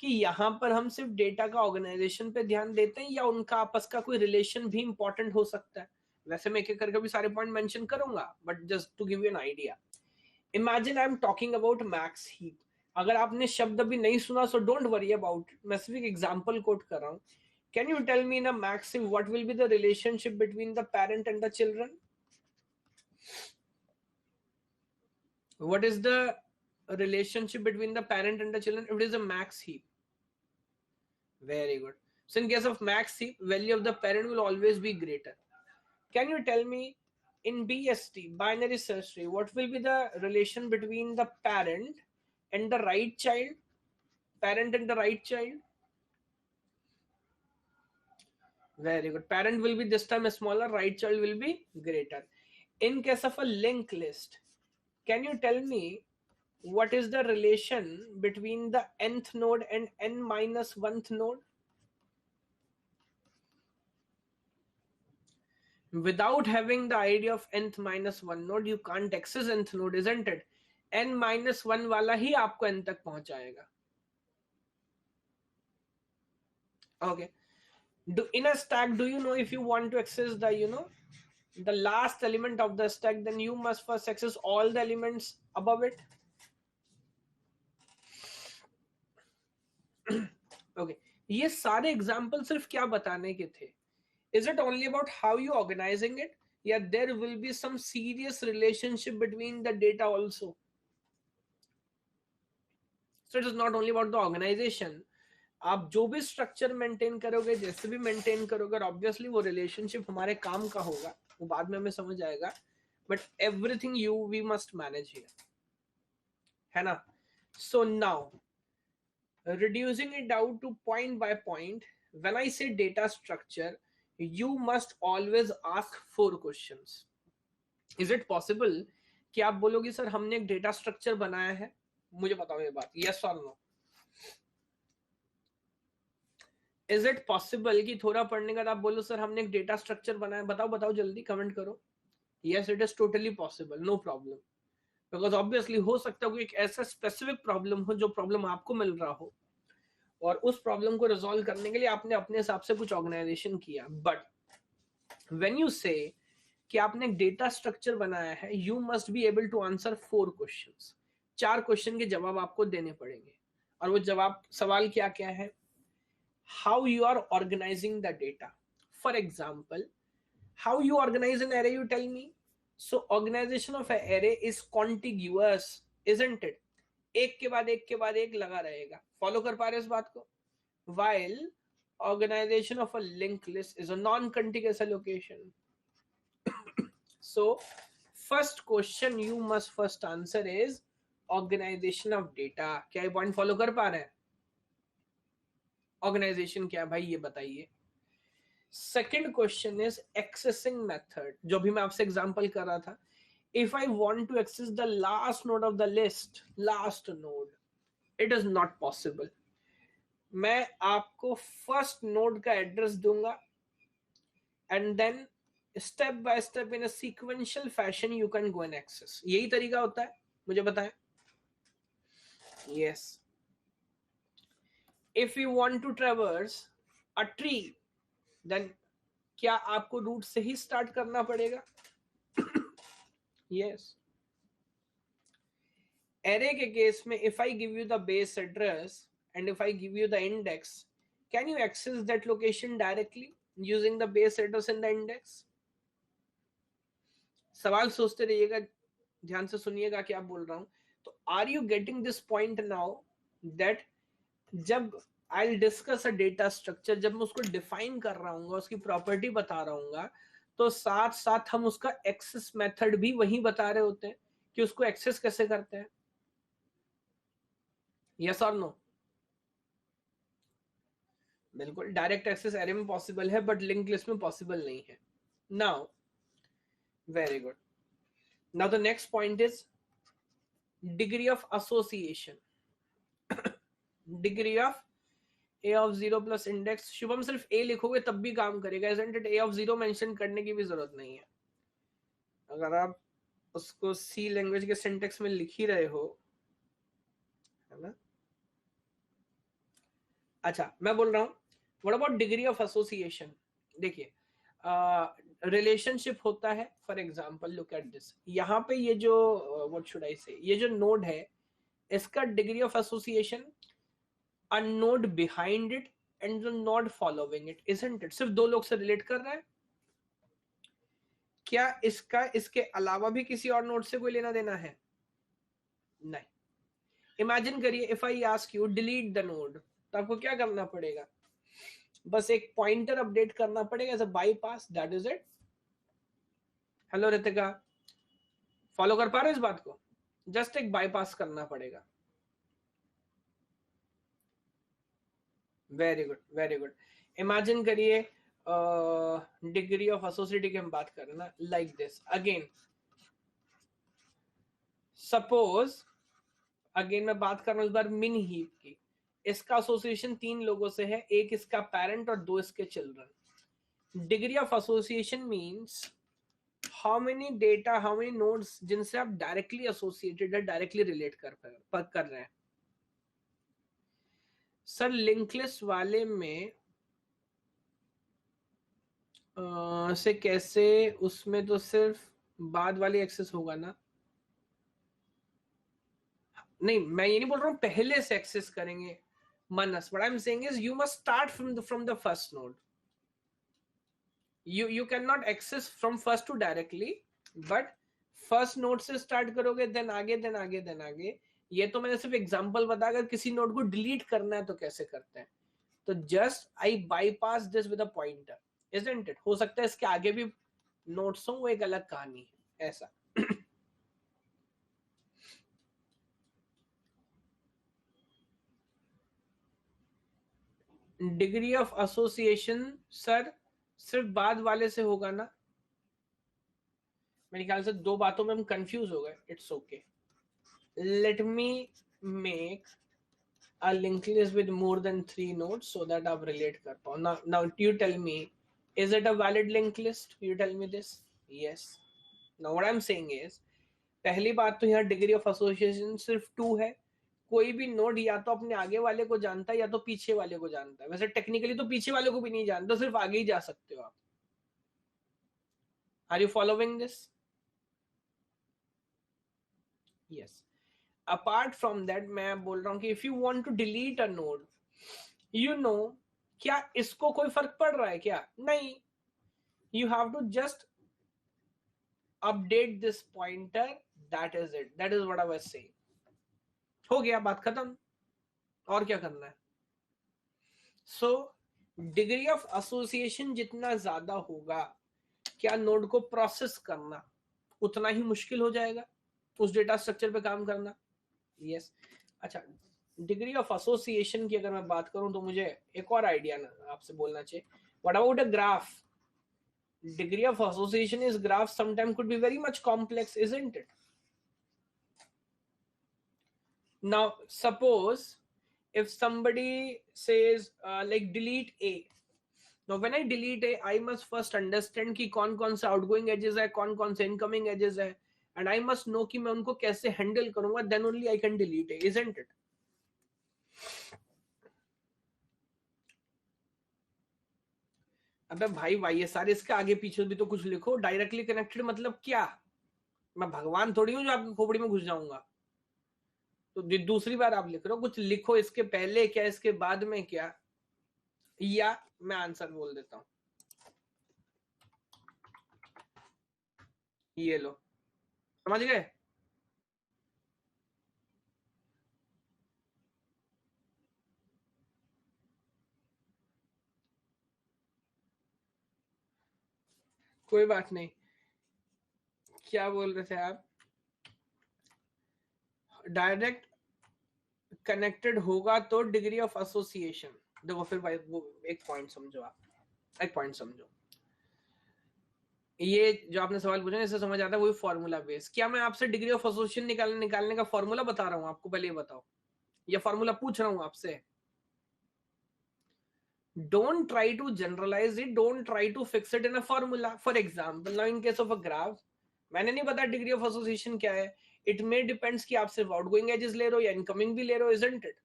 कि यहाँ पर हम सिर्फ डेटा का ऑर्गेनाइजेशन पे ध्यान देते हैं, या उनका आपस का कोई रिलेशन भी इंपॉर्टेंट हो सकता है? वैसे मैं एक एक करके भी सारे पॉइंट मेंशन करूंगा, but just to give you an idea. Imagine I am talking about max heap. अगर आपने शब्द अभी नहीं सुना, so don't worry about it, मैं सिर्फ एक एग्जांपल कोट कर रहा हूं। Can you tell me in a max heap what will be the relationship between the parent and the children? What is the relationship between the parent and the children if it is a max heap? Very good. So in case of max heap, value of the parent will always be greater. Can you tell me in BST, binary search tree, what will be the relation between the parent and the right child? Parent and the right child? Very good. Parent will be this time smaller, right child will be greater. In case of a linked list, can you tell me what is the relation between the nth node and n minus 1th node? Without having the idea of nth minus 1 node, you can't access nth node, isn't it? n minus 1 वाला ही आपको n तक पहुंचाएगा. Okay. In a stack, do you know, if you want to access the, the last element of the stack, then you must first access all the elements above it. Okay. ये सारे example सिर्फ क्या बताने के थे? Is it only about how you organizing it? Yeah, there will be some serious relationship between the data also. So it is not only about the organization. आप जो भी स्ट्रक्चर मेंटेन करोगे, जैसे भी मेंटेन करोगे, ऑब्वियसली वो relationship हमारे काम का होगा, वो बाद में हमें समझ आएगा, but everything we must manage here, है ना? So now reducing it down to point by point, when I say data structure, you must always ask 4 questions. Is it possible कि आप बोलोगे सर हमने एक डेटा स्ट्रक्चर बनाया है? मुझे बताओ ये बात, yes or no? Is it possible कि थोड़ा पढ़ने के बाद आप बोलो सर हमने एक डेटा स्ट्रक्चर बनाया? बताओ बताओ जल्दी कमेंट करो. Yes, it is totally possible, no problem. Because obviously हो सकता है कोई एक ऐसा स्पेसिफिक प्रॉब्लम हो जो प्रॉब्लम आपको मिल रहा हो, और उस प्रॉब्लम को रिजॉल्व करने के लिए आपने अपने हिसाब से कुछ ऑर्गेनाइजेशन किया. बट व्हेन यू से कि आपने एक डेटा स्ट्रक्चर बनाया है, you must be able to answer 4 questions. 4 question के जवाब आपको देने पड़ेंगे, और वो जवाब, सवाल क्या क्या है? How you are organising the data. For example, how you organise an array, you tell me. So organisation of array is contiguous, isn't it? एक के बाद एक के बाद एक लगा रहेगा. फॉलो कर पा रहे इस बात को? while organization of a linked list is a non-contiguous allocation. So first question you must first answer is organization of data. क्या ये पॉइंट फॉलो कर पा रहे हैं? ऑर्गेनाइजेशन क्या भाई ये बताइए. Second question is accessing method, जो भी मैं आपसे एग्जांपल कर रहा था. If I want to access the last node of the list, last node, it is not possible. मैं आपको फर्स्ट नोड का एड्रेस दूंगा, and then step by step in a sequential fashion you can go and access. यही तरीका होता है, मुझे बताएं. Yes. If you want to traverse a tree, then क्या आपको रूट से ही स्टार्ट करना पड़ेगा? यस. एरे के केस में if I give you the base address and if I give you the index, can you access that location directly using the base address in the index? सवाल सोचते रहिएगा, ध्यान से सुनिएगा क्या बोल रहा हूं. तो are you getting this point now that जब I'll discuss a data structure, जब मैं उसको define कर रहा हूँ, उसकी प्रॉपर्टी बता रहा हूँ, तो साथ साथ हम उसका एक्सेस मेथड भी वही बता रहे होते हैं कि उसको एक्सेस कैसे करते हैं. yes or no? बिल्कुल. डायरेक्ट एक्सेस एरे में पॉसिबल है, बट लिंक लिस्ट में पॉसिबल नहीं है. Now very good. Now the next point is degree of association. Degree of A of 0 plus index. Shubham सिर्फ ए लिखोगे तब भी काम करेगा, isn't it? A of 0 mention करने की भी जरूरत नहीं है. अगर आप उसको सी लैंग्वेज के सिंटेक्स में लिख ही रहे हो, है ना? अच्छा, मैं बोल रहा हूं what about degree of association. देखिए, रिलेशनशिप होता है. For example look at this. यहाँ पे ये जो व्हाट शुड आई से, ये जो नोड है, इसका degree of association a node behind it and the node following it, isn't it? सिर्फ 2 लोग से रिलेट कर रहा है. क्या इसका इसके अलावा भी किसी और नोड से कोई लेना देना है? नहीं. इमेजिन करिए if I ask you delete the node, तो आपको क्या करना पड़ेगा? बस एक पॉइंटर अपडेट करना पड़ेगा as a bypass, that is it. Hello Ritika, follow कर पा रहे हो इस बात को? जस्ट एक बाईपास करना पड़ेगा. Very good, very good. Imagine करिए डिग्री ऑफ एसोसिएशन की हम बात कर रहे हैं ना, like this again, suppose again मैं बात कर रहा हूँ इस बार मिन हीप की, इसका एसोसिएशन 3 लोगों से है, एक इसका पेरेंट और 2 इसके children. Degree of association means how many data, how many nodes जिनसे आप डायरेक्टली एसोसिएटेड है, डायरेक्टली रिलेट कर रहे हैं। सर लिंक लिस्ट वाले में से कैसे, उसमें तो सिर्फ बाद वाली एक्सेस होगा ना। नहीं मैं ये नहीं बोल रहा हूँ पहले से एक्सेस करेंगे मनस, what I am saying is you must start from the first node, you cannot access from first to directly, but first node से स्टार्ट करोगे, देन आगे देन आगे देन आगे। ये तो मैंने सिर्फ एग्जांपल बताया, अगर किसी नोड को डिलीट करना है तो कैसे करते हैं, तो just I bypass this with a pointer, isn't it. हो सकता है इसके आगे भी नोट्स हो, वो एक अलग कहानी है ऐसा। डिग्री ऑफ एसोसिएशन सर सिर्फ बाद वाले से होगा ना, मेरे ख्याल से 2 बातों में हम कंफ्यूज हो गए। It's okay, let me make a linked list with more than 3 nodes so that आप relate कर पाओ। now you tell me, is it a valid linked list? You tell me this, yes। now what I'm saying is, पहली बात तो यहाँ degree of association सिर्फ 2 है, कोई भी नोड या तो अपने आगे वाले को जानता है या तो पीछे वाले को जानता है। वैसे टेक्निकली तो पीछे वाले को भी नहीं जानता, सिर्फ आगे ही जा सकते हो आप। Are you following this? Yes. Apart from that मैं बोल रहा हूं कि if you want to delete a node, you know, क्या इसको कोई फर्क पड़ रहा है क्या? नहीं, you have to just update this pointer, that is it, that is what I was saying। हो गया, बात खत्म, और क्या करना है। सो डिग्री ऑफ एसोसिएशन जितना ज्यादा होगा, क्या नोड को प्रोसेस करना उतना ही मुश्किल हो जाएगा, उस डेटा स्ट्रक्चर पे काम करना। यस अच्छा, डिग्री ऑफ एसोसिएशन की अगर मैं बात करूं तो मुझे एक और आइडिया आपसे बोलना चाहिए। What about a graph? Degree of association is graph sometimes could be very much complex, isn't it? Now suppose if somebody says like delete a, now when I delete a, I must first understand कि कौन कौन से outgoing edges है, कौन कौन से incoming edges है, and I must know कि मैं उनको कैसे handle करूंगा, then only I can delete a, isn't it? अबे भाई YSR इसके आगे पीछे भी तो कुछ लिखो, डायरेक्टली कनेक्टेड मतलब क्या? मैं भगवान थोड़ी हूँ जो आपकी खोपड़ी में घुस जाऊंगा। तो दूसरी बार आप लिख रहे हो, कुछ लिखो, इसके पहले क्या, इसके बाद में क्या, या मैं आंसर बोल देता हूं, ये लो, समझ गए? कोई बात नहीं। क्या बोल रहे थे आप? डायरेक्ट कनेक्टेड होगा तो डिग्री ऑफ एसोसिएशन, देखो फिर भाई वो एक पॉइंट समझो, आप एक पॉइंट समझो, ये जो आपने सवाल पूछा इससे समझ आता है वही फॉर्मूला बेस। क्या मैं आपसे डिग्री ऑफ एसोसिएशन निकालने का फॉर्मूला बता रहा हूँ आपको? पहले ये बताओ, ये फॉर्मूला पूछ रहा हूँ आपसे। Don't try to generalize it, don't try to fix it in a formula। For example, now in case of a graph, मैंने नहीं पता डिग्री ऑफ एसोसिएशन क्या है, इट मे डिपेंड्स कि आप सिर्फ आउटगोइंग एजेस ले रहे हो या इनकमिंग भी ले रहे हो, isn't it?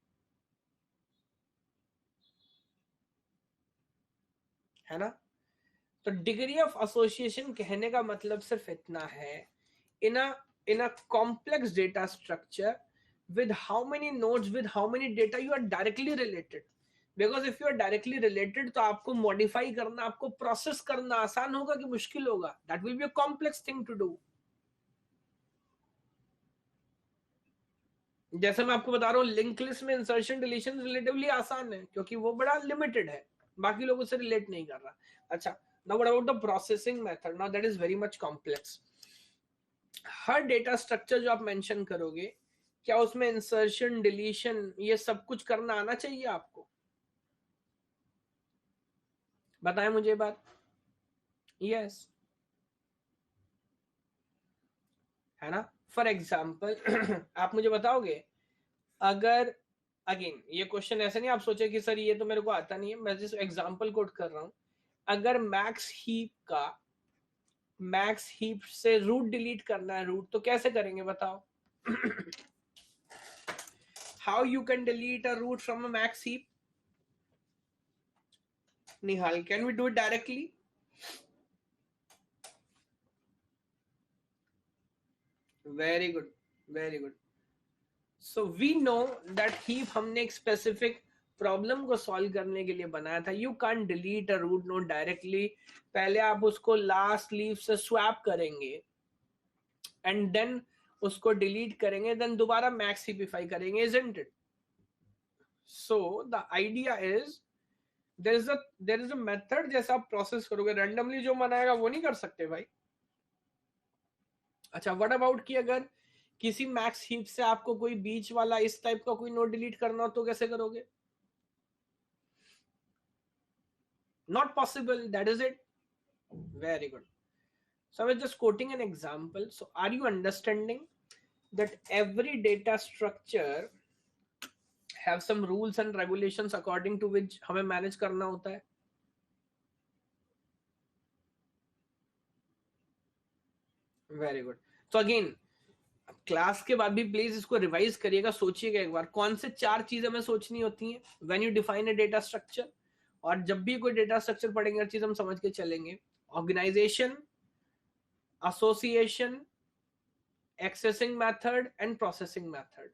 है ना? तो डिग्री ऑफ एसोसिएशन कहने का मतलब सिर्फ इतना है, in a complex data structure with how many nodes, with how many data you are directly related, because if you are directly related तो आपको मॉडिफाई करना, आपको प्रोसेस करना आसान होगा कि मुश्किल होगा? that will be a complex thing to do। जैसे मैं आपको बता रहा हूँ लिंक लिस्ट में इंसर्शन डिलीशन रिलेटिवली आसान है क्योंकि वो बड़ा लिमिटेड है, बाकी लोगों से रिलेट नहीं कर रहा। अच्छा, now what about the processing method? Now that is very much complex. Her data structure जो आप मेंशन करोगे, क्या उसमें इंसर्शन डिलीशन ये सब कुछ करना आना चाहिए आपको? बताएं मुझे बात। यस, है ना। फॉर एग्जाम्पल आप मुझे बताओगे, अगर अगेन ये क्वेश्चन ऐसे नहीं आप सोचे कि सर ये तो मेरे को आता नहीं है, मैं जिस एग्जाम्पल कोट कर रहा हूं, अगर मैक्स हीप से रूट डिलीट करना है, रूट तो कैसे करेंगे बताओ। How you can delete a root from a max heap? Nihal, can we do it directly? Very good, very good. So we know that heap हमने एक स्पेसिफिक प्रॉब्लम को सॉल्व करने के लिए बनाया था। You can delete a root node directly. पहले आप उसको लास्ट लीफ से स्वैप करेंगे एंड देन उसको डिलीट करेंगे, देन दोबारा मैक्स हीपिफाई करेंगे, isn't it? So the idea is there is a method, जैसा आप प्रोसेस करोगे रैंडमली जो बनाएगा वो नहीं कर सकते भाई। अच्छा, व्हाट अबाउट कि अगर किसी मैक्स हीप से आपको कोई बीच वाला इस टाइप का कोई नोड डिलीट करना हो तो कैसे करोगे? Not possible, that is it. Very good. So I was just quoting an example. So are you understanding that every data structure have some rules and regulations according to which हमें manage करना होता है? Very good. So again, class के बाद भी please इसको revise करिएगा, सोचिएगा एक बार कौन से 4 चीजें हमें सोचनी होती हैं when you define a data structure. और जब भी कोई डेटा स्ट्रक्चर पढ़ेंगे हर चीज हम समझ के चलेंगे। Organisation, association, accessing method and processing method।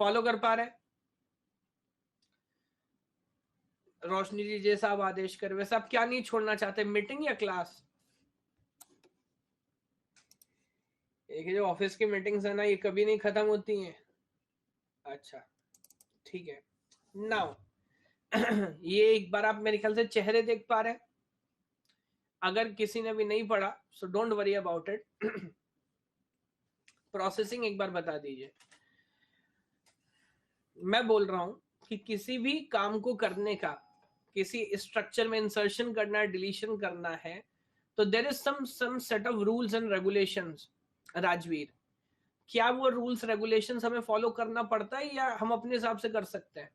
Follow कर पा रहे हैं? रोशनी जी जैसा आप आदेश कर, वैसे आप क्या नहीं छोड़ना चाहते, मीटिंग या क्लास? एक जो ऑफिस की मीटिंग्स है ना, ये कभी नहीं खत्म होती हैं। अच्छा, ठीक है। नाउ ये एक बार आप मेरे ख्याल से चेहरे देख पा रहे हैं। अगर किसी ने भी नहीं पढ़ा सो don't worry about it. Processing एक बार बता दीजिए। मैं बोल रहा हूं कि किसी भी काम को करने का, किसी स्ट्रक्चर में इंसर्शन करना है, डिलीशन करना है, तो there is some set of rules and regulations. Rajveer, क्या वो रूल्स रेगुलेशंस हमें फॉलो करना पड़ता है या हम अपने हिसाब से कर सकते हैं?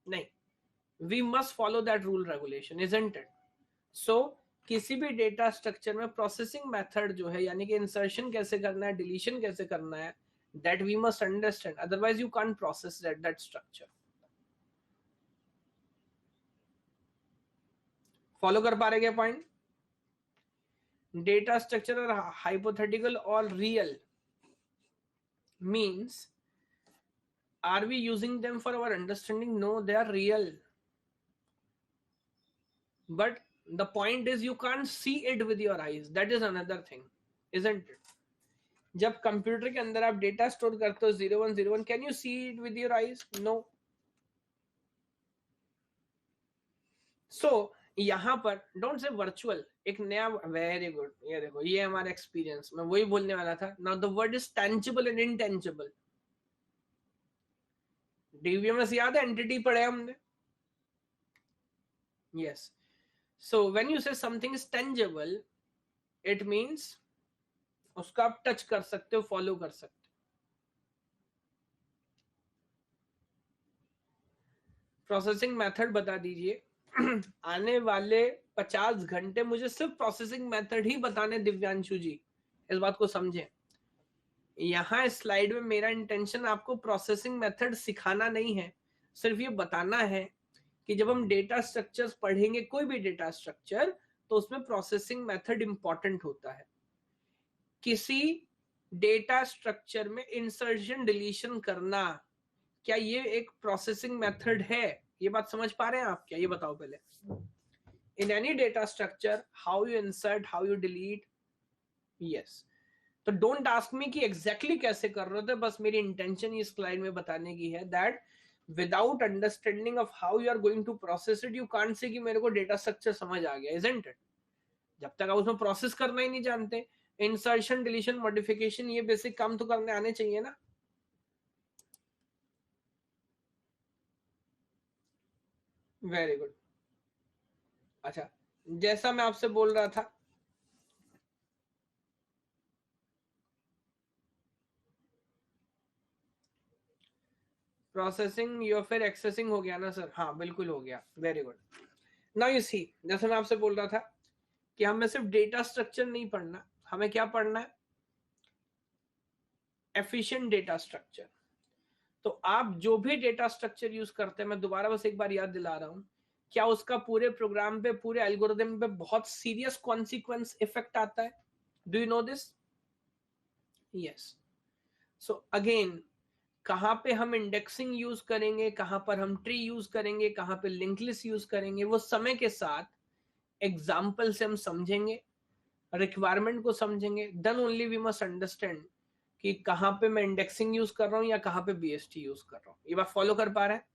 नहीं, we must follow that rule regulation, isn't it? So किसी भी डेटा स्ट्रक्चर में प्रोसेसिंग मेथड जो है, यानी कि इंसर्शन कैसे करना है, डिलीशन कैसे करना है, that we must understand, otherwise you can't process that structure। Follow कर पा रहे क्या पॉइंट? डेटा स्ट्रक्चर और हाइपोथेटिकल और real means, are we using them for our understanding? No, they are real, but the point is you can't see it with your eyes, that is another thing, isn't it? जब computer के अंदर आप data store करते हो 0101, can you see it with your eyes? No. So यहां पर don't say virtual, एक नया, वेरी गुड, ये देखो ये हमारा एक्सपीरियंस, मैं वही बोलने वाला था। Now the word is tangible and intangible. DBMS याद है, एंटिटी पढ़े हमने? Yes. So when you say something is tangible, it means उसका आप टच कर सकते हो, फॉलो कर सकते हो। प्रोसेसिंग मेथड बता दीजिए। आने वाले 50 घंटे मुझे सिर्फ प्रोसेसिंग मेथड ही बताने दिव्यांशु जी, इस बात को समझें। यहाँ स्लाइड में मेरा इंटेंशन आपको प्रोसेसिंग मेथड सिखाना नहीं है, सिर्फ ये बताना है कि जब हम डेटा स्ट्रक्चर्स पढ़ेंगे, कोई भी डेटा स्ट्रक्चर, तो उसमें प्रोसेसिंग मेथड इंपॉर्टेंट होता है। किसी डेटा स्ट्रक्चर में इंसर्शन डिलीशन करना, क्या ये एक प्रोसेसिंग मेथड है? ये बात समझ पा रहे हैं आप क्या? ये बताओ पहले। In any data structure, how you insert, how you delete. Yes. तो डोंट आस्क मी कि एग्जैक्टली कैसे कर रहे थे, बस मेरी इंटेंशन इस स्लाइड में बताने की है that without understanding of how you are going to process it, you can't say कि मेरे को डेटा स्ट्रक्चर समझ आ गया, इजंट इट? जब तक आप उसमें प्रोसेस करना ही नहीं जानते, इंसर्शन, डिलीशन, मॉडिफिकेशन, ये बेसिक काम तो करने आने चाहिए ना। Very good. अच्छा, जैसा मैं आपसे बोल रहा था, प्रोसेसिंग या फिर एक्सेसिंग हो गया ना सर? हाँ बिल्कुल हो गया, very good. Now you see, जैसे मैं आपसे बोल रहा था कि हमें सिर्फ डेटा स्ट्रक्चर नहीं पढ़ना, हमें क्या पढ़ना है? Efficient data structure. तो आप जो भी डेटा स्ट्रक्चर यूज करते हैं, मैं दोबारा बस एक बार याद दिला रहा हूं, क्या उसका पूरे प्रोग्राम पे, पूरे एल्गोरिदम पे बहुत सीरियस कॉन्सिक्वेंस इफेक्ट आता है? Do you know this? Yes. So again, कहां पे हम इंडेक्सिंग यूज करेंगे, कहां पर हम ट्री यूज करेंगे, कहां पे लिंक लिस्ट यूज करेंगे, वो समय के साथ एग्जाम्पल से हम समझेंगे, रिक्वायरमेंट को समझेंगे, then only we must understand कि कहां पे मैं इंडेक्सिंग यूज कर रहा हूं या कहां पे बीएसटी यूज कर रहा हूं। ये बात फॉलो कर पा रहे हैं?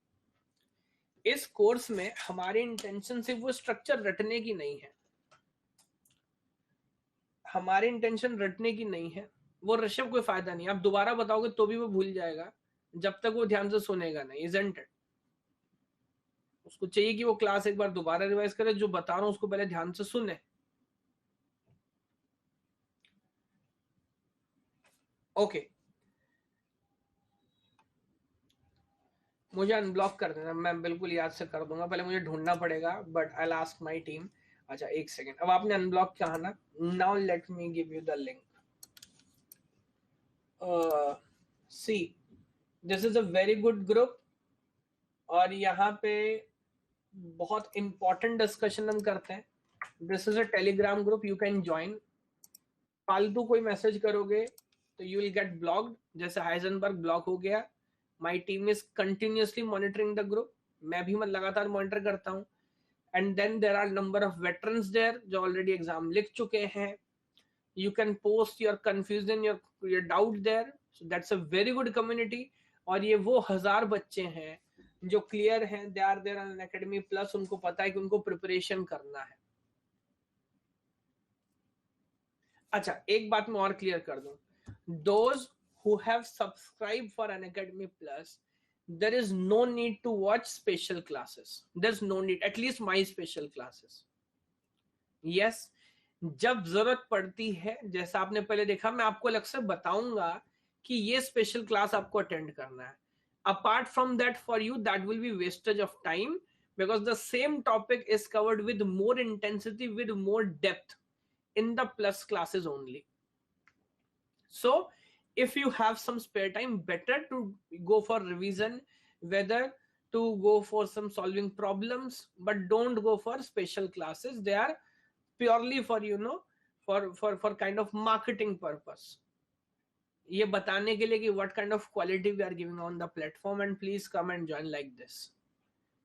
इस कोर्स में हमारी इंटेंशन सिर्फ वो स्ट्रक्चर रटने की नहीं है, हमारी इंटेंशन रटने की नहीं है, वो ऋषभ कोई फायदा नहीं, आप दोबारा बताओगे तो भी वो भूल जाएगा जब तक वो ध्यान से सुनेगा नहीं, इजंट इट? उसको चाहिए कि वो क्लास एक बार दोबारा रिवाइज करे, जो बता रहा हूं उसको पहले ध्यान से सुने। ओके, मुझे अनब्लॉक कर देना, मैं बिल्कुल याद से कर दूंगा, पहले मुझे ढूंढना पड़ेगा, but I ask my team. अच्छा एक सेकेंड, अब आपने अनब्लॉक कहा ना, now let me give you the link. See, this is a very good group, और यहाँ पे बहुत इंपॉर्टेंट डिस्कशन हम करते हैं। This is a Telegram group, you can join. फालतू कोई मैसेज करोगे तो यू विल गेट ब्लॉक्ड, जैसे हाइजनबर्ग ब्लॉक हो गया। My team is continuously monitoring the group, मैं भी लगातार मॉनिटर करता हूँ। And then there are number of veterans there जो ऑलरेडी एग्जाम लिख चुके हैं। You can post your confusion, your doubt there, so that's a very good community. और ये वो 1000 बच्चे हैं जो क्लियर हैं, they are there on academy plus, उनको पता है कि उनको प्रिपरेशन करना है। अच्छा एक बात मैं और क्लियर कर दूं, those who have subscribed for Unacademy Plus, there is no need to watch special classes, there's no need, at least my special classes. yes, जब जरूरत पड़ती है, जैसा आपने पहले देखा, मैं आपको अलग से बताऊंगा कि ये स्पेशल क्लास आपको अटेंड करना है। Apart from that, for you that will B wastage of time, because the same topic is covered with more intensity, with more depth in the plus classes only. So if you have some spare time, better to go for revision, whether to go for some solving problems, but don't go for special classes, they are purely for, you know, for kind of marketing purpose, ये बताने के लिए कि what kind of quality we are giving on the platform, and please come and join like this.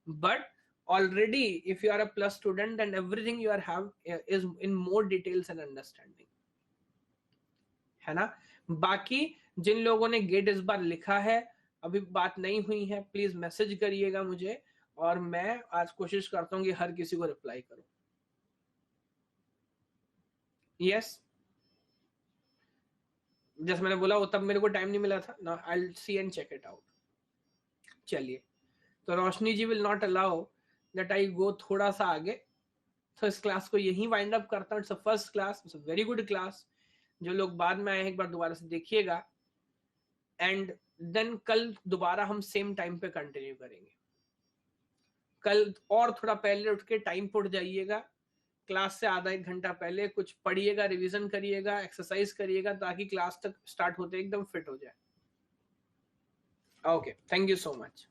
But already if you are a plus student, then everything you are have is in more details and understanding, है ना? बाकी जिन लोगों ने gate इस बार लिखा है, अभी बात नहीं हुई है, प्लीज मैसेज करिएगा मुझे, और मैं आज कोशिश करता हूं कि हर किसी को रिप्लाई करूं। यस, जैसे मैंने बोला वो तब मेरे को टाइम नहीं मिला था ना, I will see and check it out. चलिए, तो Roshni ji will not allow that I go थोड़ा सा आगे, तो इस क्लास को यही वाइंड अप करता हूँ। It's a first class, it's a very good class. जो लोग बाद में आए हैं एक बार दोबारा से देखिएगा, एंड देन कल दोबारा हम सेम टाइम पे कंटिन्यू करेंगे। कल और थोड़ा पहले उठ के टाइम पे उठ जाइएगा, क्लास से आधा एक घंटा पहले कुछ पढ़िएगा, रिवीजन करिएगा, एक्सरसाइज करिएगा, ताकि क्लास तक स्टार्ट होते एकदम फिट हो जाए। Okay, thank you so much.